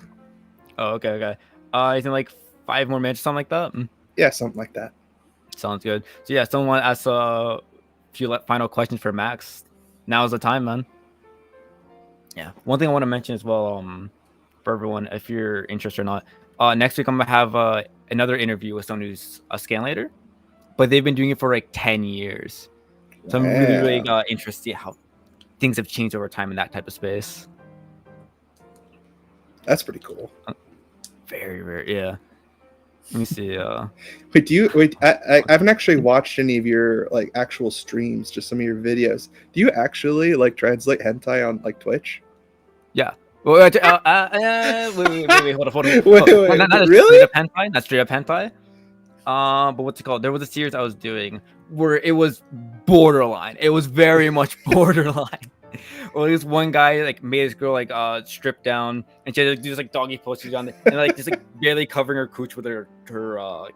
Oh, okay, okay. I think like 5 more minutes, something like that. Yeah, something like that. Sounds good. So yeah, someone want to ask a few final questions for Max. Now's the time, man. Yeah. One thing I want to mention as well, for everyone, if you're interested or not, next week I'm gonna have another interview with someone who's a scan later, but they've been doing it for like 10 years. So I'm really, really Wow. interested to see how things have changed over time in that type of space. That's pretty cool. Very, very, yeah. Let me see. Wait, I haven't actually watched any of your like actual streams, just some of your videos. Do you actually like translate hentai on like Twitch? Yeah. Wait, hold on, hold on. Not a straight Really? up hentai, not straight up hentai. But what's it called? There was a series I was doing where it was borderline. It was very much borderline. Or this one guy like made this girl like strip down and she had to do this like doggy postures on it and like just like barely covering her cooch with her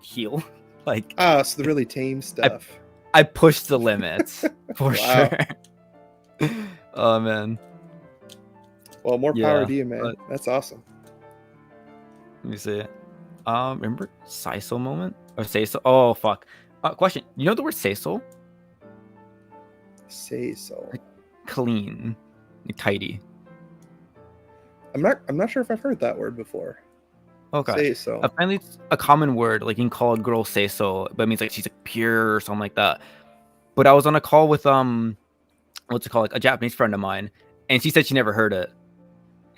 heel. Like Ah, so the really tame stuff. I pushed the limits for Wow. sure. Oh man. Well, more Yeah, power to you, man. but That's awesome. let me see. Remember Seiso moment or Seiso? Oh fuck. Question. You know the word Seiso? Say so. clean, tidy. I'm not sure if I've heard that word before. Okay. Say so. Apparently, it's a common word. Like you can call a girl say so, but it means like she's like pure or something like that. But I was on a call with what's it called, like a Japanese friend of mine, and she said she never heard it.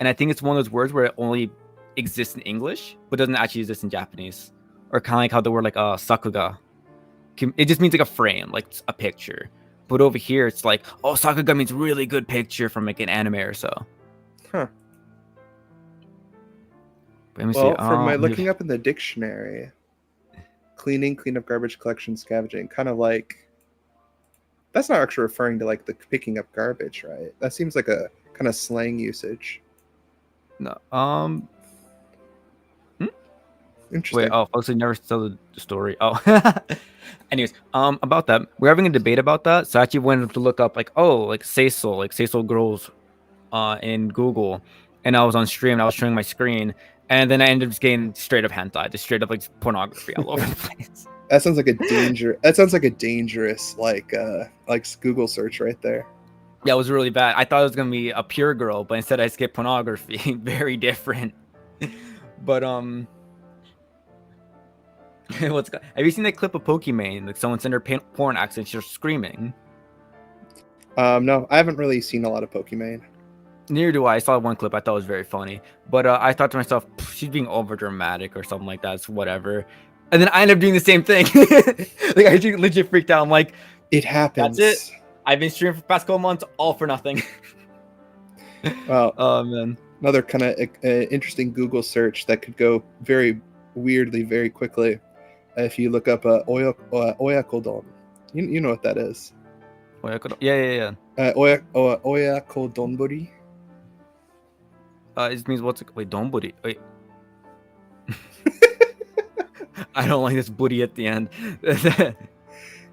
And I think it's one of those words where it only exists in English, but doesn't actually exist in Japanese. Or kind of like how the word like sakuga, it just means like a frame, like a picture. But over here, it's like, oh, sakuga means really good picture from like an anime or so. Huh. Let me see. Well, from my looking up in the dictionary, cleaning, clean up garbage collection, scavenging, kind of like, that's not actually referring to like the picking up garbage, right? That seems like a kind of slang usage. No. Interesting. Wait. Oh, folks, I never tell the story. Oh. Anyways, about that, we're having a debate about that. So I actually went to look up like, oh, like say so girls, in Google, and I was on stream and I was showing my screen, and then I ended up just getting straight up hentai, just straight up like pornography all over the place. That sounds like a dangerous like Google search right there. Yeah, it was really bad. I thought it was gonna be a pure girl, but instead I skipped pornography. Very different. But have you seen that clip of Pokimane? Like someone's in her porn accent, she's screaming. No, I haven't really seen a lot of Pokimane. Neither do I. I saw one clip I thought was very funny, but I thought to myself, she's being over dramatic or something like that. It's whatever. And then I end up doing the same thing. Like I legit freaked out. I'm like, it happens. That's it. I've been streaming for the past couple months, all for nothing. Well, oh man. Another kind of interesting Google search that could go very weirdly, very quickly. If you look up oyakodon, you know what that is. Oyakodon? Yeah. Oyakodonburi. It means what's it? Wait, donburi. Wait. I don't like this booty at the end.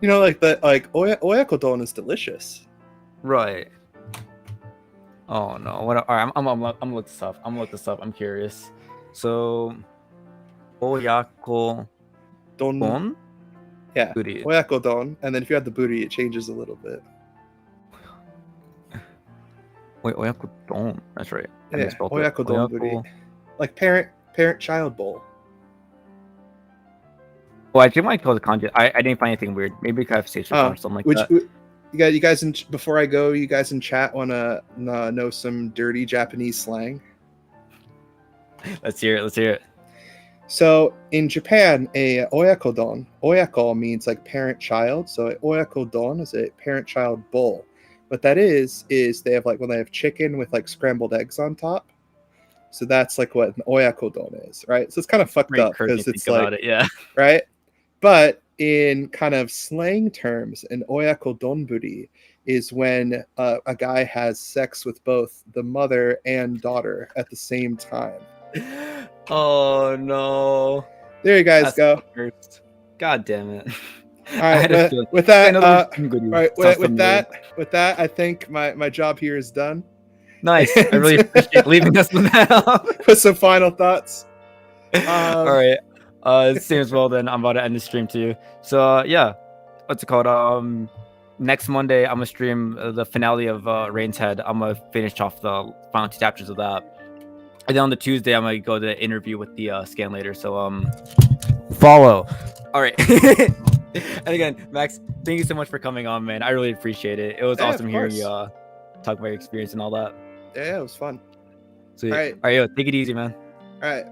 You know, like that. Like oyakodon is delicious. Right. Oh no! What? All right, I'm gonna look this up. I'm curious. So, oyakodon. Yeah, booty. Oyakodon, and then if you add the booty, it changes a little bit. Wait, oyakodon. That's right. Yeah, oyakodon booty. Like parent-child bowl. Well, I didn't want to call the content. I didn't find anything weird. Maybe I have stage or something like that. You guys, before I go, you guys in chat want to know some dirty Japanese slang? Let's hear it. So in Japan, a oyakodon, oyako means like parent-child. So a oyakodon is a parent-child bowl. What that is they have like when they have chicken with like scrambled eggs on top. So that's like what an oyakodon is, right? So it's kind of fucked up because it's like, yeah, right. But in kind of slang terms, an oyakodonburi is when a guy has sex with both the mother and daughter at the same time. Oh no! There you guys go. God damn it! All right, with that, I think my job here is done. Nice. I really appreciate leaving us with that. With some final thoughts. All right. Same as well. Then I'm about to end the stream too. So yeah, what's it called? Next Monday I'm gonna stream the finale of Rain's Head. I'm gonna finish off the final 2 chapters of that. And then on the Tuesday, I'm gonna go to the interview with the scan later. So follow. All right. And again, Max, thank you so much for coming on, man. I really appreciate it. It was awesome hearing you talk about your experience and all that. Yeah, it was fun. Sweet. All right, yo, take it easy, man. All right.